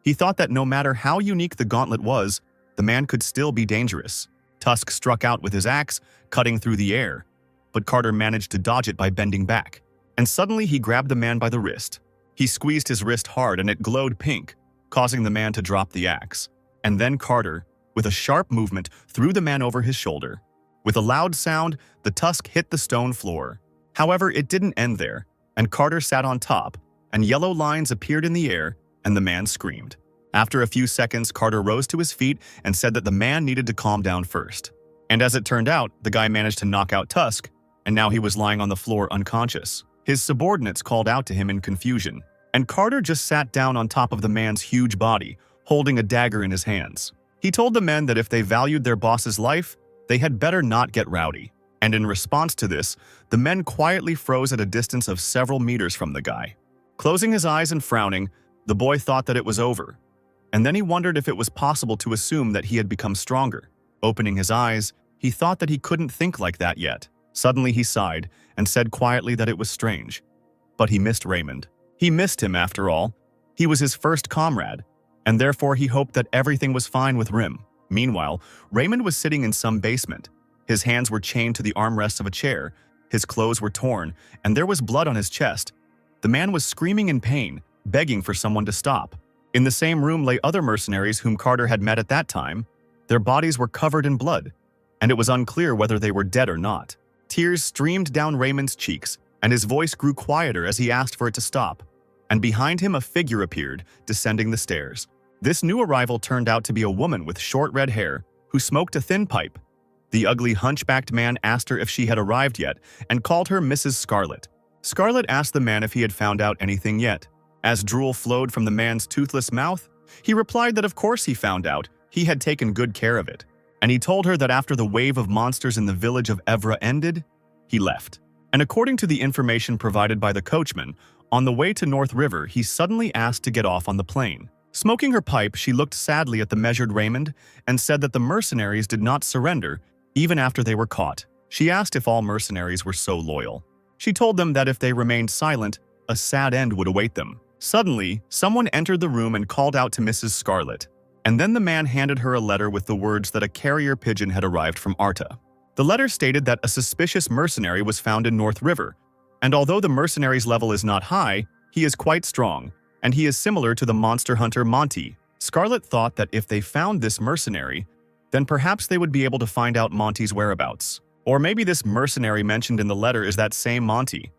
he thought that no matter how unique the gauntlet was, the man could still be dangerous. Tusk struck out with his axe, cutting through the air, but Carter managed to dodge it by bending back. And suddenly he grabbed the man by the wrist. He squeezed his wrist hard and it glowed pink, causing the man to drop the axe. And then Carter, with a sharp movement, threw the man over his shoulder. With a loud sound, the tusk hit the stone floor. However, it didn't end there, and Carter sat on top, and yellow lines appeared in the air, and the man screamed. After a few seconds, Carter rose to his feet and said that the man needed to calm down first. And as it turned out, the guy managed to knock out Tusk, and now he was lying on the floor unconscious. His subordinates called out to him in confusion, and Carter just sat down on top of the man's huge body, holding a dagger in his hands. He told the men that if they valued their boss's life, they had better not get rowdy. And in response to this, the men quietly froze at a distance of several meters from the guy. Closing his eyes and frowning, the boy thought that it was over. And then he wondered if it was possible to assume that he had become stronger. Opening his eyes, he thought that he couldn't think like that yet. Suddenly he sighed and said quietly that it was strange. But he missed Raymond. He missed him after all. He was his first comrade, and therefore he hoped that everything was fine with Rim. Meanwhile, Raymond was sitting in some basement. His hands were chained to the armrests of a chair, his clothes were torn, and there was blood on his chest. The man was screaming in pain, begging for someone to stop. In the same room lay other mercenaries whom Carter had met at that time. Their bodies were covered in blood, and it was unclear whether they were dead or not. Tears streamed down Raymond's cheeks, and his voice grew quieter as he asked for it to stop. And behind him a figure appeared, descending the stairs. This new arrival turned out to be a woman with short red hair, who smoked a thin pipe. The ugly hunchbacked man asked her if she had arrived yet, and called her Mrs. Scarlet. Scarlet asked the man if he had found out anything yet. As drool flowed from the man's toothless mouth, he replied that of course he found out, he had taken good care of it. And he told her that after the wave of monsters in the village of Evra ended, he left. And according to the information provided by the coachman, on the way to North River, he suddenly asked to get off on the plane. Smoking her pipe, she looked sadly at the measured Raymond and said that the mercenaries did not surrender even after they were caught. She asked if all mercenaries were so loyal. She told them that if they remained silent, a sad end would await them. Suddenly, someone entered the room and called out to Mrs. Scarlet. And then the man handed her a letter with the words that a carrier pigeon had arrived from Arta. The letter stated that a suspicious mercenary was found in North River, and although the mercenary's level is not high, he is quite strong, and he is similar to the monster hunter Monty. Scarlet thought that if they found this mercenary, then perhaps they would be able to find out Monty's whereabouts. Or maybe this mercenary mentioned in the letter is that same Monty.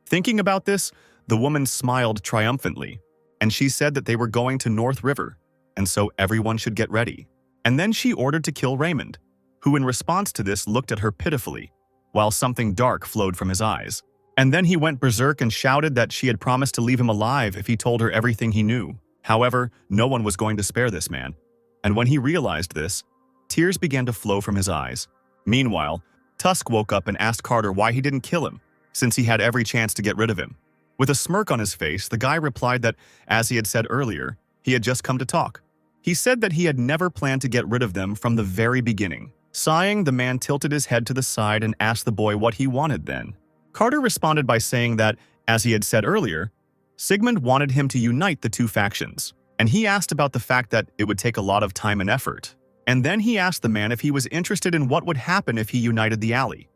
Thinking about this, the woman smiled triumphantly, and she said that they were going to North River, and so everyone should get ready. And then she ordered to kill Raymond, who in response to this looked at her pitifully, while something dark flowed from his eyes. And then he went berserk and shouted that she had promised to leave him alive if he told her everything he knew. However, no one was going to spare this man, and when he realized this, tears began to flow from his eyes. Meanwhile, Tusk woke up and asked Carter why he didn't kill him, since he had every chance to get rid of him. With a smirk on his face, the guy replied that, as he had said earlier, he had just come to talk. He said that he had never planned to get rid of them from the very beginning. Sighing, the man tilted his head to the side and asked the boy what he wanted then. Carter responded by saying that, as he had said earlier, Sigmund wanted him to unite the two factions, and he asked about the fact that it would take a lot of time and effort. And then he asked the man if he was interested in what would happen if he united the alley.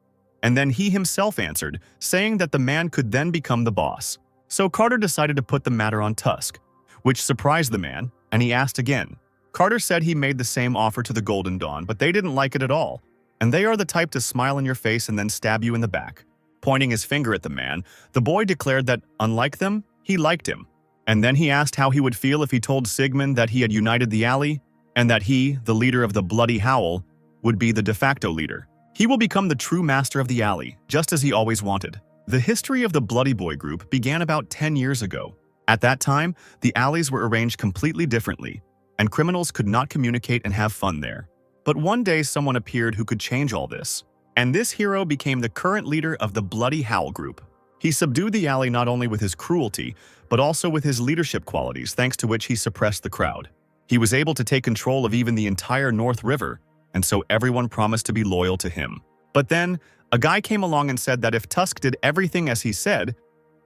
And then he himself answered, saying that the man could then become the boss. So Carter decided to put the matter on Tusk, which surprised the man, and he asked again. Carter said he made the same offer to the Golden Dawn, but they didn't like it at all, and they are the type to smile in your face and then stab you in the back. Pointing his finger at the man, the boy declared that, unlike them, he liked him. And then he asked how he would feel if he told Sigmund that he had united the alley, and that he, the leader of the Bloody Howl, would be the de facto leader. He will become the true master of the alley, just as he always wanted. The history of the Bloody Boy group began about 10 years ago. At that time, the alleys were arranged completely differently, and criminals could not communicate and have fun there. But one day someone appeared who could change all this. And this hero became the current leader of the Bloody Howl group. He subdued the alley not only with his cruelty, but also with his leadership qualities, thanks to which he suppressed the crowd. He was able to take control of even the entire North River, and so everyone promised to be loyal to him. But then, a guy came along and said that if Tusk did everything as he said,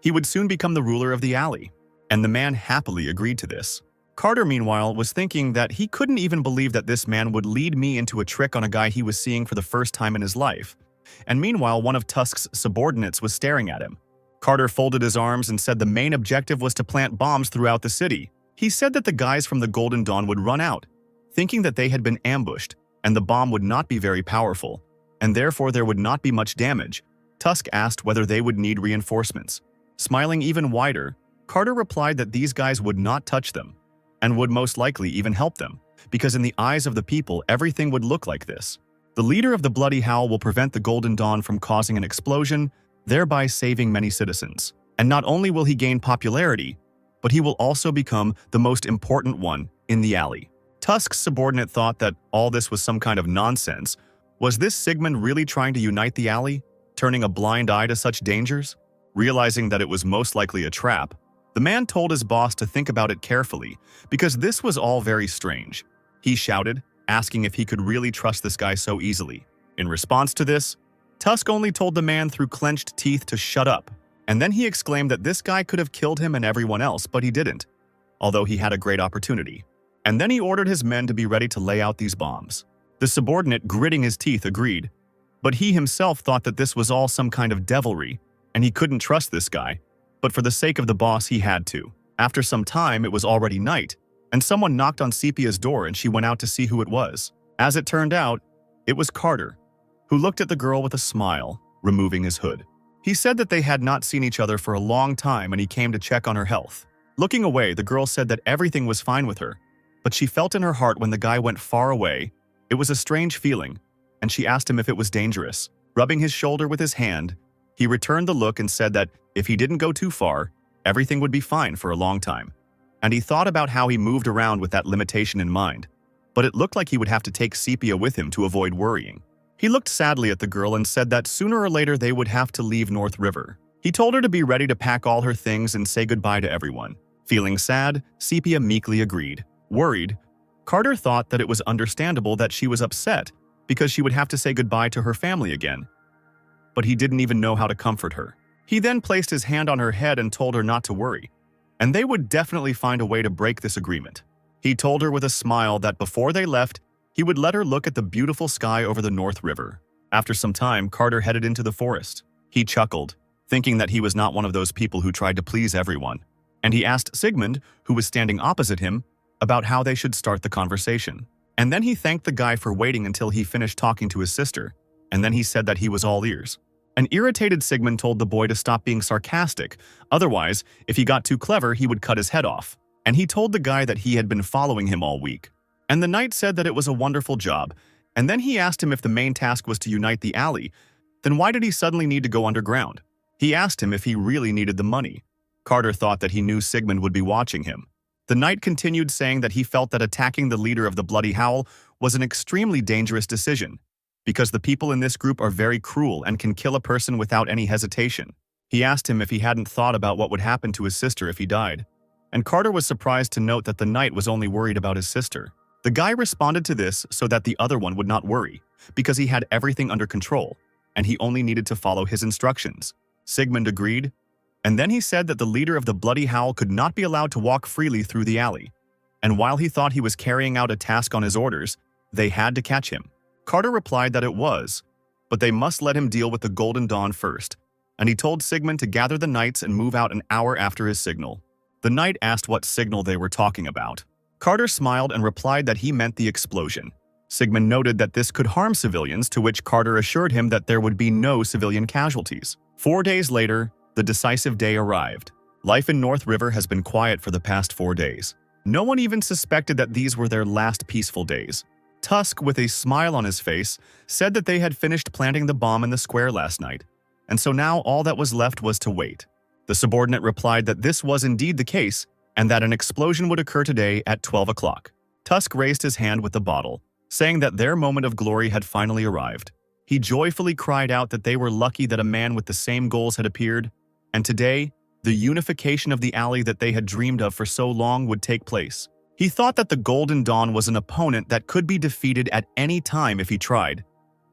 he would soon become the ruler of the alley. And the man happily agreed to this. Carter, meanwhile, was thinking that he couldn't even believe that this man would lead me into a trick on a guy he was seeing for the first time in his life. And meanwhile, one of Tusk's subordinates was staring at him. Carter folded his arms and said the main objective was to plant bombs throughout the city. He said that the guys from the Golden Dawn would run out, thinking that they had been ambushed, and the bomb would not be very powerful, and therefore there would not be much damage. Tusk asked whether they would need reinforcements. Smiling even wider, Carter replied that these guys would not touch them, and would most likely even help them, because in the eyes of the people, everything would look like this. The leader of the Bloody Howl will prevent the Golden Dawn from causing an explosion, thereby saving many citizens. And not only will he gain popularity, but he will also become the most important one in the alley. Tusk's subordinate thought that all this was some kind of nonsense. Was this Sigmund really trying to unite the alley, turning a blind eye to such dangers? Realizing that it was most likely a trap, The man told his boss to think about it carefully because this was all very strange. He shouted, asking if he could really trust this guy so easily. In response to this, Tusk only told the man through clenched teeth to shut up, and then he exclaimed that this guy could have killed him and everyone else, but he didn't, although he had a great opportunity. And then he ordered his men to be ready to lay out these bombs. The subordinate, gritting his teeth, agreed, but he himself thought that this was all some kind of devilry, and he couldn't trust this guy, but for the sake of the boss he had to. After some time, it was already night, and someone knocked on Sepia's door and she went out to see who it was. As it turned out, it was Carter, who looked at the girl with a smile, removing his hood. He said that they had not seen each other for a long time and he came to check on her health. Looking away, the girl said that everything was fine with her, but she felt in her heart when the guy went far away. It was a strange feeling, and she asked him if it was dangerous. Rubbing his shoulder with his hand, he returned the look and said that if he didn't go too far, everything would be fine for a long time. And he thought about how he moved around with that limitation in mind, but it looked like he would have to take Sepia with him to avoid worrying. He looked sadly at the girl and said that sooner or later they would have to leave North River. He told her to be ready to pack all her things and say goodbye to everyone. Feeling sad, Sepia meekly agreed. Worried, Carter thought that it was understandable that she was upset because she would have to say goodbye to her family again. But he didn't even know how to comfort her. He then placed his hand on her head and told her not to worry, and they would definitely find a way to break this agreement. He told her with a smile that before they left, he would let her look at the beautiful sky over the North River. After some time, Carter headed into the forest. He chuckled, thinking that he was not one of those people who tried to please everyone, and he asked Sigmund, who was standing opposite him, about how they should start the conversation. And then he thanked the guy for waiting until he finished talking to his sister, and then he said that he was all ears. An irritated Sigmund told the boy to stop being sarcastic, otherwise, if he got too clever, he would cut his head off. And he told the guy that he had been following him all week. And the knight said that it was a wonderful job, and then he asked him if the main task was to unite the alley, then why did he suddenly need to go underground? He asked him if he really needed the money. Carter thought that he knew Sigmund would be watching him. The knight continued saying that he felt that attacking the leader of the Bloody Howl was an extremely dangerous decision, because the people in this group are very cruel and can kill a person without any hesitation. He asked him if he hadn't thought about what would happen to his sister if he died, and Carter was surprised to note that the knight was only worried about his sister. The guy responded to this so that the other one would not worry, because he had everything under control, and he only needed to follow his instructions. Sigmund agreed, and then he said that the leader of the Bloody Howl could not be allowed to walk freely through the alley, and while he thought he was carrying out a task on his orders, they had to catch him. Carter replied that it was, but they must let him deal with the Golden Dawn first, and he told Sigmund to gather the knights and move out an hour after his signal. The knight asked what signal they were talking about. Carter smiled and replied that he meant the explosion. Sigmund noted that this could harm civilians, to which Carter assured him that there would be no civilian casualties. 4 days later, the decisive day arrived. Life in North River has been quiet for the past 4 days. No one even suspected that these were their last peaceful days. Tusk, with a smile on his face, said that they had finished planting the bomb in the square last night, and so now all that was left was to wait. The subordinate replied that this was indeed the case, and that an explosion would occur today at 12 o'clock. Tusk raised his hand with the bottle, saying that their moment of glory had finally arrived. He joyfully cried out that they were lucky that a man with the same goals had appeared, and today, the unification of the alley that they had dreamed of for so long would take place. He thought that the Golden Dawn was an opponent that could be defeated at any time if he tried,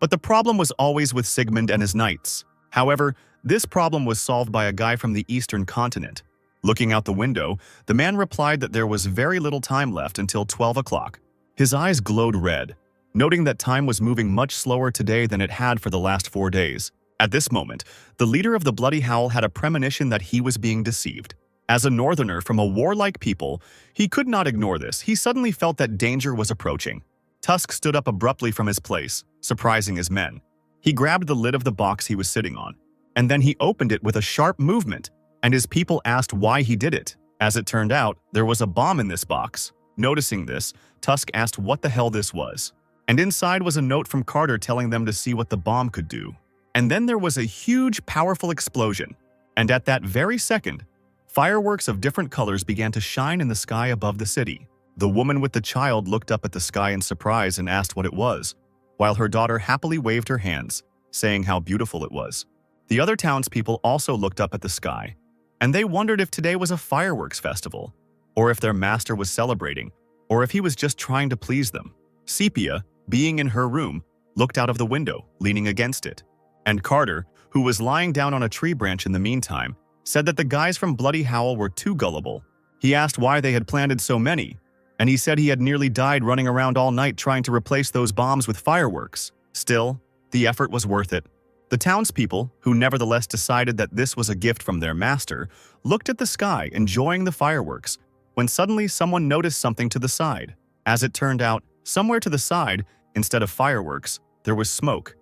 but the problem was always with Sigmund and his knights. However, this problem was solved by a guy from the eastern continent. Looking out the window, the man replied that there was very little time left until 12 o'clock. His eyes glowed red, noting that time was moving much slower today than it had for the last 4 days. At this moment, the leader of the Bloody Howl had a premonition that he was being deceived. As a northerner from a warlike people, he could not ignore this. He suddenly felt that danger was approaching. Tusk stood up abruptly from his place, surprising his men. He grabbed the lid of the box he was sitting on, and then he opened it with a sharp movement, and his people asked why he did it. As it turned out, there was a bomb in this box. Noticing this, Tusk asked what the hell this was, and inside was a note from Carter telling them to see what the bomb could do. And then there was a huge, powerful explosion, and at that very second, fireworks of different colors began to shine in the sky above the city. The woman with the child looked up at the sky in surprise and asked what it was, while her daughter happily waved her hands, saying how beautiful it was. The other townspeople also looked up at the sky, and they wondered if today was a fireworks festival, or if their master was celebrating, or if he was just trying to please them. Sepia, being in her room, looked out of the window, leaning against it. And Carter, who was lying down on a tree branch in the meantime, said that the guys from Bloody Howl were too gullible. He asked why they had planted so many, and he said he had nearly died running around all night trying to replace those bombs with fireworks. Still, the effort was worth it. The townspeople, who nevertheless decided that this was a gift from their master, looked at the sky, enjoying the fireworks, when suddenly someone noticed something to the side. As it turned out, somewhere to the side, instead of fireworks, there was smoke,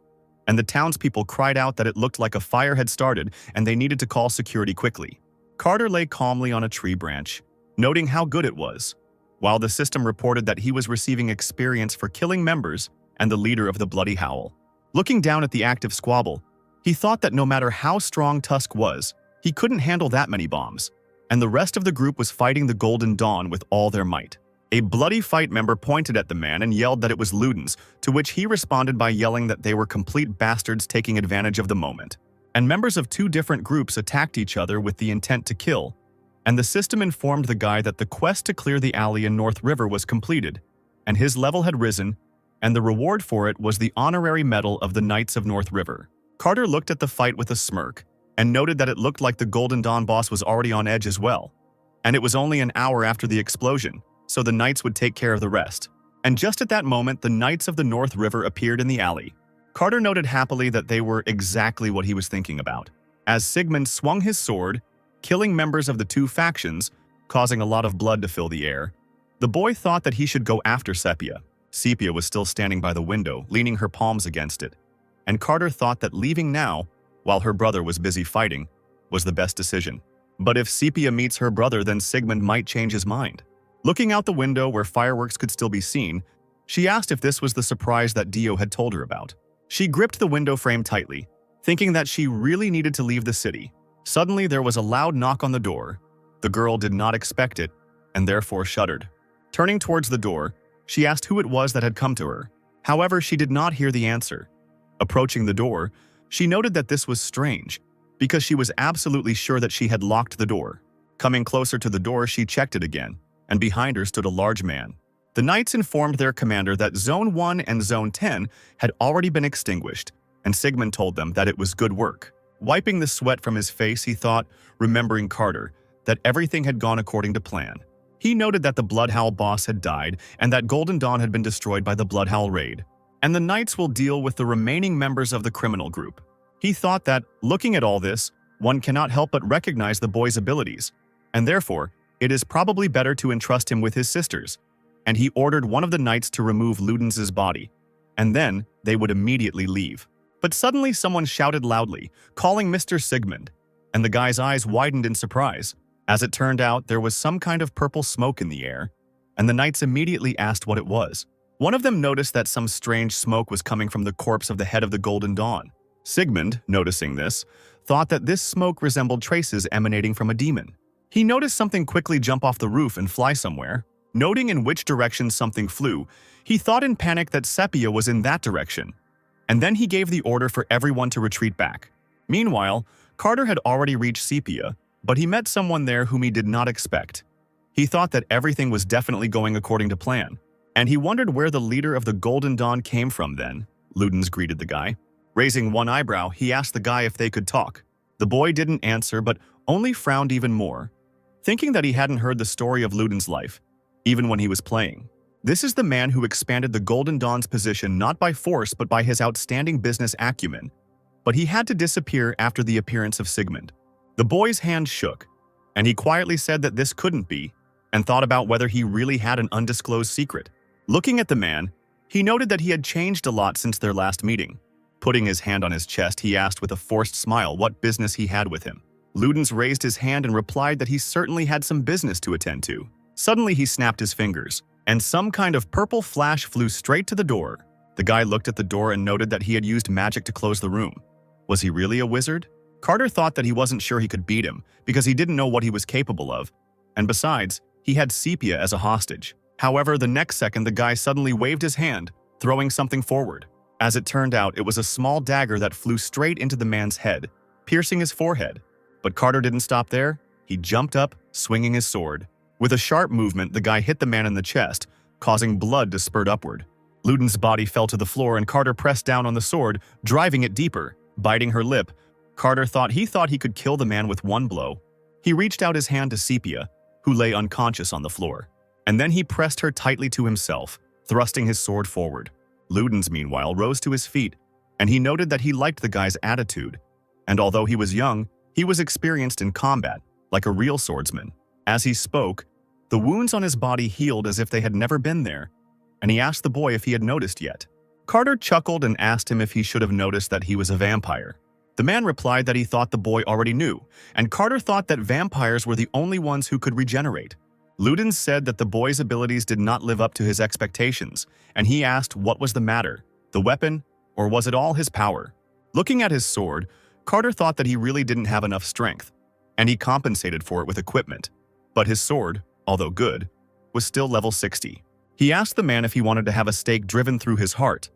and the townspeople cried out that it looked like a fire had started and they needed to call security quickly. Carter lay calmly on a tree branch, noting how good it was, while the system reported that he was receiving experience for killing members and the leader of the Bloody Howl. Looking down at the active squabble, he thought that no matter how strong Tusk was, he couldn't handle that many bombs, and the rest of the group was fighting the Golden Dawn with all their might. A Bloody Fight member pointed at the man and yelled that it was Ludens, to which he responded by yelling that they were complete bastards taking advantage of the moment. And members of two different groups attacked each other with the intent to kill, and the system informed the guy that the quest to clear the alley in North River was completed, and his level had risen, and the reward for it was the honorary medal of the Knights of North River. Carter looked at the fight with a smirk, and noted that it looked like the Golden Dawn boss was already on edge as well. And it was only an hour after the explosion, so the Knights would take care of the rest. And just at that moment, the Knights of the North River appeared in the alley. Carter noted happily that they were exactly what he was thinking about, as Sigmund swung his sword, killing members of the two factions, causing a lot of blood to fill the air. The boy thought that he should go after Sepia. Sepia was still standing by the window, leaning her palms against it, and Carter thought that leaving now, while her brother was busy fighting, was the best decision. But if Sepia meets her brother, then Sigmund might change his mind. Looking out the window where fireworks could still be seen, she asked if this was the surprise that Dio had told her about. She gripped the window frame tightly, thinking that she really needed to leave the city. Suddenly, there was a loud knock on the door. The girl did not expect it, and therefore shuddered. Turning towards the door, she asked who it was that had come to her. However, she did not hear the answer. Approaching the door, she noted that this was strange, because she was absolutely sure that she had locked the door. Coming closer to the door, she checked it again, and behind her stood a large man. The Knights informed their commander that Zone 1 and Zone 10 had already been extinguished, and Sigmund told them that it was good work. Wiping the sweat from his face, he thought, remembering Carter, that everything had gone according to plan. He noted that the Bloodhowl boss had died and that Golden Dawn had been destroyed by the Bloodhowl raid, and the Knights will deal with the remaining members of the criminal group. He thought that, looking at all this, one cannot help but recognize the boy's abilities, and therefore, it is probably better to entrust him with his sisters, and he ordered one of the Knights to remove Ludens' body, and then they would immediately leave. But suddenly someone shouted loudly, calling Mr. Sigmund, and the guy's eyes widened in surprise. As it turned out, there was some kind of purple smoke in the air, and the Knights immediately asked what it was. One of them noticed that some strange smoke was coming from the corpse of the head of the Golden Dawn. Sigmund, noticing this, thought that this smoke resembled traces emanating from a demon. He noticed something quickly jump off the roof and fly somewhere. Noting in which direction something flew, he thought in panic that Sepia was in that direction, and then he gave the order for everyone to retreat back. Meanwhile, Carter had already reached Sepia, but he met someone there whom he did not expect. He thought that everything was definitely going according to plan, and he wondered where the leader of the Golden Dawn came from then. Ludens greeted the guy. Raising one eyebrow, he asked the guy if they could talk. The boy didn't answer, but only frowned even more, thinking that he hadn't heard the story of Ludens' life, even when he was playing. This is the man who expanded the Golden Dawn's position not by force but by his outstanding business acumen, but he had to disappear after the appearance of Sigmund. The boy's hand shook, and he quietly said that this couldn't be, and thought about whether he really had an undisclosed secret. Looking at the man, he noted that he had changed a lot since their last meeting. Putting his hand on his chest, he asked with a forced smile what business he had with him. Ludens raised his hand and replied that he certainly had some business to attend to. Suddenly, he snapped his fingers, and some kind of purple flash flew straight to the door. The guy looked at the door and noted that he had used magic to close the room. Was he really a wizard? Carter thought that he wasn't sure he could beat him because he didn't know what he was capable of, and besides, he had Sepia as a hostage. However, the next second the guy suddenly waved his hand, throwing something forward. As it turned out, it was a small dagger that flew straight into the man's head, piercing his forehead. But Carter didn't stop there. He jumped up, swinging his sword. With a sharp movement, the guy hit the man in the chest, causing blood to spurt upward. Luden's body fell to the floor and Carter pressed down on the sword, driving it deeper. Biting her lip, Carter thought he could kill the man with one blow. He reached out his hand to Sepia, who lay unconscious on the floor. And then he pressed her tightly to himself, thrusting his sword forward. Ludens, meanwhile, rose to his feet, and he noted that he liked the guy's attitude. And although he was young, he was experienced in combat, like a real swordsman. As he spoke, the wounds on his body healed as if they had never been there, and he asked the boy if he had noticed yet. Carter chuckled and asked him if he should have noticed that he was a vampire. The man replied that he thought the boy already knew, and Carter thought that vampires were the only ones who could regenerate. Ludens said that the boy's abilities did not live up to his expectations, and he asked what was the matter, the weapon, or was it all his power? Looking at his sword, Carter thought that he really didn't have enough strength, and he compensated for it with equipment. But his sword, although good, was still level 60. He asked the man if he wanted to have a stake driven through his heart,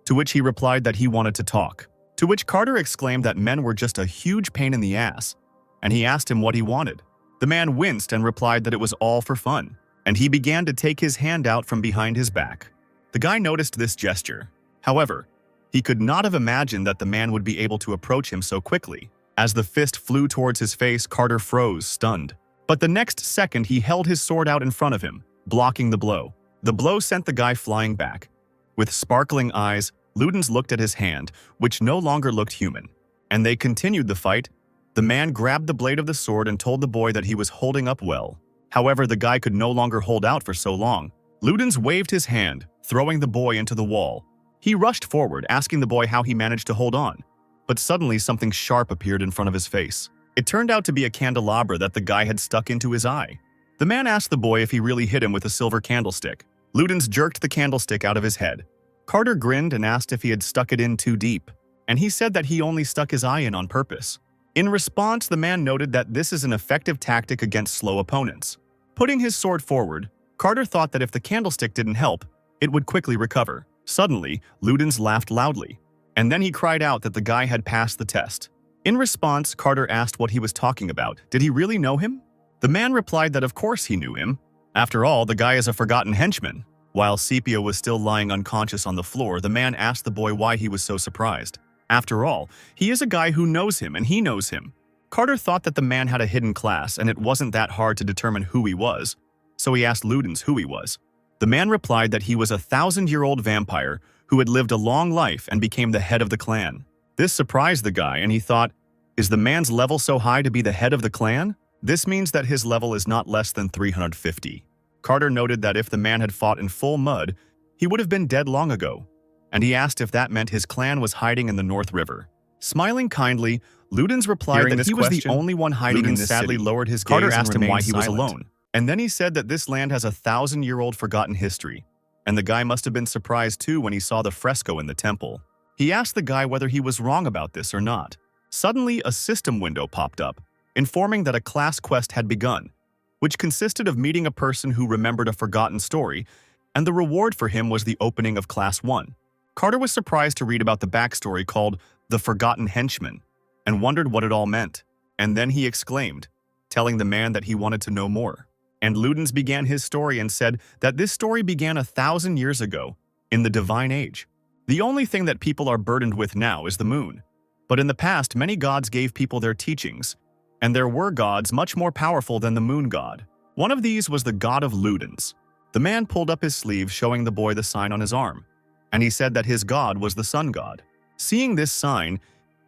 to which he replied that he wanted to talk. To which Carter exclaimed that men were just a huge pain in the ass, and he asked him what he wanted. The man winced and replied that it was all for fun, and he began to take his hand out from behind his back. The guy noticed this gesture. However, he could not have imagined that the man would be able to approach him so quickly. As the fist flew towards his face, Carter froze, stunned. But the next second, he held his sword out in front of him, blocking the blow. The blow sent the guy flying back. With sparkling eyes, Ludens looked at his hand, which no longer looked human. And they continued the fight. The man grabbed the blade of the sword and told the boy that he was holding up well. However, the guy could no longer hold out for so long. Ludens waved his hand, throwing the boy into the wall. He rushed forward, asking the boy how he managed to hold on. But suddenly something sharp appeared in front of his face. It turned out to be a candelabra that the guy had stuck into his eye. The man asked the boy if he really hit him with a silver candlestick. Ludens jerked the candlestick out of his head. Carter grinned and asked if he had stuck it in too deep, and he said that he only stuck his eye in on purpose. In response, the man noted that this is an effective tactic against slow opponents. Putting his sword forward, Carter thought that if the candlestick didn't help, it would quickly recover. Suddenly, Ludens laughed loudly, and then he cried out that the guy had passed the test. In response, Carter asked what he was talking about. Did he really know him? The man replied that of course he knew him. After all, the guy is a forgotten henchman. While Sepia was still lying unconscious on the floor, the man asked the boy why he was so surprised. After all, he is a guy who knows him and he knows him. Carter thought that the man had a hidden class and it wasn't that hard to determine who he was, so he asked Ludens who he was. The man replied that he was a 1,000-year-old vampire who had lived a long life and became the head of the clan. This surprised the guy and he thought, is the man's level so high to be the head of the clan? This means that his level is not less than 350. Carter noted that if the man had fought in full mud, he would have been dead long ago, and he asked if that meant his clan was hiding in the North River. Smiling kindly, Ludens replied that he was the only one hiding in this city. Sadly lowered his gaze. Carter asked him why he was alone, and then he said that this land has a 1,000-year-old forgotten history, and the guy must have been surprised too when he saw the fresco in the temple. He asked the guy whether he was wrong about this or not. Suddenly, a system window popped up, informing that a class quest had begun, which consisted of meeting a person who remembered a forgotten story, and the reward for him was the opening of Class 1. Carter was surprised to read about the backstory called The Forgotten Henchman, and wondered what it all meant. And then he exclaimed, telling the man that he wanted to know more. And Ludens began his story and said that this story began 1,000 years ago, in the Divine Age. The only thing that people are burdened with now is the moon. But in the past, many gods gave people their teachings, and there were gods much more powerful than the moon god. One of these was the god of Ludens. The man pulled up his sleeve, showing the boy the sign on his arm, and he said that his god was the sun god. Seeing this sign,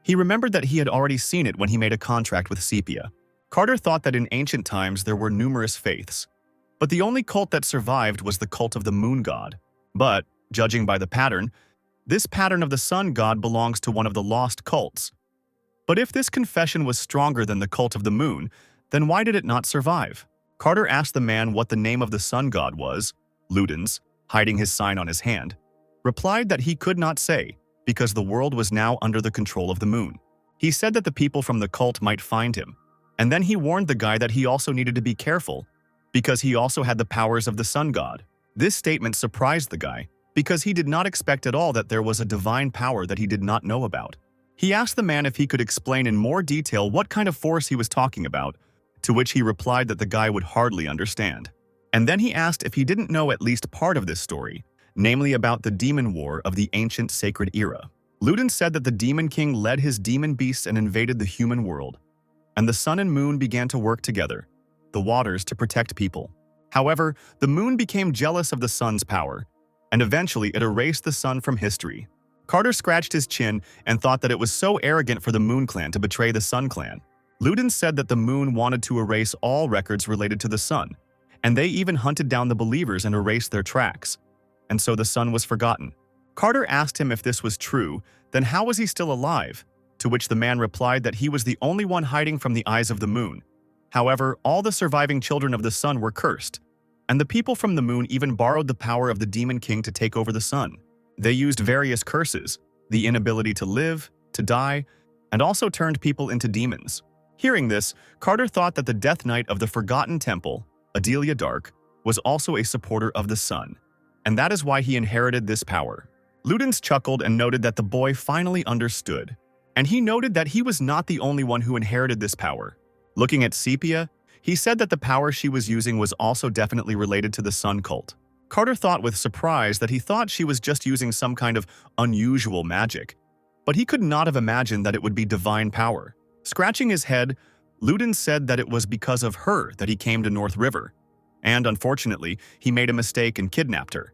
he remembered that he had already seen it when he made a contract with Sepia. Carter thought that in ancient times there were numerous faiths, but the only cult that survived was the cult of the moon god. But, judging by the pattern, this pattern of the sun god belongs to one of the lost cults. But if this confession was stronger than the cult of the moon, then why did it not survive? Carter asked the man what the name of the sun god was. Ludens, hiding his sign on his hand, replied that he could not say, because the world was now under the control of the moon. He said that the people from the cult might find him, and then he warned the guy that he also needed to be careful, because he also had the powers of the sun god. This statement surprised the guy, because he did not expect at all that there was a divine power that he did not know about. He asked the man if he could explain in more detail what kind of force he was talking about, to which he replied that the guy would hardly understand. And then he asked if he didn't know at least part of this story, namely about the demon war of the ancient sacred era. Ludin said that the Demon King led his demon beasts and invaded the human world, and the sun and moon began to work together, the waters to protect people. However, the moon became jealous of the sun's power, and eventually it erased the sun from history. Carter scratched his chin and thought that it was so arrogant for the Moon Clan to betray the Sun Clan. Ludin said that the moon wanted to erase all records related to the sun, and they even hunted down the believers and erased their tracks. And so the sun was forgotten. Carter asked him if this was true, then how was he still alive? To which the man replied that he was the only one hiding from the eyes of the moon. However, all the surviving children of the sun were cursed, and the people from the moon even borrowed the power of the Demon King to take over the sun. They used various curses, the inability to live, to die, and also turned people into demons. Hearing this, Carter thought that the Death Knight of the Forgotten Temple, Adelia Dark, was also a supporter of the sun, and that is why he inherited this power. Ludens chuckled and noted that the boy finally understood, and he noted that he was not the only one who inherited this power. Looking at Sepia, he said that the power she was using was also definitely related to the sun cult. Carter thought with surprise that he thought she was just using some kind of unusual magic, but he could not have imagined that it would be divine power. Scratching his head, Ludens said that it was because of her that he came to North River, and unfortunately, he made a mistake and kidnapped her.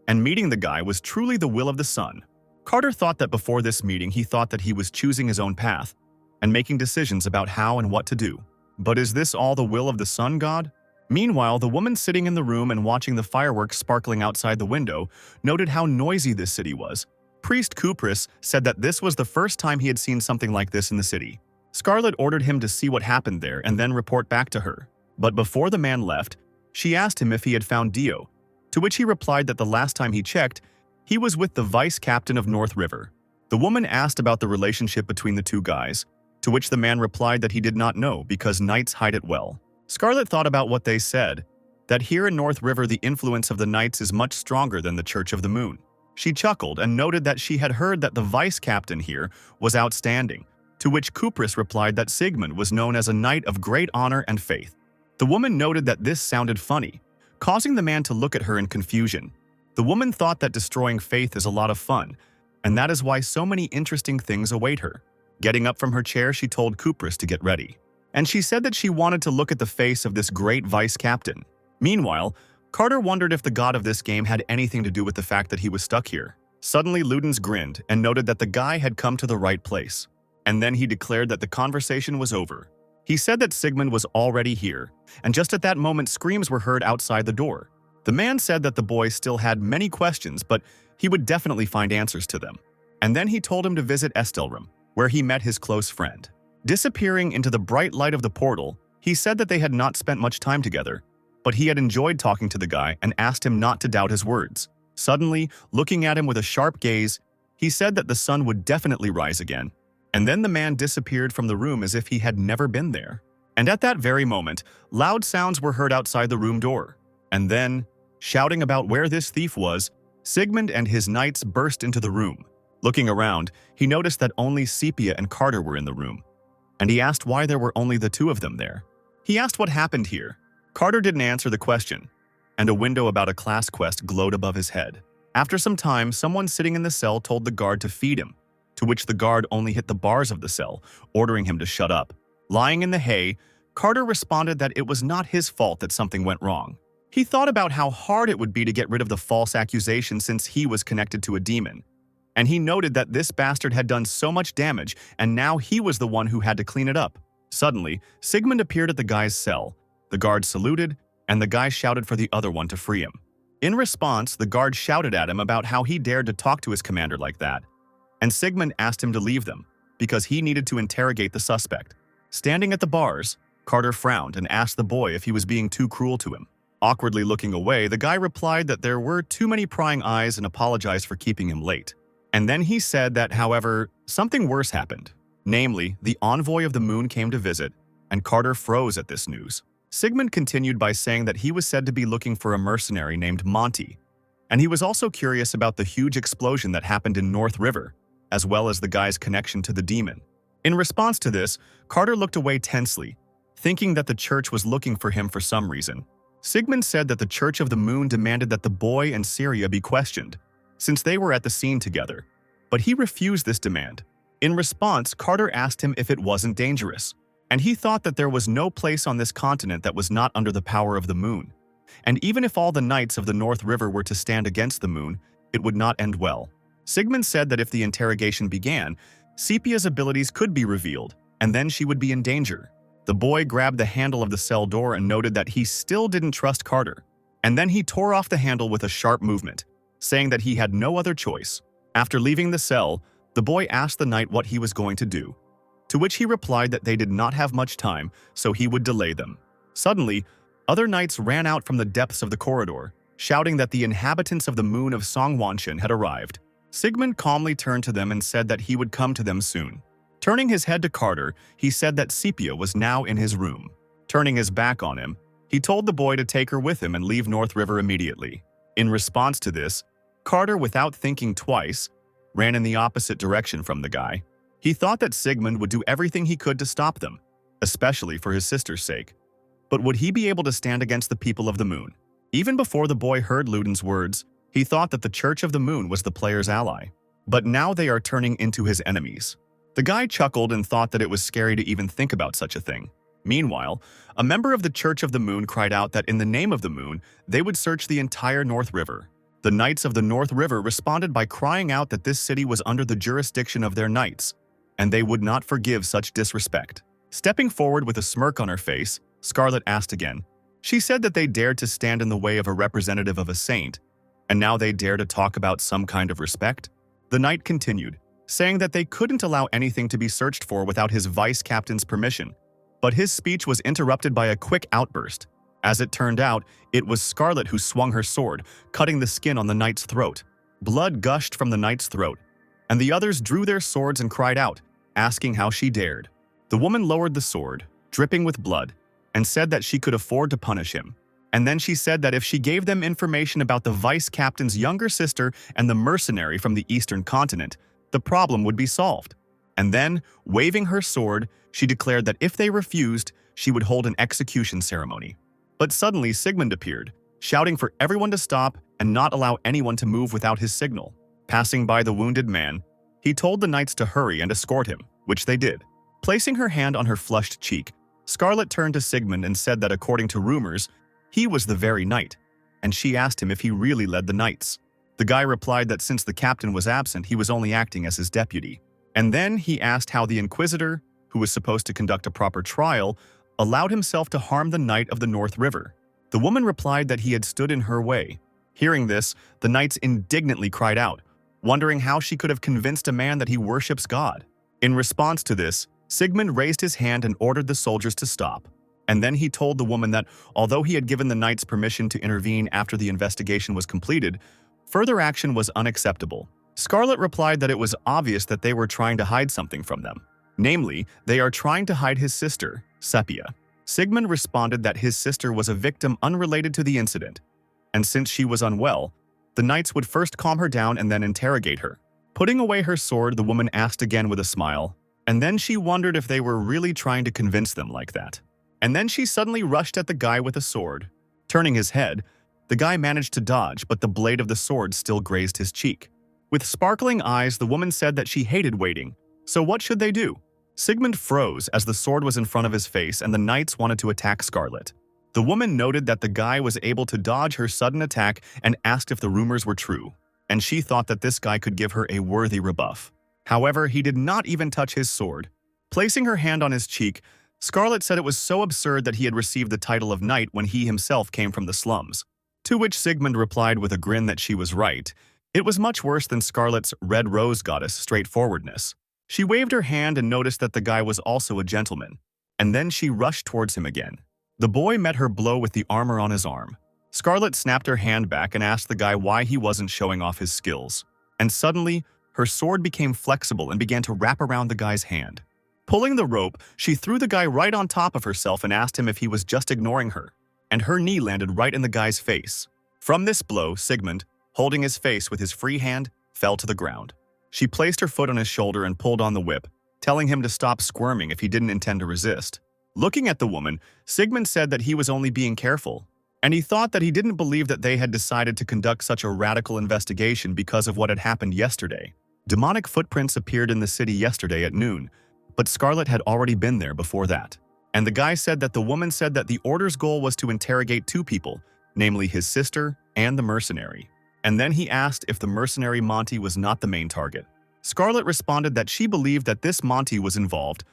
And meeting the guy was truly the will of the sun. Carter thought that before this meeting he thought that he was choosing his own path and making decisions about how and what to do. But is this all the will of the sun god? Meanwhile, the woman sitting in the room and watching the fireworks sparkling outside the window noted how noisy this city was. Priest Kupris said that this was the first time he had seen something like this in the city. Scarlet ordered him to see what happened there and then report back to her. But before the man left, she asked him if he had found Dio, to which he replied that the last time he checked, he was with the vice captain of North River. The woman asked about the relationship between the two guys, to which the man replied that he did not know because knights hide it well. Scarlet thought about what they said, that here in North River the influence of the knights is much stronger than the Church of the Moon. She chuckled and noted that she had heard that the vice captain here was outstanding, to which Kupris replied that Sigmund was known as a knight of great honor and faith. The woman noted that this sounded funny, causing the man to look at her in confusion. The woman thought that destroying faith is a lot of fun, and that is why so many interesting things await her. Getting up from her chair, she told Kupris to get ready, and she said that she wanted to look at the face of this great vice captain. Meanwhile, Carter wondered if the god of this game had anything to do with the fact that he was stuck here. Suddenly, Ludens grinned and noted that the guy had come to the right place, and then he declared that the conversation was over. He said that Sigmund was already here, and just at that moment screams were heard outside the door. The man said that the boy still had many questions, but he would definitely find answers to them. And then he told him to visit Estelrum, where he met his close friend. Disappearing into the bright light of the portal, he said that they had not spent much time together, but he had enjoyed talking to the guy and asked him not to doubt his words. Suddenly, looking at him with a sharp gaze, he said that the sun would definitely rise again. And then the man disappeared from the room as if he had never been there. And at that very moment, loud sounds were heard outside the room door. And then, shouting about where this thief was, Sigmund and his knights burst into the room. Looking around, he noticed that only Sepia and Carter were in the room, and he asked why there were only the two of them there. He asked what happened here. Carter didn't answer the question, and a window about a class quest glowed above his head. After some time, someone sitting in the cell told the guard to feed him, to which the guard only hit the bars of the cell, ordering him to shut up. Lying in the hay, Carter responded that it was not his fault that something went wrong. He thought about how hard it would be to get rid of the false accusation since he was connected to a demon, and he noted that this bastard had done so much damage and now he was the one who had to clean it up. Suddenly, Sigmund appeared at the guy's cell. The guard saluted, and the guy shouted for the other one to free him. In response, the guard shouted at him about how he dared to talk to his commander like that, and Sigmund asked him to leave them because he needed to interrogate the suspect. Standing at the bars, Carter frowned and asked the boy if he was being too cruel to him. Awkwardly looking away, the guy replied that there were too many prying eyes and apologized for keeping him late. And then he said that, however, something worse happened. Namely, the envoy of the moon came to visit, and Carter froze at this news. Sigmund continued by saying that he was said to be looking for a mercenary named Monty, and he was also curious about the huge explosion that happened in North River, as well as the guy's connection to the demon. In response to this, Carter looked away tensely, thinking that the church was looking for him for some reason. Sigmund said that the Church of the Moon demanded that the boy and Sepia be questioned, since they were at the scene together, but he refused this demand. In response, Carter asked him if it wasn't dangerous, and he thought that there was no place on this continent that was not under the power of the moon. And even if all the knights of the North River were to stand against the moon, it would not end well. Sigmund said that if the interrogation began, Sepia's abilities could be revealed, and then she would be in danger. The boy grabbed the handle of the cell door and noted that he still didn't trust Carter, and then he tore off the handle with a sharp movement, saying that he had no other choice. After leaving the cell, the boy asked the knight what he was going to do, to which he replied that they did not have much time, so he would delay them. Suddenly, other knights ran out from the depths of the corridor, shouting that the inhabitants of the moon of Songwanshan had arrived. Sigmund calmly turned to them and said that he would come to them soon. Turning his head to Carter, he said that Sepia was now in his room. Turning his back on him, he told the boy to take her with him and leave North River immediately. In response to this, Carter, without thinking twice, ran in the opposite direction from the guy. He thought that Sigmund would do everything he could to stop them, especially for his sister's sake. But would he be able to stand against the people of the moon? Even before the boy heard Luden's words, he thought that the Church of the Moon was the player's ally. But now they are turning into his enemies. The guy chuckled and thought that it was scary to even think about such a thing. Meanwhile, a member of the Church of the Moon cried out that in the name of the moon, they would search the entire North River. The Knights of the North River responded by crying out that this city was under the jurisdiction of their knights, and they would not forgive such disrespect. Stepping forward with a smirk on her face, Scarlet asked again. She said that they dared to stand in the way of a representative of a saint, and now they dare to talk about some kind of respect? The knight continued, saying that they couldn't allow anything to be searched for without his vice-captain's permission. But his speech was interrupted by a quick outburst. As it turned out, it was Scarlet who swung her sword, cutting the skin on the knight's throat. Blood gushed from the knight's throat, and the others drew their swords and cried out, asking how she dared. The woman lowered the sword, dripping with blood, and said that she could afford to punish him. And then she said that if she gave them information about the vice-captain's younger sister and the mercenary from the eastern continent, the problem would be solved. And then, waving her sword, she declared that if they refused, she would hold an execution ceremony. But suddenly Sigmund appeared, shouting for everyone to stop and not allow anyone to move without his signal. Passing by the wounded man, he told the knights to hurry and escort him, which they did. Placing her hand on her flushed cheek, Scarlet turned to Sigmund and said that according to rumors, he was the very knight, and she asked him if he really led the knights. The guy replied that since the captain was absent, he was only acting as his deputy. And then he asked how the Inquisitor, who was supposed to conduct a proper trial, allowed himself to harm the Knight of the North River. The woman replied that he had stood in her way. Hearing this, the knights indignantly cried out, wondering how she could have convinced a man that he worships God. In response to this, Sigmund raised his hand and ordered the soldiers to stop. And then he told the woman that, although he had given the knights permission to intervene after the investigation was completed, further action was unacceptable. Scarlet replied that it was obvious that they were trying to hide something from them. Namely, they are trying to hide his sister, Sepia. Sigmund responded that his sister was a victim unrelated to the incident, and since she was unwell, the knights would first calm her down and then interrogate her. Putting away her sword, the woman asked again with a smile, and then she wondered if they were really trying to convince them like that. And then she suddenly rushed at the guy with a sword. Turning his head, the guy managed to dodge, but the blade of the sword still grazed his cheek. With sparkling eyes, the woman said that she hated waiting. So what should they do? Sigmund froze as the sword was in front of his face and the knights wanted to attack Scarlet. The woman noted that the guy was able to dodge her sudden attack and asked if the rumors were true, and she thought that this guy could give her a worthy rebuff. However, he did not even touch his sword. Placing her hand on his cheek, Scarlet said it was so absurd that he had received the title of knight when he himself came from the slums. To which Sigmund replied with a grin that she was right. It was much worse than Scarlet's red rose goddess straightforwardness. She waved her hand and noticed that the guy was also a gentleman, and then she rushed towards him again. The boy met her blow with the armor on his arm. Scarlet snapped her hand back and asked the guy why he wasn't showing off his skills. And suddenly, her sword became flexible and began to wrap around the guy's hand. Pulling the rope, she threw the guy right on top of herself and asked him if he was just ignoring her, and her knee landed right in the guy's face. From this blow, Sigmund, holding his face with his free hand, fell to the ground. She placed her foot on his shoulder and pulled on the whip, telling him to stop squirming if he didn't intend to resist. Looking at the woman, Sigmund said that he was only being careful, and he thought that he didn't believe that they had decided to conduct such a radical investigation because of what had happened yesterday. Demonic footprints appeared in the city yesterday at noon, but Scarlet had already been there before that. And the guy said that the woman said that the Order's goal was to interrogate two people, namely his sister and the mercenary. And then he asked if the mercenary Monty was not the main target. Scarlet responded that she believed that this Monty was involved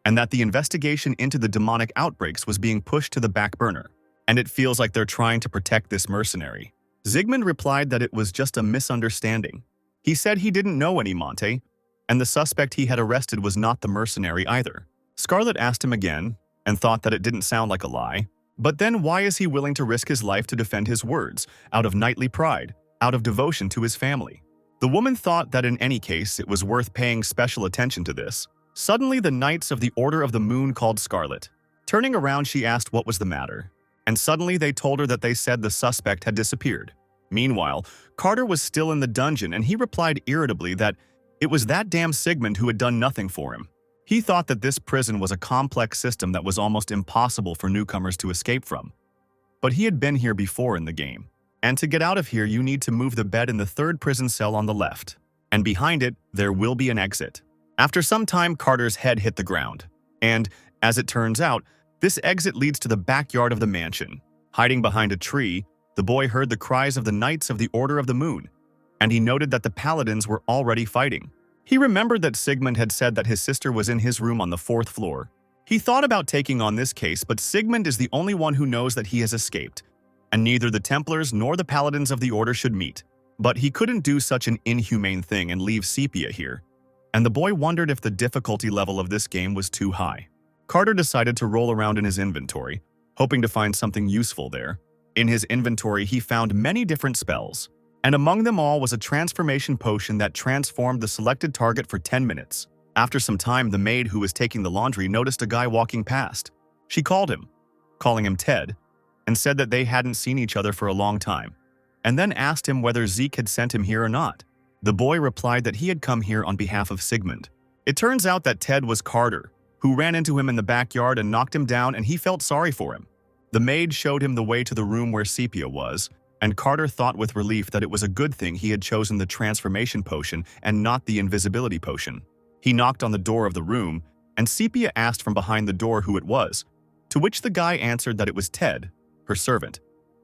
and that the investigation into the demonic outbreaks was being pushed to the back burner, and it feels like they're trying to protect this mercenary. Sigmund replied that it was just a misunderstanding. He said he didn't know any Monte, and the suspect he had arrested was not the mercenary either. Scarlet asked him again, and thought that it didn't sound like a lie. But then why is he willing to risk his life to defend his words, out of knightly pride, out of devotion to his family? The woman thought that in any case it was worth paying special attention to this. Suddenly the Knights of the Order of the Moon called Scarlet. Turning around, she asked what was the matter, and suddenly they told her that they said the suspect had disappeared. Meanwhile, Carter was still in the dungeon, and he replied irritably that it was that damn Sigmund who had done nothing for him. He thought that this prison was a complex system that was almost impossible for newcomers to escape from. But he had been here before in the game, and to get out of here you need to move the bed in the third prison cell on the left, and behind it there will be an exit. After some time, Carter's head hit the ground, and, as it turns out, this exit leads to the backyard of the mansion. Hiding behind a tree, the boy heard the cries of the Knights of the Order of the Moon, and he noted that the paladins were already fighting. He remembered that Sigmund had said that his sister was in his room on the 4th floor. He thought about taking on this case, but Sigmund is the only one who knows that he has escaped, and neither the Templars nor the Paladins of the Order should meet. But he couldn't do such an inhumane thing and leave Sepia here, and the boy wondered if the difficulty level of this game was too high. Carter decided to roll around in his inventory, hoping to find something useful there. In his inventory, he found many different spells, and among them all was a transformation potion that transformed the selected target for 10 minutes. After some time, the maid who was taking the laundry noticed a guy walking past. She called him, calling him Ted, and said that they hadn't seen each other for a long time, and then asked him whether Zeke had sent him here or not. The boy replied that he had come here on behalf of Sigmund. It turns out that Ted was Carter, who ran into him in the backyard and knocked him down, and he felt sorry for him. The maid showed him the way to the room where Sepia was, and Carter thought with relief that it was a good thing he had chosen the transformation potion and not the invisibility potion. He knocked on the door of the room, and Sepia asked from behind the door who it was, to which the guy answered that it was Ted, her servant,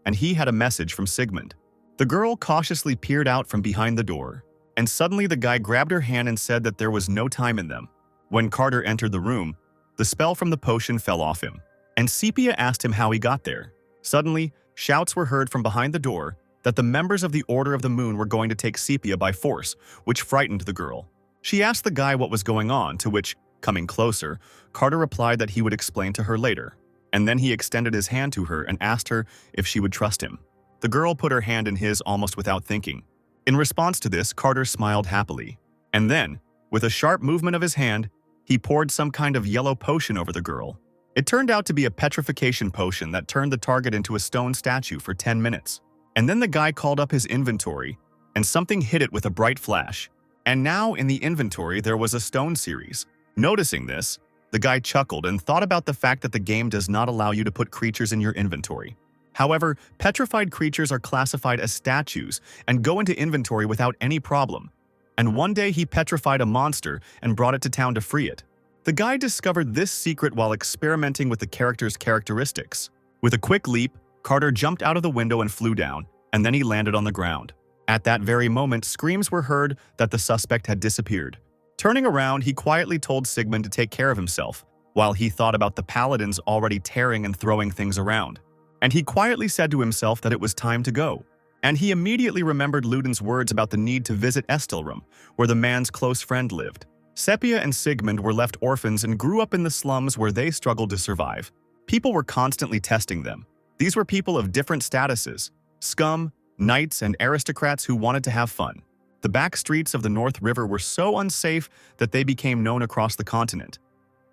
and he had a message from Sigmund. The girl cautiously peered out from behind the door, and suddenly the guy grabbed her hand and said that there was no time in them. When Carter entered the room, the spell from the potion fell off him, and Sepia asked him how he got there. Suddenly, shouts were heard from behind the door that the members of the Order of the Moon were going to take Sepia by force, which frightened the girl. She asked the guy what was going on, to which, coming closer, Carter replied that he would explain to her later, and then he extended his hand to her and asked her if she would trust him. The girl put her hand in his almost without thinking. In response to this, Carter smiled happily, and then, with a sharp movement of his hand, he poured some kind of yellow potion over the girl. It turned out to be a petrification potion that turned the target into a stone statue for 10 minutes. And then the guy called up his inventory, and something hit it with a bright flash. And now in the inventory there was a stone series. Noticing this, the guy chuckled and thought about the fact that the game does not allow you to put creatures in your inventory. However, petrified creatures are classified as statues and go into inventory without any problem. And one day he petrified a monster and brought it to town to free it. The guy discovered this secret while experimenting with the character's characteristics. With a quick leap, Carter jumped out of the window and flew down, and then he landed on the ground. At that very moment, screams were heard that the suspect had disappeared. Turning around, he quietly told Sigmund to take care of himself, while he thought about the paladins already tearing and throwing things around. And he quietly said to himself that it was time to go. And he immediately remembered Luden's words about the need to visit Estelrum, where the man's close friend lived. Sepia and Sigmund were left orphans and grew up in the slums where they struggled to survive. People were constantly testing them. These were people of different statuses, scum, knights, and aristocrats who wanted to have fun. The back streets of the North River were so unsafe that they became known across the continent.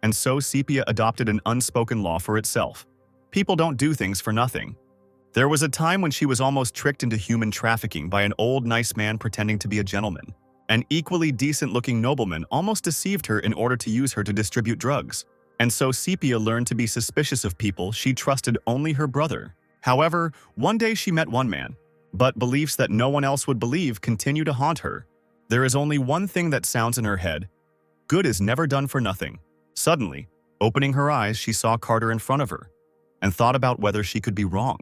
And so Sepia adopted an unspoken law for itself. People don't do things for nothing. There was a time when she was almost tricked into human trafficking by an old nice man pretending to be a gentleman. An equally decent-looking nobleman almost deceived her in order to use her to distribute drugs. And so Sepia learned to be suspicious of people she trusted only her brother. However, one day she met one man, but beliefs that no one else would believe continue to haunt her. There is only one thing that sounds in her head: good is never done for nothing. Suddenly, opening her eyes, she saw Carter in front of her and thought about whether she could be wrong.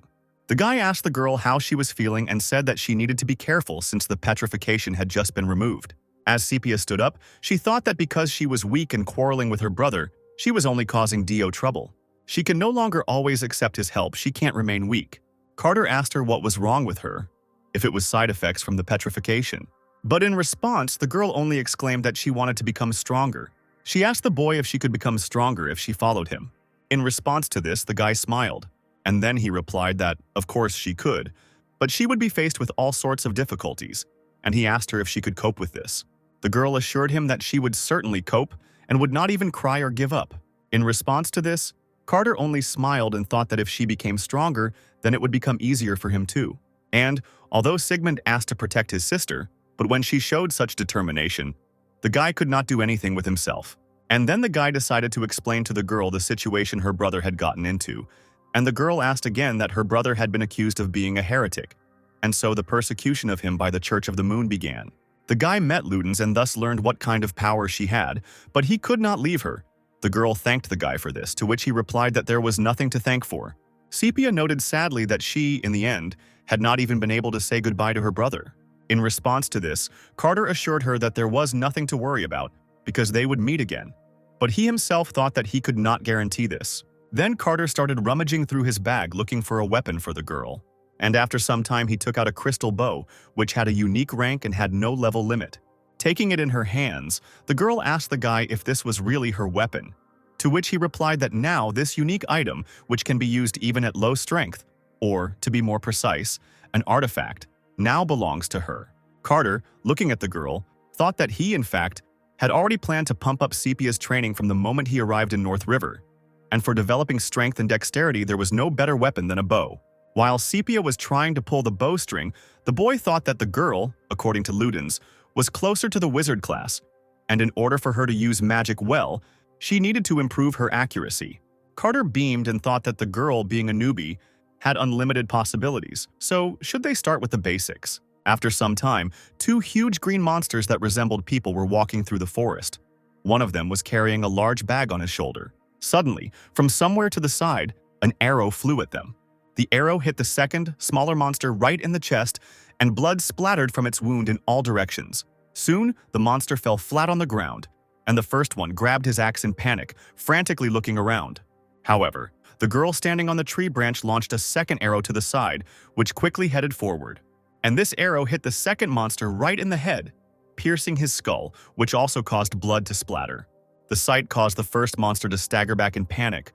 The guy asked the girl how she was feeling and said that she needed to be careful since the petrification had just been removed. As Sepia stood up, she thought that because she was weak and quarreling with her brother, she was only causing Dio trouble. She can no longer always accept his help. She can't remain weak. Carter asked her what was wrong with her, if it was side effects from the petrification. But in response, the girl only exclaimed that she wanted to become stronger. She asked the boy if she could become stronger if she followed him. In response to this, the guy smiled, and then he replied that, of course she could, but she would be faced with all sorts of difficulties, and he asked her if she could cope with this. The girl assured him that she would certainly cope and would not even cry or give up. In response to this, Carter only smiled and thought that if she became stronger, then it would become easier for him too. And, although Sigmund asked to protect his sister, but when she showed such determination, the guy could not do anything with himself. And then the guy decided to explain to the girl the situation her brother had gotten into, and the girl asked again that her brother had been accused of being a heretic, and so the persecution of him by the Church of the Moon began. The guy met Ludens and thus learned what kind of power she had, but he could not leave her. The girl thanked the guy for this, to which he replied that there was nothing to thank for. Sepia noted sadly that she, in the end, had not even been able to say goodbye to her brother. In response to this, Carter assured her that there was nothing to worry about, because they would meet again. But he himself thought that he could not guarantee this. Then Carter started rummaging through his bag looking for a weapon for the girl. And after some time he took out a crystal bow, which had a unique rank and had no level limit. Taking it in her hands, the girl asked the guy if this was really her weapon, to which he replied that now this unique item, which can be used even at low strength, or, to be more precise, an artifact, now belongs to her. Carter, looking at the girl, thought that he, in fact, had already planned to pump up Sepia's training from the moment he arrived in North River, and for developing strength and dexterity there was no better weapon than a bow. While Sepia was trying to pull the bowstring, the boy thought that the girl, according to Ludens, was closer to the wizard class, and in order for her to use magic well, she needed to improve her accuracy. Carter beamed and thought that the girl, being a newbie, had unlimited possibilities, so should they start with the basics? After some time, two huge green monsters that resembled people were walking through the forest. One of them was carrying a large bag on his shoulder. Suddenly, from somewhere to the side, an arrow flew at them. The arrow hit the second, smaller monster right in the chest, and blood splattered from its wound in all directions. Soon, the monster fell flat on the ground, and the first one grabbed his axe in panic, frantically looking around. However, the girl standing on the tree branch launched a second arrow to the side, which quickly headed forward. And this arrow hit the second monster right in the head, piercing his skull, which also caused blood to splatter. The sight caused the first monster to stagger back in panic,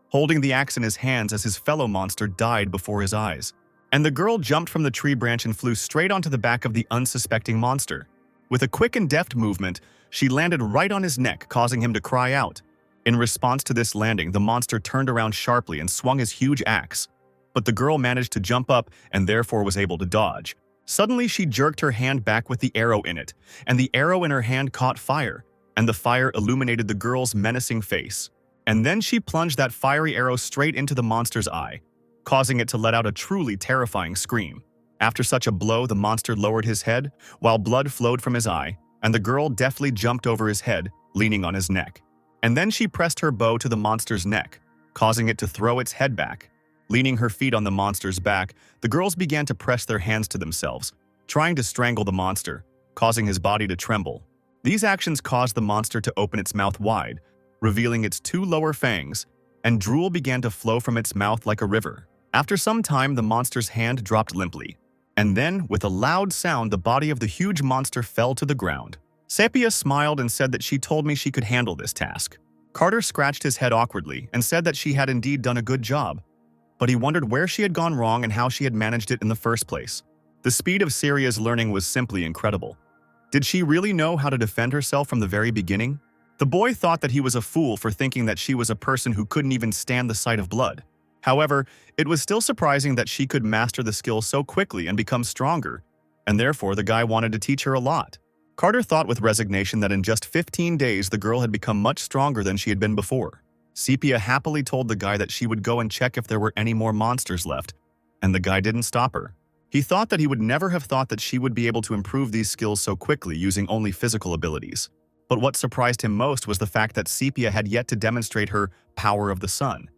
holding the axe in his hands as his fellow monster died before his eyes. And the girl jumped from the tree branch and flew straight onto the back of the unsuspecting monster. With a quick and deft movement, she landed right on his neck, causing him to cry out. In response to this landing, the monster turned around sharply and swung his huge axe. But the girl managed to jump up and therefore was able to dodge. Suddenly, she jerked her hand back with the arrow in it, and the arrow in her hand caught fire, and the fire illuminated the girl's menacing face. And then she plunged that fiery arrow straight into the monster's eye, causing it to let out a truly terrifying scream. After such a blow, the monster lowered his head, while blood flowed from his eye, and the girl deftly jumped over his head, leaning on his neck. And then she pressed her bow to the monster's neck, causing it to throw its head back. Leaning her feet on the monster's back, the girls began to press their hands to themselves, trying to strangle the monster, causing his body to tremble. These actions caused the monster to open its mouth wide, revealing its two lower fangs, and drool began to flow from its mouth like a river. After some time, the monster's hand dropped limply, and then, with a loud sound, the body of the huge monster fell to the ground. Sepia smiled and said that she told me she could handle this task. Carter scratched his head awkwardly and said that she had indeed done a good job, but he wondered where she had gone wrong and how she had managed it in the first place. The speed of Syria's learning was simply incredible. Did she really know how to defend herself from the very beginning? The boy thought that he was a fool for thinking that she was a person who couldn't even stand the sight of blood. However, it was still surprising that she could master the skill so quickly and become stronger, and therefore the guy wanted to teach her a lot. Carter thought with resignation that in just 15 days the girl had become much stronger than she had been before. Sepia happily told the guy that she would go and check if there were any more monsters left, and the guy didn't stop her. He thought that he would never have thought that she would be able to improve these skills so quickly using only physical abilities. But what surprised him most was the fact that Sepia had yet to demonstrate her power of the sun.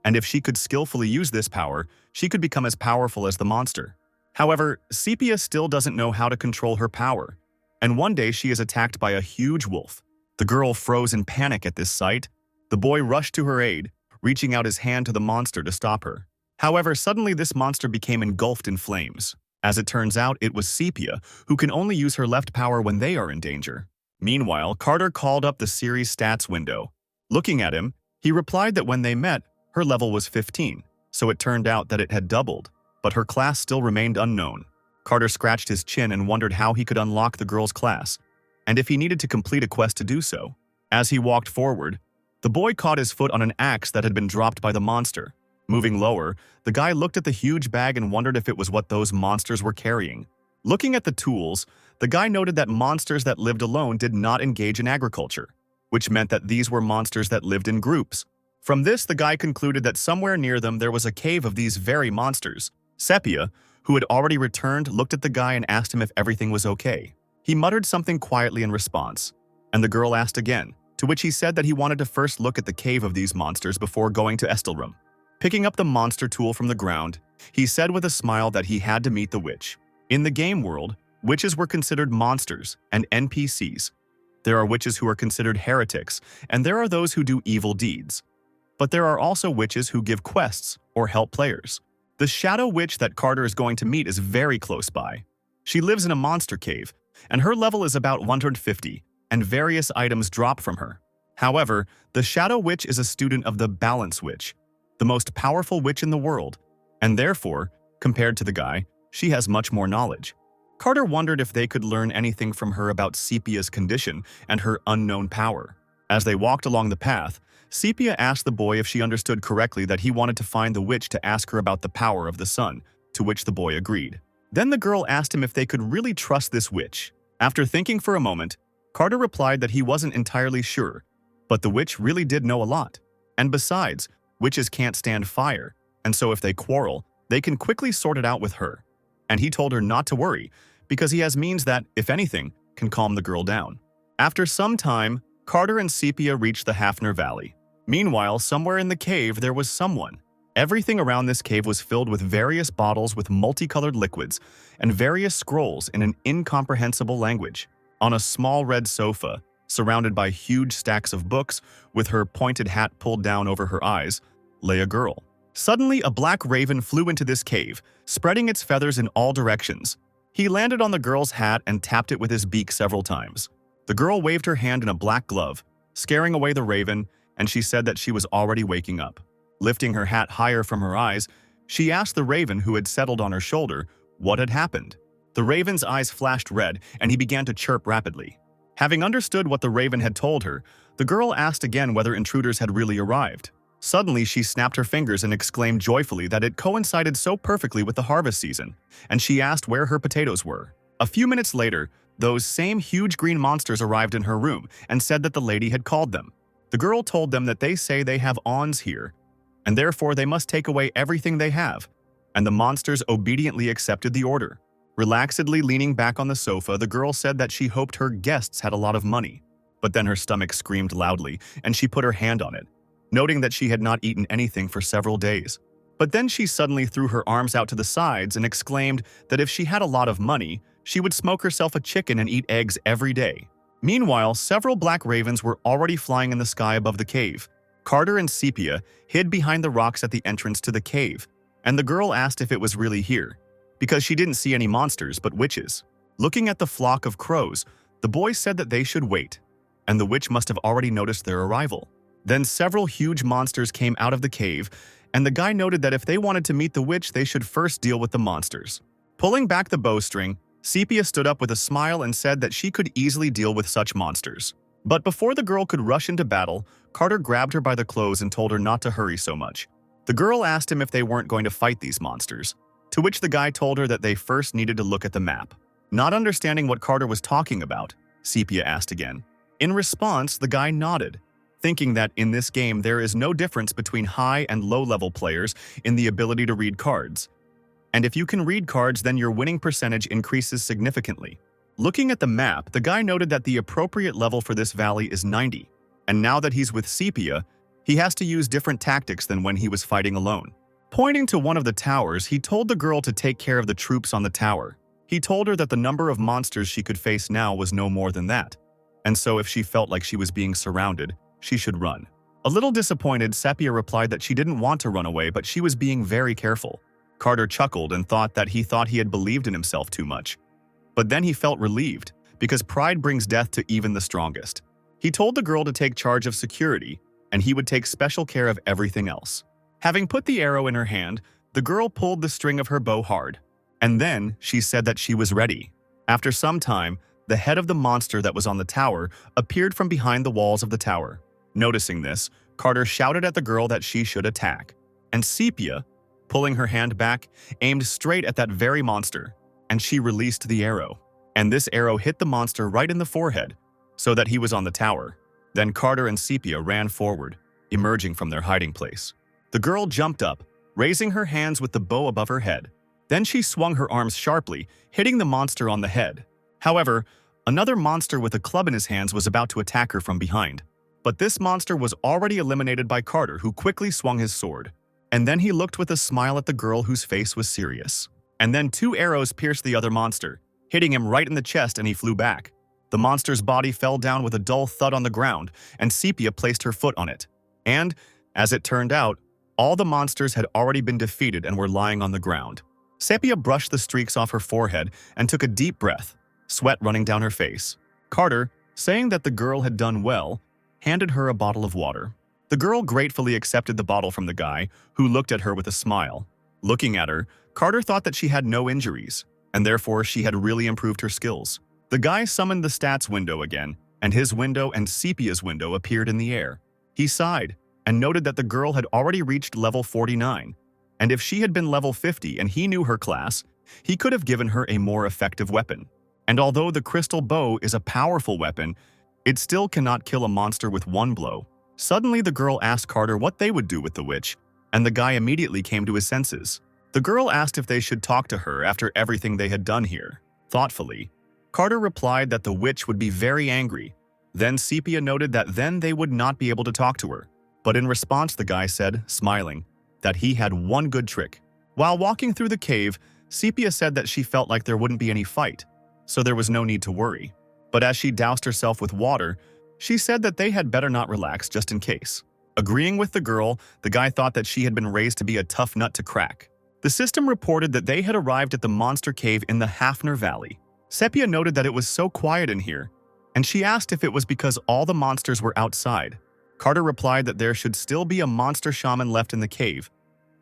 And if she could skillfully use this power, she could become as powerful as the monster. However, Sepia still doesn't know how to control her power, and one day she is attacked by a huge wolf. The girl froze in panic at this sight. The boy rushed to her aid, reaching out his hand to the monster to stop her. However, suddenly this monster became engulfed in flames. As it turns out, it was Sepia, who can only use her left power when they are in danger. Meanwhile, Carter called up the series stats window. Looking at him, he replied that when they met, her level was 15, so it turned out that it had doubled, but her class still remained unknown. Carter scratched his chin and wondered how he could unlock the girl's class, and if he needed to complete a quest to do so. As he walked forward, the boy caught his foot on an axe that had been dropped by the monster. Moving lower, the guy looked at the huge bag and wondered if it was what those monsters were carrying. Looking at the tools, the guy noted that monsters that lived alone did not engage in agriculture, which meant that these were monsters that lived in groups. From this, the guy concluded that somewhere near them there was a cave of these very monsters. Sepia, who had already returned, looked at the guy and asked him if everything was okay. He muttered something quietly in response, and the girl asked again, to which he said that he wanted to first look at the cave of these monsters before going to Estelrum. Picking up the monster tool from the ground, he said with a smile that he had to meet the witch. In the game world, witches were considered monsters and NPCs. There are witches who are considered heretics, and there are those who do evil deeds. But there are also witches who give quests or help players. The shadow witch that Carter is going to meet is very close by. She lives in a monster cave, and her level is about 150, and various items drop from her. However, the shadow witch is a student of the balance witch, the most powerful witch in the world, and therefore, compared to the guy, she has much more knowledge. Carter wondered if they could learn anything from her about Sepia's condition and her unknown power. As they walked along the path, Sepia asked the boy if she understood correctly that he wanted to find the witch to ask her about the power of the sun, to which the boy agreed. Then the girl asked him if they could really trust this witch. After thinking for a moment, Carter replied that he wasn't entirely sure, but the witch really did know a lot. And besides, witches can't stand fire, and so if they quarrel, they can quickly sort it out with her. And he told her not to worry, because he has means that, if anything, can calm the girl down. After some time, Carter and Sepia reached the Hafner Valley. Meanwhile, somewhere in the cave there was someone. Everything around this cave was filled with various bottles with multicolored liquids and various scrolls in an incomprehensible language. On a small red sofa, surrounded by huge stacks of books, with her pointed hat pulled down over her eyes, lay a girl. Suddenly, a black raven flew into this cave, spreading its feathers in all directions. He landed on the girl's hat and tapped it with his beak several times. The girl waved her hand in a black glove, scaring away the raven, and she said that she was already waking up. Lifting her hat higher from her eyes, she asked the raven who had settled on her shoulder what had happened. The raven's eyes flashed red, and he began to chirp rapidly. Having understood what the raven had told her, the girl asked again whether intruders had really arrived. Suddenly, she snapped her fingers and exclaimed joyfully that it coincided so perfectly with the harvest season, and she asked where her potatoes were. A few minutes later, those same huge green monsters arrived in her room and said that the lady had called them. The girl told them that they say they have awns here, and therefore they must take away everything they have, and the monsters obediently accepted the order. Relaxedly leaning back on the sofa, the girl said that she hoped her guests had a lot of money. But then her stomach screamed loudly, and she put her hand on it, noting that she had not eaten anything for several days. But then she suddenly threw her arms out to the sides and exclaimed that if she had a lot of money, she would smoke herself a chicken and eat eggs every day. Meanwhile, several black ravens were already flying in the sky above the cave. Carter and Sepia hid behind the rocks at the entrance to the cave, and the girl asked if it was really here, because she didn't see any monsters but witches. Looking at the flock of crows, the boy said that they should wait, and the witch must have already noticed their arrival. Then several huge monsters came out of the cave, and the guy noted that if they wanted to meet the witch, they should first deal with the monsters. Pulling back the bowstring, Sepia stood up with a smile and said that she could easily deal with such monsters. But before the girl could rush into battle, Carter grabbed her by the clothes and told her not to hurry so much. The girl asked him if they weren't going to fight these monsters, to which the guy told her that they first needed to look at the map. Not understanding what Carter was talking about, Sepia asked again. In response, the guy nodded. thinking that in this game there is no difference between high and low-level players in the ability to read cards. And if you can read cards, then your winning percentage increases significantly. Looking at the map, the guy noted that the appropriate level for this valley is 90, and now that he's with Sepia, he has to use different tactics than when he was fighting alone. Pointing to one of the towers, he told the girl to take care of the troops on the tower. He told her that the number of monsters she could face now was no more than that, and so if she felt like she was being surrounded, she should run. A little disappointed, Sepia replied that she didn't want to run away, but she was being very careful. Carter chuckled and thought he had believed in himself too much. But then he felt relieved, because pride brings death to even the strongest. He told the girl to take charge of security, and he would take special care of everything else. Having put the arrow in her hand, the girl pulled the string of her bow hard, and then she said that she was ready. After some time, the head of the monster that was on the tower appeared from behind the walls of the tower. Noticing this, Carter shouted at the girl that she should attack, and Sepia, pulling her hand back, aimed straight at that very monster, and she released the arrow. And this arrow hit the monster right in the forehead, so that he was on the tower. Then Carter and Sepia ran forward, emerging from their hiding place. The girl jumped up, raising her hands with the bow above her head. Then she swung her arms sharply, hitting the monster on the head. However, another monster with a club in his hands was about to attack her from behind. But this monster was already eliminated by Carter, who quickly swung his sword. And then he looked with a smile at the girl whose face was serious. And then 2 arrows pierced the other monster, hitting him right in the chest, and he flew back. The monster's body fell down with a dull thud on the ground, and Sepia placed her foot on it. And, as it turned out, all the monsters had already been defeated and were lying on the ground. Sepia brushed the streaks off her forehead and took a deep breath, sweat running down her face. Carter, saying that the girl had done well, handed her a bottle of water. The girl gratefully accepted the bottle from the guy, who looked at her with a smile. Looking at her, Carter thought that she had no injuries, and therefore she had really improved her skills. The guy summoned the stats window again, and his window and Sepia's window appeared in the air. He sighed, and noted that the girl had already reached level 49, and if she had been level 50 and he knew her class, he could have given her a more effective weapon. And although the crystal bow is a powerful weapon, it still cannot kill a monster with one blow. Suddenly, the girl asked Carter what they would do with the witch, and the guy immediately came to his senses. The girl asked if they should talk to her after everything they had done here. Thoughtfully, Carter replied that the witch would be very angry. Then Sepia noted that then they would not be able to talk to her. But in response, the guy said, smiling, that he had one good trick. While walking through the cave, Sepia said that she felt like there wouldn't be any fight, so there was no need to worry. But as she doused herself with water, she said that they had better not relax just in case. Agreeing with the girl, the guy thought that she had been raised to be a tough nut to crack. The system reported that they had arrived at the monster cave in the Hafner Valley. Sepia noted that it was so quiet in here, and she asked if it was because all the monsters were outside. Carter replied that there should still be a monster shaman left in the cave,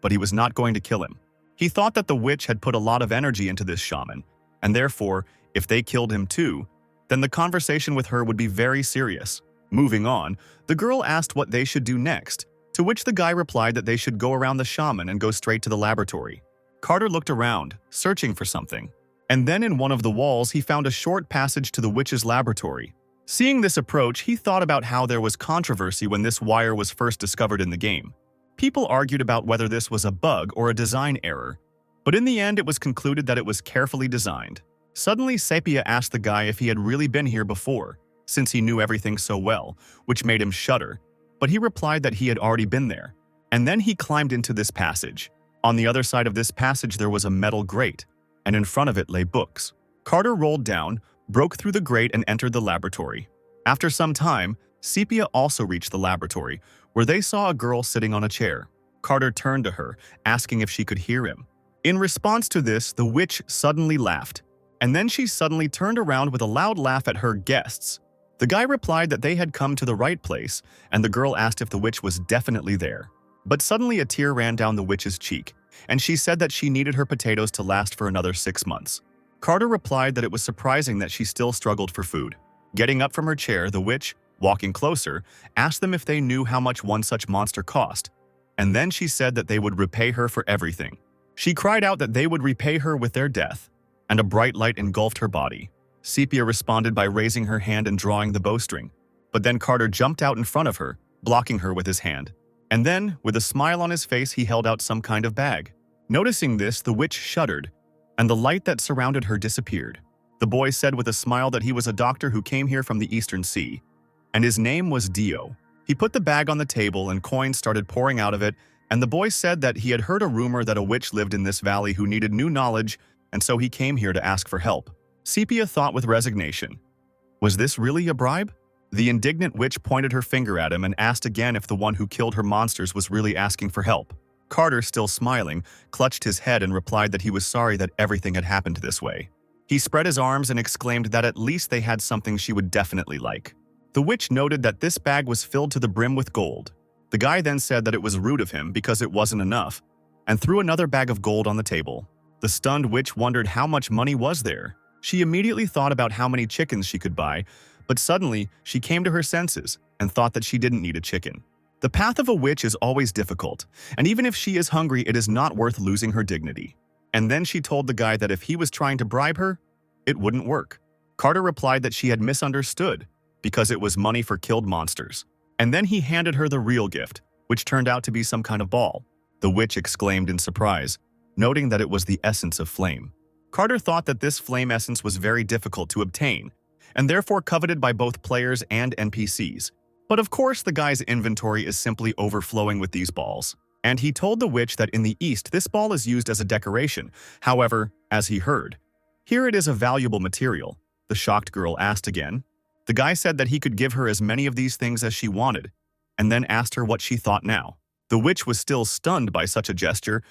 but he was not going to kill him. He thought that the witch had put a lot of energy into this shaman, and therefore, if they killed him too, then the conversation with her would be very serious. Moving on, the girl asked what they should do next, to which the guy replied that they should go around the shaman and go straight to the laboratory. Carter looked around, searching for something, and then in one of the walls he found a short passage to the witch's laboratory. Seeing this approach, he thought about how there was controversy when this wire was first discovered in the game. People argued about whether this was a bug or a design error, but in the end it was concluded that it was carefully designed. Suddenly, Sepia asked the guy if he had really been here before, since he knew everything so well, which made him shudder, but he replied that he had already been there. And then he climbed into this passage. On the other side of this passage there was a metal grate, and in front of it lay books. Carter rolled down, broke through the grate and entered the laboratory. After some time, Sepia also reached the laboratory, where they saw a girl sitting on a chair. Carter turned to her, asking if she could hear him. In response to this, the witch suddenly laughed, and then she suddenly turned around with a loud laugh at her guests. The guy replied that they had come to the right place, and the girl asked if the witch was definitely there. But suddenly a tear ran down the witch's cheek, and she said that she needed her potatoes to last for another 6 months. Carter replied that it was surprising that she still struggled for food. Getting up from her chair, the witch, walking closer, asked them if they knew how much one such monster cost, and then she said that they would repay her for everything. She cried out that they would repay her with their death, and a bright light engulfed her body. Sepia responded by raising her hand and drawing the bowstring, but then Carter jumped out in front of her, blocking her with his hand. And then, with a smile on his face, he held out some kind of bag. Noticing this, the witch shuddered, and the light that surrounded her disappeared. The boy said with a smile that he was a doctor who came here from the Eastern Sea, and his name was Dio. He put the bag on the table and coins started pouring out of it, and the boy said that he had heard a rumor that a witch lived in this valley who needed new knowledge, and so he came here to ask for help. Sepia thought with resignation. Was this really a bribe? The indignant witch pointed her finger at him and asked again if the one who killed her monsters was really asking for help. Carter, still smiling, clutched his head and replied that he was sorry that everything had happened this way. He spread his arms and exclaimed that at least they had something she would definitely like. The witch noted that this bag was filled to the brim with gold. The guy then said that it was rude of him because it wasn't enough, and threw another bag of gold on the table. The stunned witch wondered how much money was there. She immediately thought about how many chickens she could buy, but suddenly she came to her senses and thought that she didn't need a chicken. The path of a witch is always difficult, and even if she is hungry, it is not worth losing her dignity. And then she told the guy that if he was trying to bribe her, it wouldn't work. Carter replied that she had misunderstood, because it was money for killed monsters. And then he handed her the real gift, which turned out to be some kind of ball. The witch exclaimed in surprise, noting that it was the essence of flame. Carter thought that this flame essence was very difficult to obtain, and therefore coveted by both players and NPCs. But of course, the guy's inventory is simply overflowing with these balls. And he told the witch that in the East, this ball is used as a decoration. However, as he heard, "Here it is a valuable material," the shocked girl asked again. The guy said that he could give her as many of these things as she wanted, and then asked her what she thought now. The witch was still stunned by such a gesture,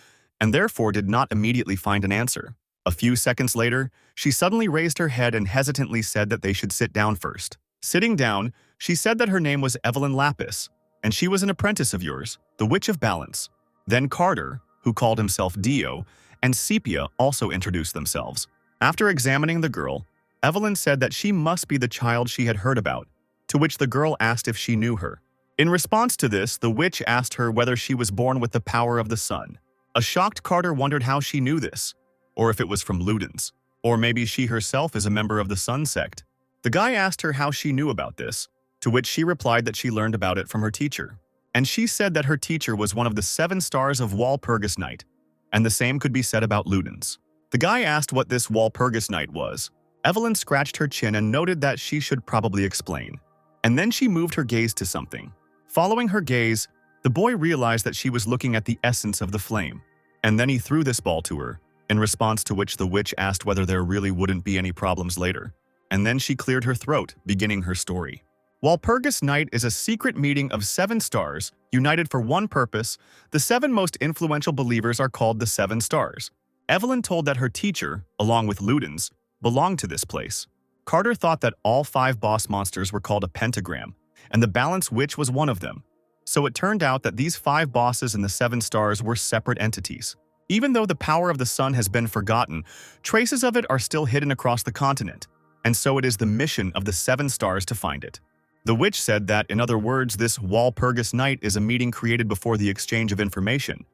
and therefore did not immediately find an answer. A few seconds later, she suddenly raised her head and hesitantly said that they should sit down first. Sitting down, she said that her name was Evelyn Lapis, and she was an apprentice of yours, the Witch of Balance. Then Carter, who called himself Dio, and Sepia also introduced themselves. After examining the girl, Evelyn said that she must be the child she had heard about, to which the girl asked if she knew her. In response to this, the witch asked her whether she was born with the power of the sun. A shocked Carter wondered how she knew this, or if it was from Ludens, or maybe she herself is a member of the Sun sect. The guy asked her how she knew about this, to which she replied that she learned about it from her teacher. And she said that her teacher was one of the 7 stars of Walpurgis Night, and the same could be said about Ludens. The guy asked what this Walpurgis Night was. Evelyn scratched her chin and noted that she should probably explain. And then she moved her gaze to something. Following her gaze, the boy realized that she was looking at the essence of the flame. And then he threw this ball to her, in response to which the witch asked whether there really wouldn't be any problems later. And then she cleared her throat, beginning her story. Walpurgis Night is a secret meeting of 7 stars, united for one purpose. The 7 most influential believers are called the 7 stars. Evelyn told that her teacher, along with Ludens, belonged to this place. Carter thought that all 5 boss monsters were called a pentagram, and the Balance Witch was one of them. So it turned out that these 5 bosses in the 7 stars were separate entities. Even though the power of the sun has been forgotten, traces of it are still hidden across the continent, and so it is the mission of the 7 stars to find it. The witch said that, in other words, this Walpurgis Night is a meeting created before the exchange of information.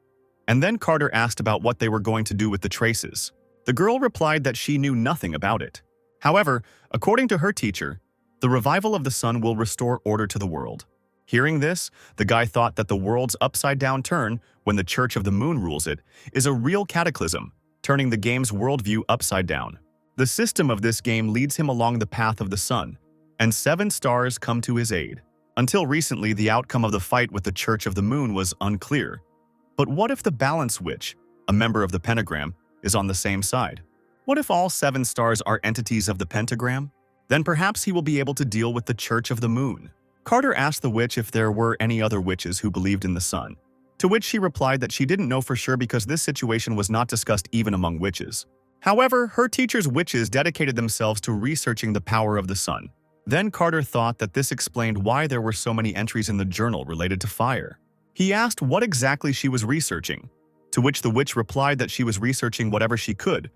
And then Carter asked about what they were going to do with the traces. The girl replied that she knew nothing about it. However, according to her teacher, the revival of the sun will restore order to the world. Hearing this, the guy thought that the world's upside-down turn, when the Church of the Moon rules it, is a real cataclysm, turning the game's worldview upside down. The system of this game leads him along the path of the sun, and 7 stars come to his aid. Until recently, the outcome of the fight with the Church of the Moon was unclear. But what if the Balance Witch, a member of the pentagram, is on the same side? What if all 7 stars are entities of the pentagram? Then perhaps he will be able to deal with the Church of the Moon. Carter asked the witch if there were any other witches who believed in the sun, to which she replied that she didn't know for sure because this situation was not discussed even among witches. However, her teacher's witches dedicated themselves to researching the power of the sun. Then Carter thought that this explained why there were so many entries in the journal related to fire. He asked what exactly she was researching, to which the witch replied that she was researching whatever she could,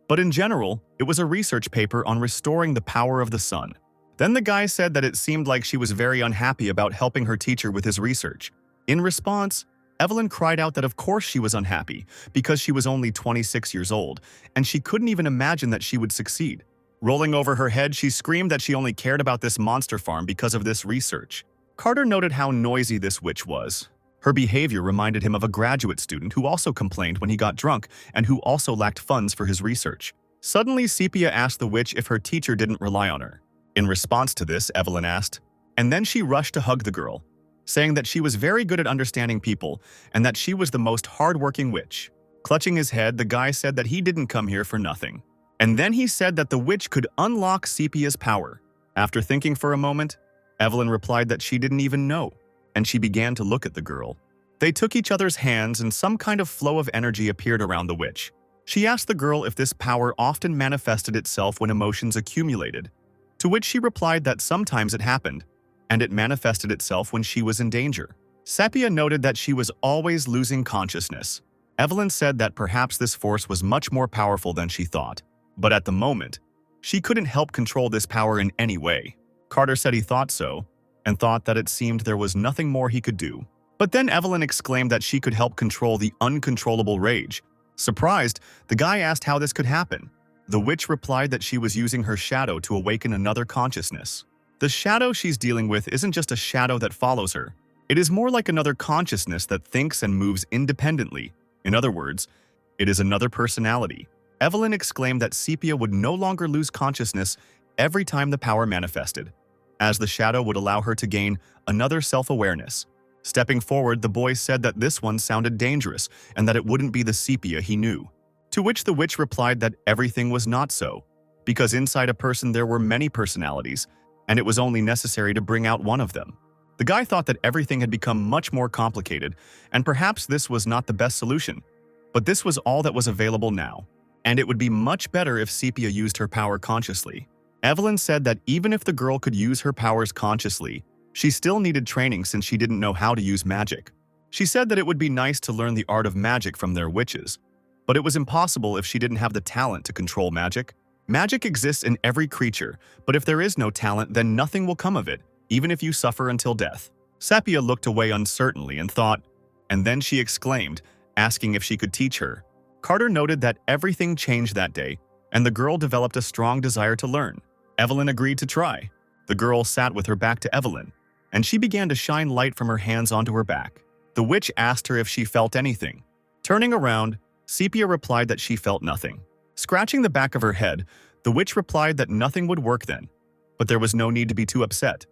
but in general, it was a research paper on restoring the power of the sun. Then the guy said that it seemed like she was very unhappy about helping her teacher with his research. In response, Evelyn cried out that of course she was unhappy, because she was only 26 years old, and she couldn't even imagine that she would succeed. Rolling over her head, she screamed that she only cared about this monster farm because of this research. Carter noted how noisy this witch was. Her behavior reminded him of a graduate student who also complained when he got drunk and who also lacked funds for his research. Suddenly, Sepia asked the witch if her teacher didn't rely on her. In response to this, Evelyn asked, and then she rushed to hug the girl, saying that she was very good at understanding people and that she was the most hardworking witch. Clutching his head, the guy said that he didn't come here for nothing. And then he said that the witch could unlock Sepia's power. After thinking for a moment, Evelyn replied that she didn't even know, and she began to look at the girl. They took each other's hands and some kind of flow of energy appeared around the witch. She asked the girl if this power often manifested itself when emotions accumulated, to which she replied that sometimes it happened, and it manifested itself when she was in danger. Sepia noted that she was always losing consciousness. Evelyn said that perhaps this force was much more powerful than she thought, but at the moment, she couldn't help control this power in any way. Carter said he thought so, and thought that it seemed there was nothing more he could do. But then Evelyn exclaimed that she could help control the uncontrollable rage. Surprised, the guy asked how this could happen. The witch replied that she was using her shadow to awaken another consciousness. The shadow she's dealing with isn't just a shadow that follows her. It is more like another consciousness that thinks and moves independently. In other words, it is another personality. Evelyn exclaimed that Sepia would no longer lose consciousness every time the power manifested, as the shadow would allow her to gain another self-awareness. Stepping forward, the boy said that this one sounded dangerous and that it wouldn't be the Sepia he knew. To which the witch replied that everything was not so, because inside a person there were many personalities, and it was only necessary to bring out one of them. The guy thought that everything had become much more complicated, and perhaps this was not the best solution. But this was all that was available now, and it would be much better if Sepia used her power consciously. Evelyn said that even if the girl could use her powers consciously, she still needed training since she didn't know how to use magic. She said that it would be nice to learn the art of magic from their witches, but it was impossible if she didn't have the talent to control magic. Magic exists in every creature, but if there is no talent, then nothing will come of it, even if you suffer until death. Sepia looked away uncertainly and thought, and then she exclaimed, asking if she could teach her. Carter noted that everything changed that day, and the girl developed a strong desire to learn. Evelyn agreed to try. The girl sat with her back to Evelyn, and she began to shine light from her hands onto her back. The witch asked her if she felt anything. Turning around, Sepia replied that she felt nothing. Scratching the back of her head, the witch replied that nothing would work then, but there was no need to be too upset,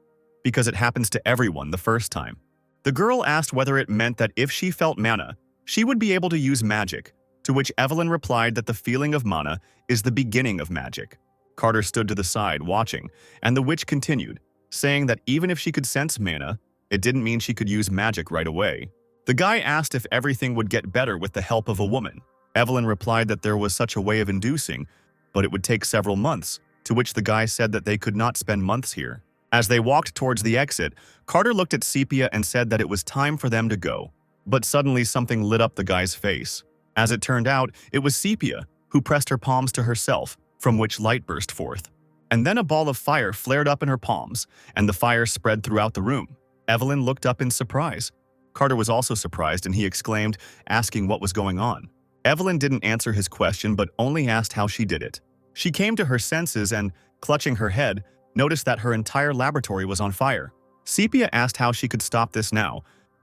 because it happens to everyone the first time. The girl asked whether it meant that if she felt mana, she would be able to use magic, to which Evelyn replied that the feeling of mana is the beginning of magic. Carter stood to the side, watching, and the witch continued, saying that even if she could sense mana, it didn't mean she could use magic right away. The guy asked if everything would get better with the help of a woman. Evelyn replied that there was such a way of inducing, but it would take several months, to which the guy said that they could not spend months here. As they walked towards the exit, Carter looked at Sepia and said that it was time for them to go. But suddenly something lit up the guy's face. As it turned out, it was Sepia, who pressed her palms to herself, from which light burst forth. And then a ball of fire flared up in her palms, and the fire spread throughout the room. Evelyn looked up in surprise. Carter was also surprised, and he exclaimed, asking what was going on. Evelyn didn't answer his question, but only asked how she did it. She came to her senses and, clutching her head, noticed that her entire laboratory was on fire. Sepia asked how she could stop this now,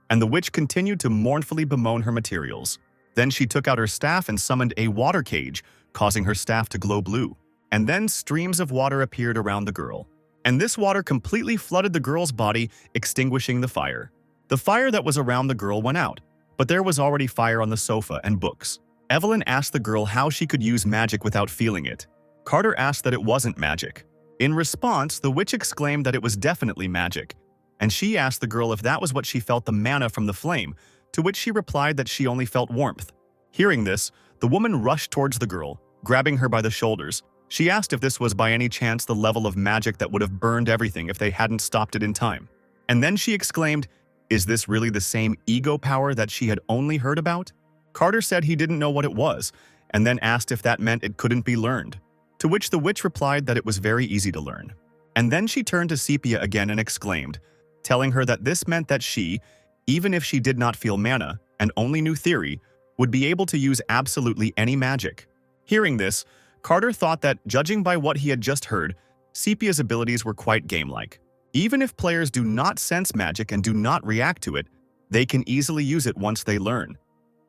and the witch continued to mournfully bemoan her materials. Then she took out her staff and summoned a water cage, causing her staff to glow blue. And then streams of water appeared around the girl. And this water completely flooded the girl's body, extinguishing the fire. The fire that was around the girl went out, but there was already fire on the sofa and books. Evelyn asked the girl how she could use magic without feeling it. Carter asked that it wasn't magic. In response, the witch exclaimed that it was definitely magic, and she asked the girl if that was what she felt the mana from the flame, to which she replied that she only felt warmth. Hearing this, the woman rushed towards the girl, grabbing her by the shoulders. She asked if this was by any chance the level of magic that would have burned everything if they hadn't stopped it in time. And then she exclaimed, "Is this really the same ego power that she had only heard about?" Carter said he didn't know what it was, and then asked if that meant it couldn't be learned, to which the witch replied that it was very easy to learn. And then she turned to Sepia again and exclaimed, telling her that this meant that she, even if she did not feel mana and only knew theory, would be able to use absolutely any magic. Hearing this, Carter thought that, judging by what he had just heard, Sepia's abilities were quite game-like. Even if players do not sense magic and do not react to it, they can easily use it once they learn.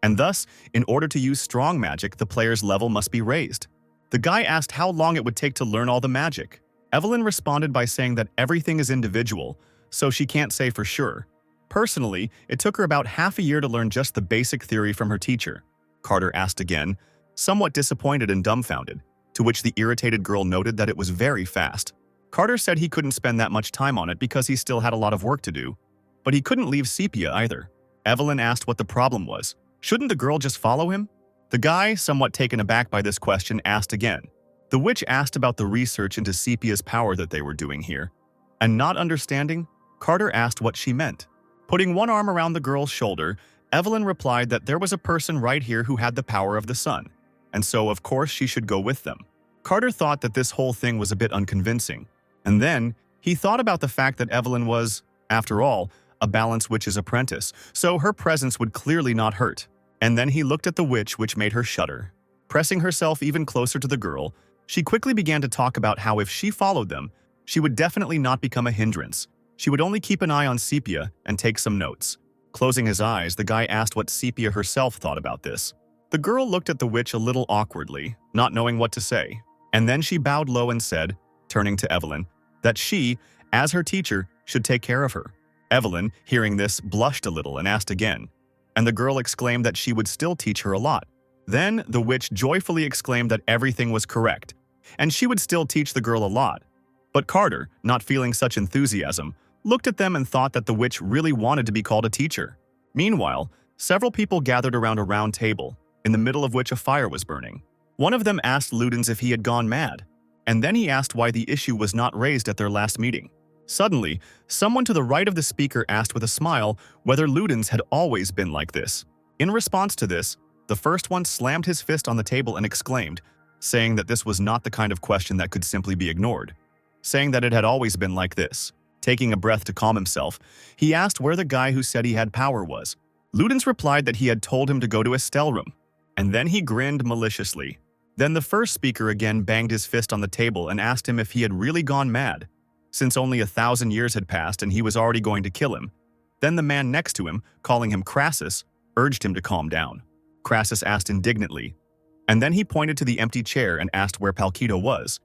And thus, in order to use strong magic, the player's level must be raised. The guy asked how long it would take to learn all the magic. Evelyn responded by saying that everything is individual, so she can't say for sure. Personally, it took her about half a year to learn just the basic theory from her teacher. Carter asked again, somewhat disappointed and dumbfounded, to which the irritated girl noted that it was very fast. Carter said he couldn't spend that much time on it because he still had a lot of work to do. But he couldn't leave Sepia either. Evelyn asked what the problem was. Shouldn't the girl just follow him? The guy, somewhat taken aback by this question, asked again. The witch asked about the research into Sepia's power that they were doing here. And not understanding, Carter asked what she meant. Putting one arm around the girl's shoulder, Evelyn replied that there was a person right here who had the power of the sun, and so of course she should go with them. Carter thought that this whole thing was a bit unconvincing, and then he thought about the fact that Evelyn was, after all, a balance witch's apprentice, so her presence would clearly not hurt. And then he looked at the witch, which made her shudder. Pressing herself even closer to the girl, she quickly began to talk about how if she followed them, she would definitely not become a hindrance. She would only keep an eye on Sepia and take some notes. Closing his eyes, the guy asked what Sepia herself thought about this. The girl looked at the witch a little awkwardly, not knowing what to say. And then she bowed low and said, turning to Evelyn, that she, as her teacher, should take care of her. Evelyn, hearing this, blushed a little and asked again. And the girl exclaimed that she would still teach her a lot. Then the witch joyfully exclaimed that everything was correct, and she would still teach the girl a lot. But Carter, not feeling such enthusiasm, looked at them and thought that the witch really wanted to be called a teacher. Meanwhile, several people gathered around a round table, in the middle of which a fire was burning. One of them asked Ludens if he had gone mad, and then he asked why the issue was not raised at their last meeting. Suddenly, someone to the right of the speaker asked with a smile whether Ludens had always been like this. In response to this, the first one slammed his fist on the table and exclaimed, saying that this was not the kind of question that could simply be ignored, saying that it had always been like this. Taking a breath to calm himself, he asked where the guy who said he had power was. Ludens replied that he had told him to go to his room, and then he grinned maliciously. Then the first speaker again banged his fist on the table and asked him if he had really gone mad, since only 1,000 years had passed and he was already going to kill him. Then the man next to him, calling him Crassus, urged him to calm down. Crassus asked indignantly, and then he pointed to the empty chair and asked where Palkito was,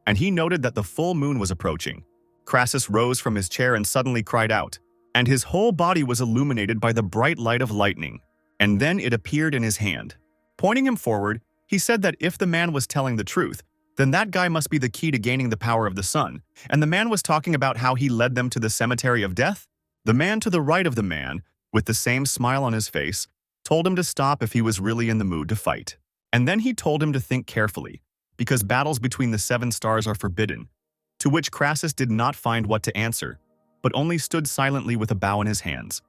and he noted that the full moon was approaching. Crassus rose from his chair and suddenly cried out, and his whole body was illuminated by the bright light of lightning, and then it appeared in his hand. Pointing him forward, he said that if the man was telling the truth, then that guy must be the key to gaining the power of the sun, and the man was talking about how he led them to the cemetery of death? The man to the right of the man, with the same smile on his face, told him to stop if he was really in the mood to fight. And then he told him to think carefully, because battles between the 7 stars are forbidden, to which Crassus did not find what to answer, but only stood silently with a bow in his hands.